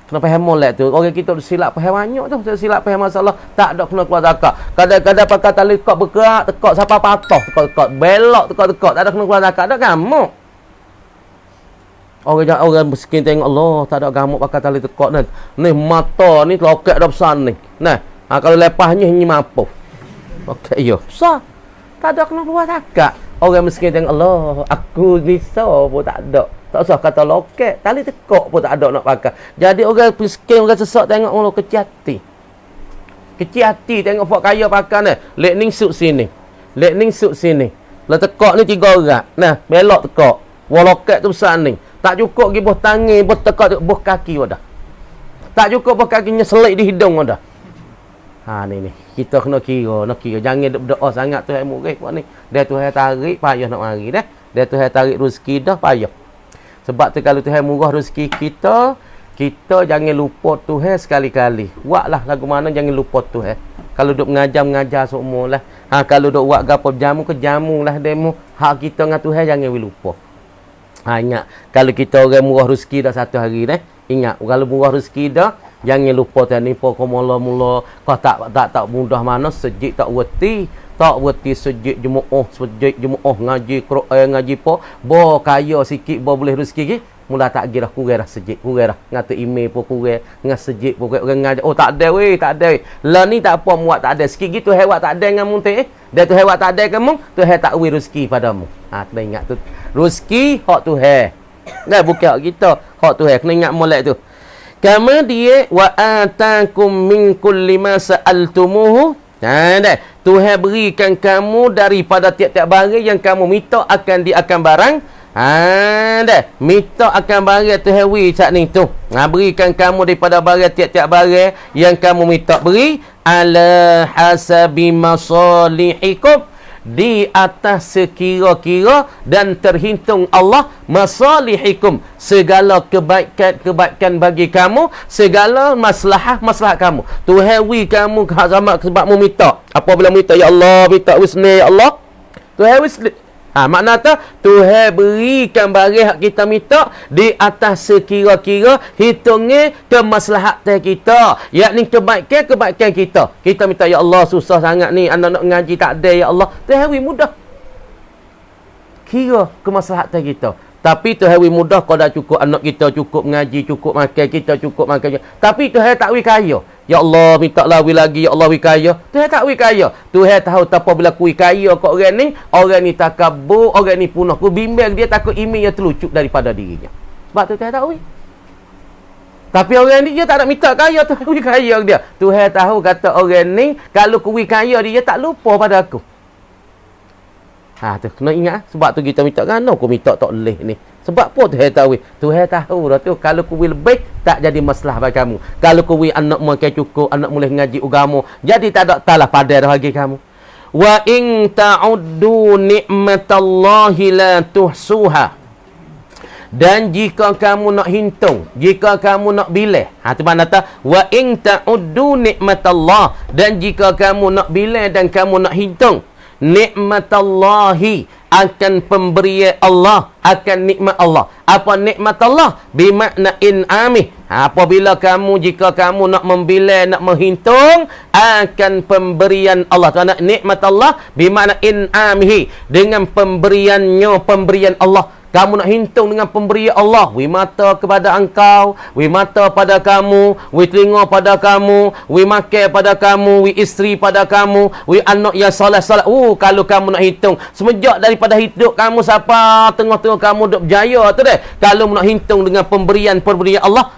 Kena faham molek tu. Orang kita silap faham banyak tu. Silap faham masalah. Tak ada kena keluar zakat. Kadang-kadang pakai tali tekak bergerak. Tekak sampai patah. Tekak belok. Tekak. Tak ada kena keluar zakat. Tak gamuk. Orang miskin tengok Allah. Tak ada gamuk pakai tali tekak ni. Ni mata ni loket dah besar ni. Nah. Kalau lepasnya ini mampu. Okey yo. Besar. Tak ada kena keluar zakat. Orang miskin tengok Allah. Aku risau pun tak ada. Tak usah kata loket, tali tekak pun tak ada nak pakai. Jadi orang miskin, orang sesak tengok Allah kecil hati. Kecil hati tengok folk kaya pakai ni. Lek ning suk sini. Lek ning suk sini. Lah tekak ni 3 orang. Nah, belok tekak. Wah loket tu besar ni. Tak cukup pergi boh tangan, boh tekak, boh kaki dah. Tak cukup boh kakinya selit di hidung dah. Ni. Kita kena kira. Jangan berdoa sangat Tuhan murid buat ni. Dia Tuhan tarik, payah nak mari dah. Dia Tuhan tarik rezeki dah, payah. Sebab tu kalau Tuhan murah rezeki kita jangan lupa Tuhan sekali-kali. Buatlah lagu mana jangan lupa Tuhan. Kalau duk mengajar semua lah. Kalau duk buat gapo jamu ke jamu lah demo. Hak kita dengan Tuhan jangan lupa. Ingat kalau kita orang murah rezeki dah satu hari dah. Ingat kalau murah rezeki dah jangan lupa Tuhan ni pokok mula-mula kau tak mudah mana sejik tak werti. Tak berarti sejik jumu'ah ngaji Quran ngaji po bo kaya sikit bo boleh rezeki ki mula tak gira kurang dah sejik kurang dah ngata email pun kurang ngah sejik pun orang ngaji tak ada lah ni tak apa muat tak ada sikit gitu hewat tak ada dengan muntah dia tu hewat tak ada kamu tu tak wi rezeki padamu kena ingat tu rezeki hak tu nah bukan hak kita hak tu kena ingat molek tu kama dia wa atakum min kulli ma sa'altumuhu. Tuhan berikan kamu daripada tiap-tiap barang yang kamu minta akan barang Dah. Minta akan barang tu hewi cak ni tu. Berikan kamu daripada barang tiap-tiap barang yang kamu minta beri ala hasabi masalihikum, di atas sekira-kira dan terhitung Allah masalihikum, segala kebaikan bagi kamu, segala masalah kamu. Tu hewi kamu sama sebab mu minta. Apabila minta ya Allah, minta wisni ya Allah, tu hewi makna tu Tuhan berikan barang hak kita minta di atas sekira-kira hitungnya kemaslahatan kita, yakni kebaikan kita. Kita minta ya Allah susah sangat ni, anak nak ngaji tak ada ya Allah, Tuhan mudah kira kemaslahatan kita. Tapi Tuhan mudah kalau dah cukup anak kita, cukup ngaji, cukup makan kita, cukup makan. Tapi Tuhan tak kaya. Ya Allah, minta lah lagi, ya Allah kaya. Tuhan tak kaya. Tuhan tahu tak bila kui kaya kat orang ni takabur, orang ni punah. Ku bimbang dia takut iman yang terlucut daripada dirinya. Sebab tu Tuhan tak Tapi orang ni dia tak nak minta kaya, Tuhan kaya dia. Tuhan tahu kata orang ni kalau kui kaya dia tak lupa pada aku. Tu kena ingat. Sebab tu kita minta kan, aku minta tak boleh ni. Sebab apa Tuhan tahu? Tuhan tahu dah tu kalau ku lebih tak jadi masalah bagi kamu. Kalau ku anak makan cukup, anak boleh ngaji agama, jadi tak ada talah pada dah bagi kamu. Wa in ta'uddu ni'matallahi la tuhsuha. Dan jika kamu nak hitung, jika kamu nak bilih, tu mana kata wa in ta'uddu ni'matallah, dan jika kamu nak bilih dan kamu nak hitung nikmatallahi, akan pemberian Allah, akan nikmat Allah. Apa nikmat Allah? Bimakna in'amih. Apabila kamu, jika kamu nak membilai, nak menghitung akan pemberian Allah, kerana nikmat Allah bimakna in'amihi, dengan pemberiannya, pemberian Allah. Kamu nak hitung dengan pemberian Allah. Wi mata kepada engkau, wi mata pada kamu, wi telinga pada kamu, wi makan pada kamu, wi isteri pada kamu, wi anak yang salah-salah. Kalau kamu nak hitung semenjak daripada hidup kamu sampai tengah-tengah kamu duk berjaya tu deh. Kalau nak hitung dengan pemberian Allah,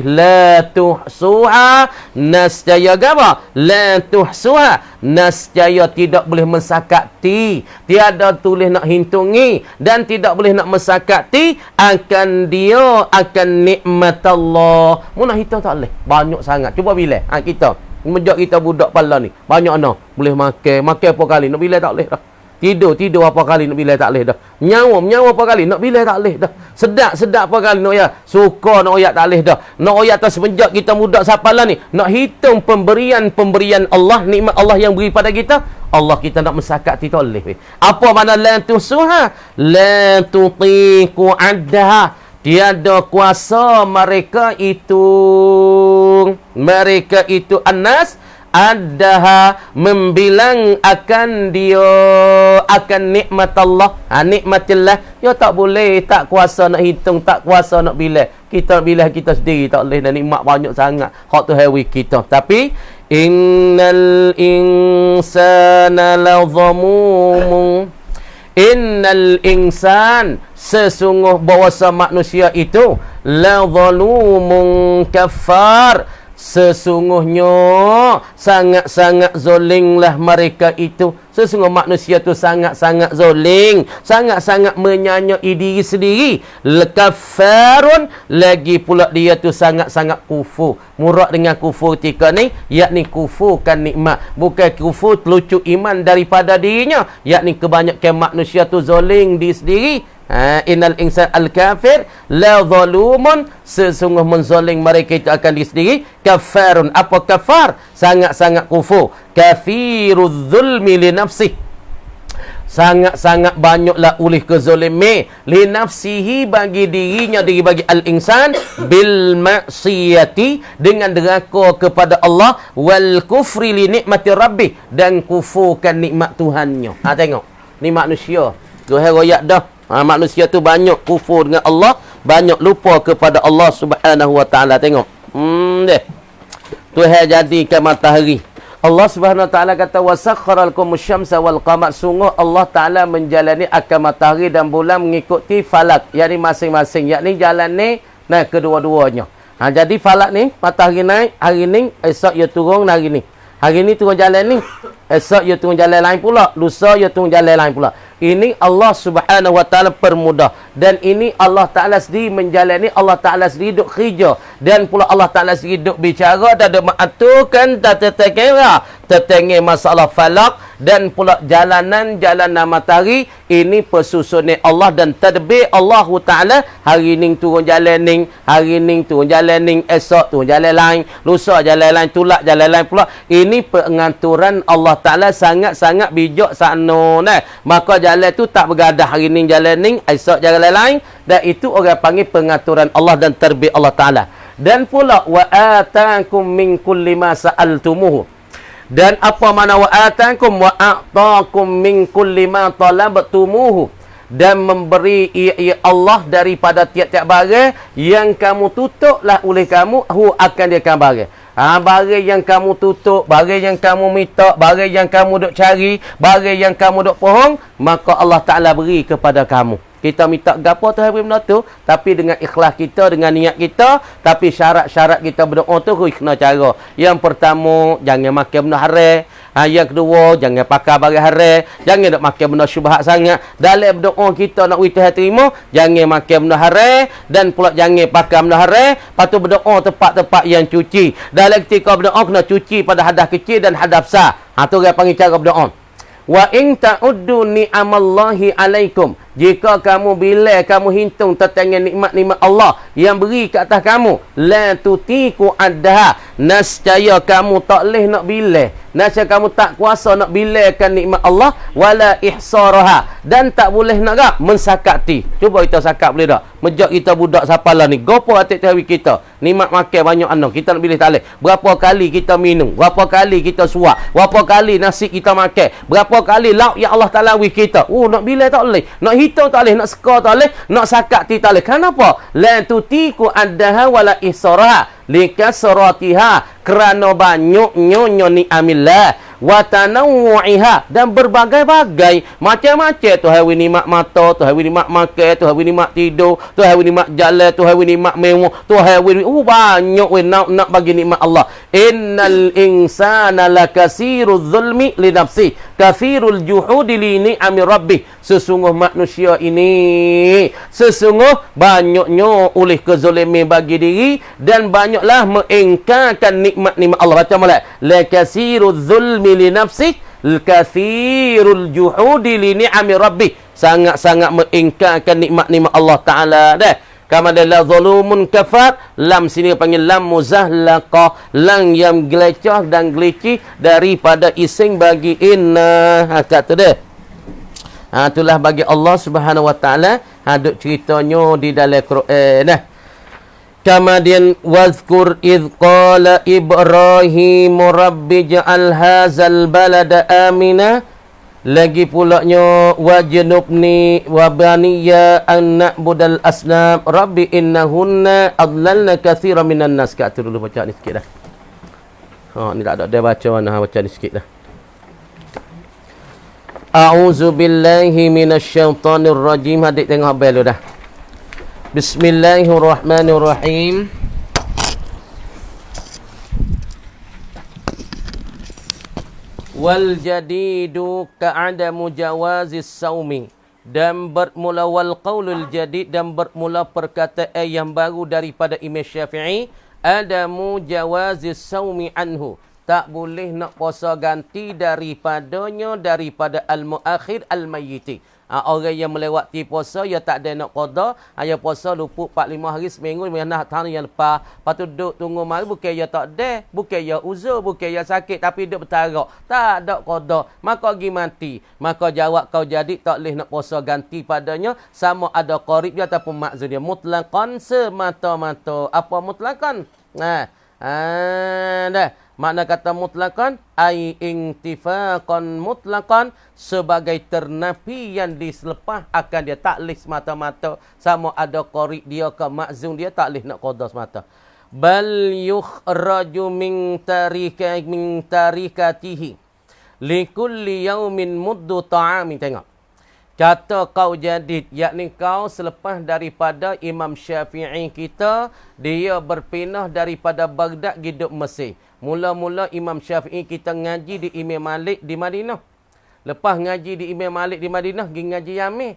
la tuhsuha, nascaya apa? La tuhsuha, nascaya tidak boleh mensakati, tiada tulis nak hintungi dan tidak boleh nak mensakati akan dia, akan nikmat Allah. Mu nak hitung tak boleh, banyak sangat. Cuba bila kita menjak kita budak pala ni banyak ana boleh makan apa kali nak bila tak boleh dah. Tidur apa kali nak bila tak boleh dah. Nyawa apa kali nak bila tak boleh dah. Sedap apa kali nak ya. Suka nak oyak tak boleh dah. Nak oyak tak semenjak kita budak sapalah ni. Nak hitung pemberian Allah, nikmat Allah yang beri pada kita. Allah kita nak mensakati tak boleh. Apa makna la tusuha? La tutiqu addaha. Tiada kuasa mereka itu annas addaha, membilang akan dia, akan nikmat Allah, nikmatillah. Ya tak boleh, tak kuasa nak hitung, tak kuasa nak bilang. Kita bilang kita sendiri tak boleh, dan nikmat banyak sangat hak tu hewi kita. Tapi innal insana lazamumun, innal insan, sesungguh bahawasa manusia itu lazalumun kafar, sesungguhnya sangat-sangat zolinglah mereka itu. Sesungguh manusia itu sangat-sangat zoling, sangat-sangat menyanyai diri sendiri. Lekafarun, lagi pula dia tu sangat-sangat kufur. Murad dengan kufur ketika ni, yakni kufurkan nikmat, bukan kufur telucu iman daripada dirinya, yakni kebanyakan manusia tu zoling diri sendiri. Innal insan al-kafir la zalumun, sesungguh menzoling mereka itu akan diri sendiri. Kafarun, apa kafar? Sangat-sangat kufur. Kafiruz zulmi li nafsih, sangat-sangat banyaklah oleh kezalimi li nafsihi, bagi dirinya, bagi al-insan, bil maksiyati, dengan deraka kepada Allah, wal kufri li nikmati rabbih, dan kufurkan nikmat Tuhannya. Tengok ni manusia Tuhan royak dah. Manusia tu banyak kufur dengan Allah, banyak lupa kepada Allah Subhanahu wa taala. Tengok Tuhan jadikan matahari. Allah Subhanahu wa taala kata wasakhkhara lakum asy-syamsa wal qamar, sungguh Allah taala menjalani akan matahari dan bulan mengikuti falak, yakni masing-masing, yakni jalan ni naik kedua-duanya. Jadi falak ni, matahari naik hari ni, esok ia turun hari ni. Hari ni turun jalan ni, esok ia turun jalan lain pula, lusa ia turun jalan lain pula. Ini Allah Subhanahu Wa Taala permudah. Dan ini Allah Taala sendiri menjalani, Allah Taala sendiri duk kerja. Dan pula Allah Taala sendiri duk bicara dan duk mengaturkan tetengah masalah falak dan pula jalanan matahari. Ini persusunan Allah dan tadbir Allah Taala. Hari ni turun jalan ni, hari ni turun jalan ni, esok turun jalan lain, lusa jalan lain, tulak jalan lain pula. Ini pengaturan Allah Taala sangat-sangat bijak sana. Maka jalan tu tak bergadah, hari ni jalan ni, esok jalan lain. Dan itu orang panggil pengaturan Allah dan tadbir Allah Taala. Dan pula wa atakum min kulli ma sa'altumuhu. Dan apa mana wa atakum wa a'takum min kulli ma talabtumuhu. Dan memberi Allah daripada tiap-tiap barang yang kamu tutuplah oleh kamu, akan dia akan barang. Barang yang kamu tutup, barang yang kamu minta, barang yang kamu duk cari, barang yang kamu duk pohong, maka Allah Ta'ala beri kepada kamu. Kita minta gapo tu hari benda tu, tapi dengan ikhlas kita, dengan niat kita, tapi syarat-syarat kita berdoa tu kena cara. Yang pertama, jangan makan benda haram. Yang kedua, jangan pakai barang haram. Jangan nak makan benda syubhat sangat. Dalam berdoa kita nak witah terima, jangan makan benda haram dan pula jangan pakai benda haram. Patu berdoa tempat-tempat yang cuci. Dalam ketika berdoa kena cuci pada hadas kecil dan hadas besar. Tu orang panggil cara berdoa. Wa in ta'uddu ni'amallahi alaikum. Jika kamu bila kamu hitung tentang nikmat-nikmat Allah yang beri ke atas kamu, la tutiku adha, nescaya kamu tak leh nak bila, nescaya kamu tak kuasa nak bilakan nikmat Allah, wala ihsaraha, dan tak boleh nak gap mensakati. Cuba kita sakap boleh tak? Mejak kita budak sapalah ni, gopo atik tawi kita nikmat makan banyak anak, kita nak pilih tak leh. Berapa kali kita minum, berapa kali kita suap, berapa kali nasi kita makan, berapa kali lauk yang Allah Taala wi kita. Nak bila tak boleh, nak hitung tak boleh, nak skor tak boleh, nak sakati tak boleh. Kenapa? La tutiku addaha wala ihsaraha likasratiha, kerana banyaknya ni'amillah wa tanawwu'iha, dan berbagai-bagai macam-macam. Tu hari nikmat mata, tu hari nikmat makan, tu hari nikmat tidur, tu hari nikmat jalan, tu hari nikmat mewah, tu hari banyak nak bagi nikmat Allah. Innal insana lakasirul zulmi li nafsi, kathirul juhudi li ni'ami rabbih. Sesungguh manusia ini banyaknya oleh kezaliman bagi diri dan banyaklah mengingkarkan nikmat-nikmat Allah. Baca molek, lakasirul zulmi li nafsi, kathirul juhudi li ni'ami rabbih. Sangat-sangat mengingkarkan nikmat-nikmat Allah Taala dah. Kama la zalumun kafar, lam sini panggil lam muzahlaqah, lam yang gelecah dan gelici daripada ising bagi inna. Kata dia. Itulah bagi Allah Subhanahu Wa Taala. Duk ceritanya di dalam Quran. Kemudian wazkur idh qala Ibrahim rabbi ja'al hadzal balada amina. Lagi pulaknya wajnubni wa baniya an na'budal asnam rabbi innahunna adlalna katsiran minan nas. Kat tu dulu baca ni sikit dah. Ni tak ada dia baca mana, baca ni sikit dah. A'udzu billahi minasyaitonir rajim. Adik tengok bel dah. Bismillahirrahmanirrahim. Wal jadidu ka'adamu jawazis saumi. Dan bermula wal qaulul jadid, dan bermula perkataan yang baru daripada Imam Syafi'i, adamu jawazis saumi anhu. Tak boleh nak puasa ganti daripadanya, daripada al-muakhir al-mayyiti. Orang yang melewati puasa, dia tak ada nak qada. Dia puasa luput 4-5 hari seminggu, nak tahun yang lepas. Lepas tu duduk tunggu mari, bukan dia tak ada, bukan dia uzur, bukan dia sakit, tapi duduk bertarak. Tak ada qada. Maka pergi mati. Maka jawab kau jadi tak boleh nak puasa ganti padanya, sama ada qarib dia ataupun makzun dia. Mutlaqan semata-mata. Apa mutlaqan? Dah. Makna kata mutlaqan ai intifaqan mutlaqan, sebagai ternafi yang diselepas akan dia, tak leh semata-mata sama ada qarib dia ke makzum dia, tak leh nak qada semata. Bal yukhraju min tarikatihi likulli yaumin muddu ta'amin. Tengok kata kau jadid, yakni kau selepas daripada Imam Syafi'i kita, dia berpindah daripada Baghdad hidup Mesir. Mula-mula Imam Syafi'i kita ngaji di Imam Malik di Madinah. Lepas ngaji di Imam Malik di Madinah, pergi ngaji Yamin.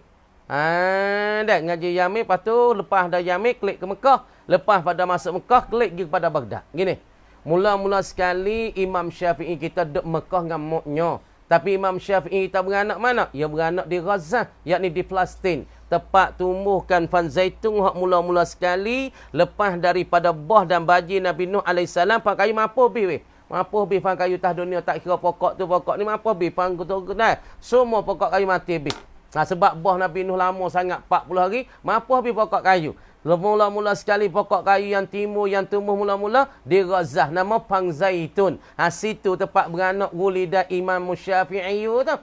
Dah ngaji Yamin, lepas tu lepas dah Yamin, klik ke Mekah. Lepas pada masuk Mekah, klik pergi kepada Baghdad. Gini. Mula-mula sekali Imam Syafi'i kita duduk Mekah dengan muknya. Tapi Imam Syafi'i kita beranak mana? Ia beranak di Gaza, yakni di Palestin. Tempat tumbuhkan fan zaitun hak mula-mula sekali lepas daripada boh dan baji Nabi Nuh AS pakai mampu bi weh. Mampu bi fan kayu tah dunia tak kira pokok tu pokok ni mampu bi fan tu nah. Semua pokok kayu mati bi. Nah, sebab boh Nabi Nuh lama sangat 40 hari, mampu bi pokok kayu. Mula-mula sekali pokok kayu yang timur yang tumbuh mula-mula di Gaza nama pang zaitun. Situ tempat beranak gulida Imam Syafi'i tu.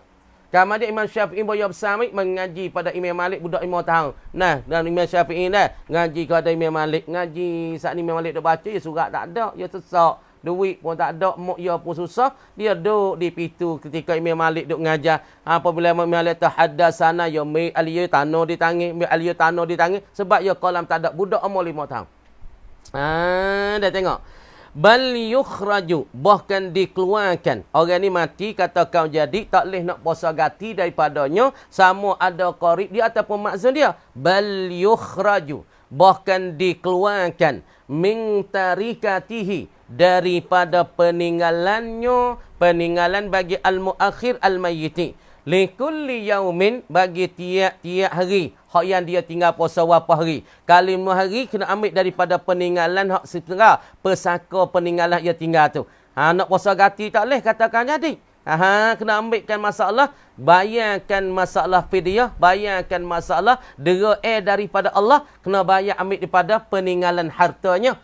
Kemudian Imam Syafi'i boya besar mengaji pada Imam Malik budak 5 tahun. Nah, dan Imam Syafi'i dah ngaji kepada Imam Malik. Ngaji saat ni Imam Malik dah baca, ya surat tak ada, ya sesak. Duit pun tak ada, muk ya pun susah. Dia duduk di pitu ketika Imam Malik duduk ngajar. Apabila Imam Malik tahaddatsana ya mi aliya tanah di tangan, mi aliya tanah di tangan sebab ya kolam tak ada budak umur 5 tahun. Dah tengok. Bal yukhraju, bahkan dikeluarkan. Orang ni mati kata kau jadi tak leh nak puasa ganti daripadanya sama ada qarib dia ataupun maksud dia. Bal yukhraju, bahkan dikeluarkan min tarikatihi daripada peninggalannya, peninggalan bagi al-muakhir al-mayyiti. Likulli yaumin, bagi tiap-tiap hari hak yang dia tinggal puasa berapa hari. Kali 5 hari kena ambil daripada peninggalan hak setengah pesaka peninggalan dia tinggal tu. Nak puasa ganti tak leh katakan jadi. Kena ambilkan masalah, bayarkan masalah fidyah, bayarkan masalah dera daripada Allah, kena bayar ambil daripada peninggalan hartanya.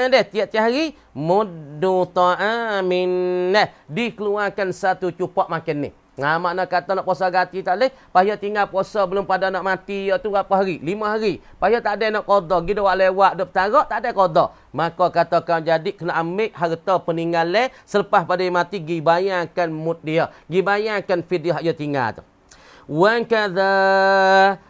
Dah tiap-tiap hari muddu ta'amin, dikeluarkan satu cupak makan ni. Makna kata nak puasa ganti tak leh, payah tinggal puasa belum pada nak mati tu berapa hari? 5 hari. Payah tak ada nak qada, gitu wak lewat duk bertarak tak ada qada. Maka katakan jadi kena ambil harta peninggalan selepas pada mati gi bayarkan mud dia, gi bayarkan fidyah dia tinggal tu. Wa kadza,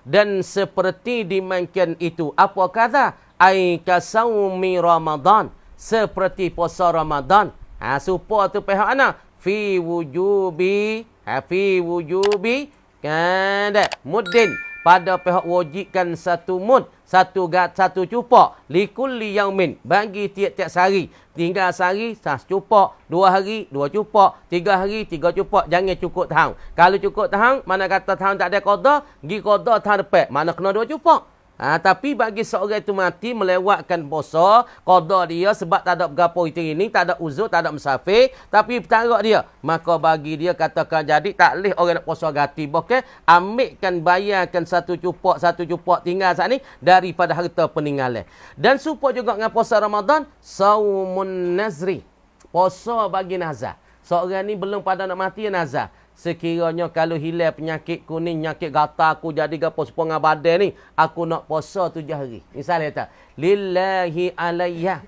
dan seperti dimakan itu apa kata? Ai kasaumi Ramadan, seperti puasa Ramadan. Supaya tu pihak ana fi wujubi, fi wujubi kada muddin, pada pihak wajibkan satu mud, satu cupak likulli yaumin, bagi tiap-tiap sehari. Tinggal sehari secupak, 2 hari 2 cupak, 3 hari 3 cupak, jangan cukup tahun. Kalau cukup tahun, mana kata tahun tak ada qada, gi qada tahun depan, mana kena 2 cupak. Tapi bagi seorang itu mati melewatkan puasa, qada dia sebab tak ada bergapo itu ini, tak ada uzur, tak ada musafir, tapi bertarak dia, maka bagi dia katakan jadi tak leh orang nak puasa ganti, bahkan ambilkan bayarkan satu cupak tinggal saat ni daripada harta peninggalan. Dan supaya juga dengan puasa Ramadan, saumun nazri, puasa bagi nazar. Seorang ni belum pada nak mati nazar. Sekiranya kalau hilang penyakit kuning, penyakit gatal aku jadi gapo sepengah badan ni, aku nak puasa 7 hari. Misalnya kata, lillahi alayya,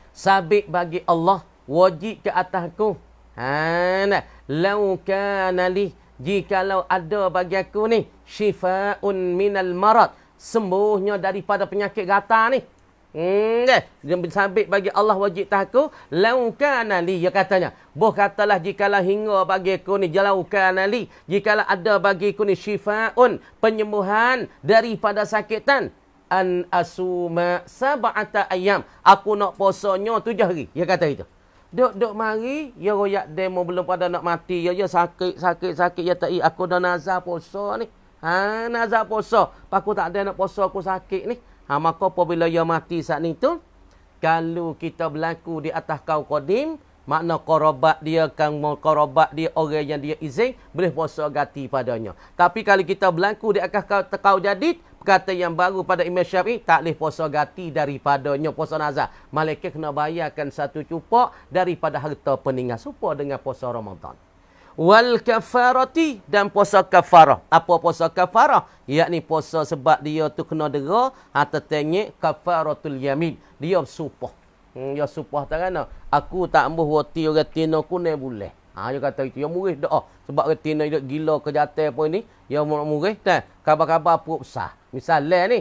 sabit bagi Allah, wajib ke atasku. Nah, lau kana li, jikalau ada bagi aku ni syifaun minal marad, sembuhnya daripada penyakit gatal ni. Dia sabit bagi Allah wajib tahu lau kana li, ya katanya boh katalah jikalau hingga bagi aku ni lau kana li, jikalau ada bagi aku ni syifaun, penyembuhan daripada sakitan, an asuma sab'ata ayyam, aku nak puasanya 7 hari, ya kata itu. Duk mari ya royak demo belum pada nak mati, ya sakit ya tak, aku dah nazar puasa ni. Nazar puasa, aku tak ada nak puasa, aku sakit ni. Maka apabila dia mati saat ni tu, kalau kita berlaku di atas kau qadim, makna qarabat dia orang yang dia izin, boleh puasa ganti padanya. Tapi kalau kita berlaku di atas kau jadid, kata yang baru pada Imam Syafi'i, tak boleh puasa ganti daripadanya puasa nazar. Malaikat kena bayarkan satu cupak daripada harta peninggal, serupa dengan puasa Ramadan. Wal kafarati, dan puasa kafarah. Apa puasa kafarah? Yakni puasa sebab dia tu kena dera, tetengek kafaratul yamin. Dia bersumpah. Dia sumpah tak kena. Aku tak ambuh roti retina kuning boleh. Dia kata itu. Dia murih doa. Sebab retina dia gila kejahatan pun ni. Dia murih. Dan kabar-kabar perut besar. Misalnya ni.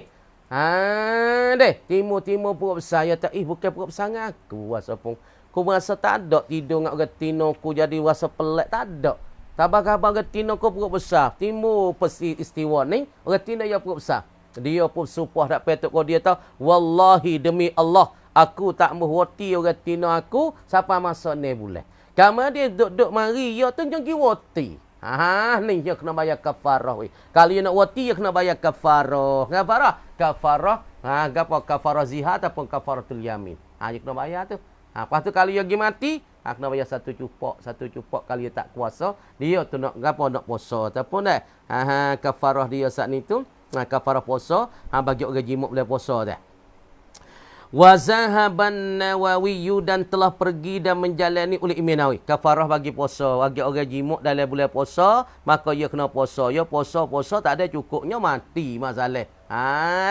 Timur-timur perut besar. Dia tak, bukan perut besar dengan aku. Rasa pun. Aku merasa tak ada tidur dengan retina aku jadi rasa pelik. Tak ada. Tabak khabar retina ko perut besar. Timur pesi istiwa ni, retina dia perut besar. Dia pun supah tak petuk kau dia tahu. Wallahi demi Allah, aku tak menghorti retina aku sampai masa ni bulan. Kamu dia duduk mari, dia tu jangan wati. Ni dia kena bayar kafarah. Kalau dia nak wati, dia kena bayar kafarah. Kafarah. Apa kafarah zihar ataupun kafaratul yamin. Dia kena bayar tu. Lepas tu kalau dia pergi mati, kena bayar satu cupok kalau dia tak kuasa, dia tu nak puasa ataupun dah. Kafarah dia saat ni tu, kafarah puasa, bagi orang jimuk boleh puasa dah. Wa zahaban Nawawi dan telah pergi dan menjalani oleh Imam Nawawi. Kafarah bagi puasa, bagi orang jimuk dalam bulan puasa, maka dia kena puasa. Ya puasa tak ada cukupnya mati masalah.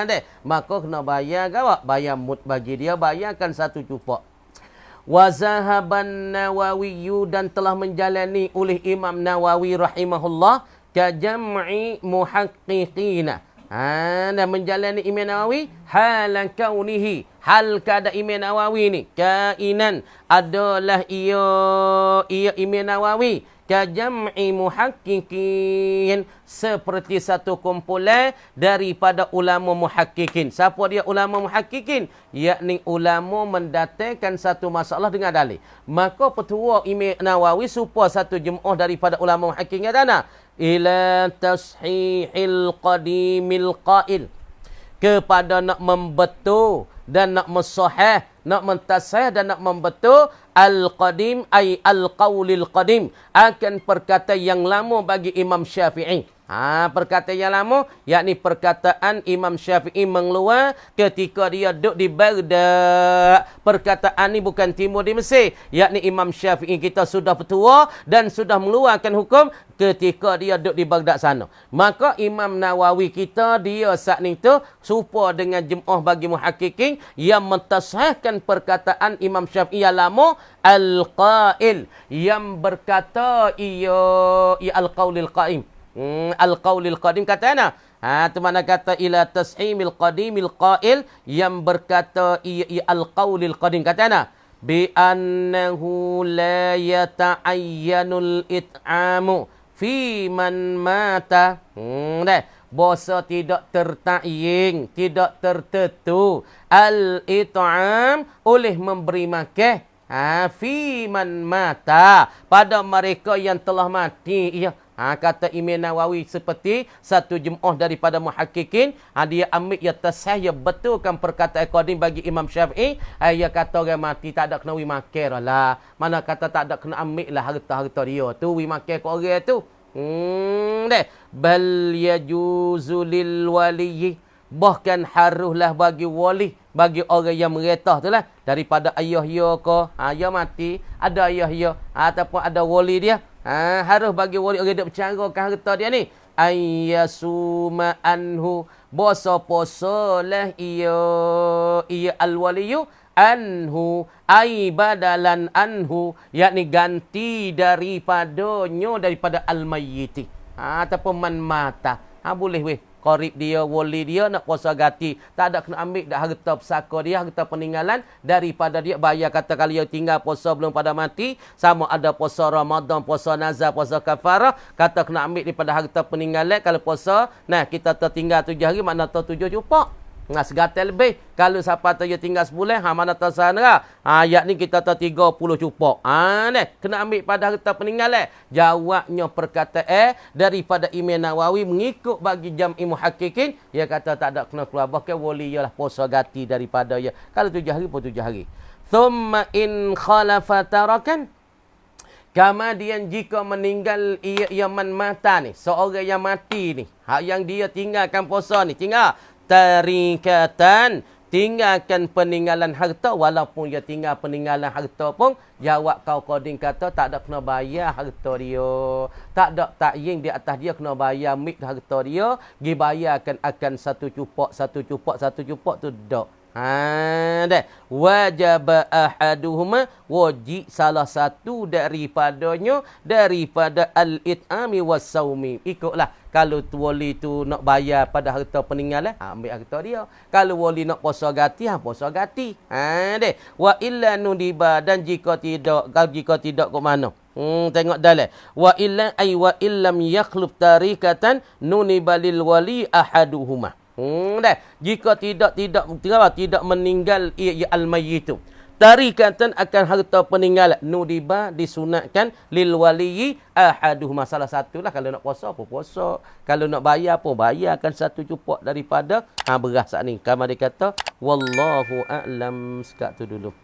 Deh. Maka kena bayar gawak, bayar mut bagi dia, bayarkan satu cupok. Wa zahaban Nawawi dan telah menjalani oleh Imam Nawawi rahimahullah ka jam'i muhaqqiqina. Dan menjalani Imam Nawawi halan kaunihi, hal keadaan Imam Nawawi ni kainan adalah ia Imam Nawawi ka jam'i muhaqqiqin, seperti satu kumpulan daripada ulama muhaqqiqin. Siapa dia ulama muhaqqiqin? Yakni ulama mendatangkan satu masalah dengan dalil. Maka petua Imam Nawawi supaya satu jemaah daripada ulama muhaqqiqin dana ila tashihil qadimil qail, kepada nak membetul dan nak mensahih, nak mentasih dan nak membetul al-qadim ay al-qaulil qadim, akan perkataan yang lama bagi Imam Syafi'i. Perkataan yang lama, yakni perkataan Imam Syafi'i mengeluar ketika dia duduk di Baghdad. Perkataan ni bukan timur di Mesir, yakni Imam Syafi'i kita sudah bertua dan sudah mengeluarkan hukum ketika dia duduk di Baghdad sana. Maka Imam Nawawi kita dia saat ni tu serupa dengan jemaah bagi muhaqqiqin yang mentasahkan perkataan Imam Syafi'i yang lama, al-qail, yang berkata ia al-qaulil qaim. Al-qaulil qadim kata ana. Tu mana kata ila tashimil qadimil qail, yang berkata ia al-qaulil qadim kata ana bi annahu la yata'ayyanul it'amu fi man mata. Bahasa tidak terta'yin, tidak tertentu al-it'am oleh memberi makan fi man mata, pada mereka yang telah mati. Kata Imam Nawawi seperti satu jemaah daripada muhaqqiqin, dia ambil ya tasahih, ya betulkan perkataan qadim bagi Imam Syafi'i. Dia kata orang mati tak ada kena wi makan lah. Mana kata tak ada kena ambil lah harta-harta dia tu, wi makan ke orang tu. Bal yajuzu lil waliyyi, bahkan haruslah bagi wali, bagi orang yang meretah tu lah, daripada ayah dia ke, dia mati, ada ayah dia ataupun ada wali dia, harus bagi wali orang duk bercarakan harta dia ni, ayyasuma anhu, puasa lah ia al-waliyu anhu ai badalan anhu, yakni ganti daripadanya, daripada al-mayyiti ataupun man mata. Boleh weh, qarib dia, wali dia nak puasa ganti, tak ada kena ambil dah harta pesaka dia, harta peninggalan daripada dia, bayar. Kata kalau dia tinggal puasa belum pada mati, sama ada puasa Ramadan, puasa nazar, puasa kafarah, kata kena ambil daripada harta peninggalan. Kalau puasa, kita tertinggal 7 hari, makna tu 7 cupak. Segatal lebih. Kalau siapa tu dia tinggal sebulan, mana tahu sana. Yakni kita tahu 30 cupok. Kena ambil pada harta peninggalan. Jawabnya perkataan daripada Imam Nawawi mengikut bagi jam'i muhaqqiqin. Dia kata tak ada kena keluar. Bahkan wali ialah puasa ganti daripada dia. Kalau 7 hari pun 7 hari. Thumma in khalafa tarakan. Kemudian jika meninggal ia man mata ni, seorang yang mati ni, yang dia tinggalkan puasa ni, tinggal tarikatan, tinggalkan peninggalan harta, walaupun dia tinggal peninggalan harta pun, jawab kau koding kata tak ada kena bayar harta dia, tak ada takyin di atas dia kena bayar mik harta dia, dibayarkan akan satu cupok tu dak. Wajib ahaduhuma, wajib salah satu daripadanya, daripada al-it'ami was-saumi. Ikutlah, kalau tu wali tu nak bayar pada harta peninggalan, ambil harta dia. Kalau wali nak puasa ganti, puasa ganti. Wa illa nudiba, dan jika tidak kau mana? Tengok dalam. Wa illam yakhluf tarikatan nunibalil wali ahaduhuma. Dah. Jika tidak meninggal al-mayyit. Tarikatan akan harta peninggalan nudiba disunatkan lil wali ahaduhuma, salah satulah. Kalau nak puasa apa puasa, kalau nak bayar apa bayarkan satu cupok daripada beras ni. Kamar dia kata wallahu a'lam. Sekat tu dulu.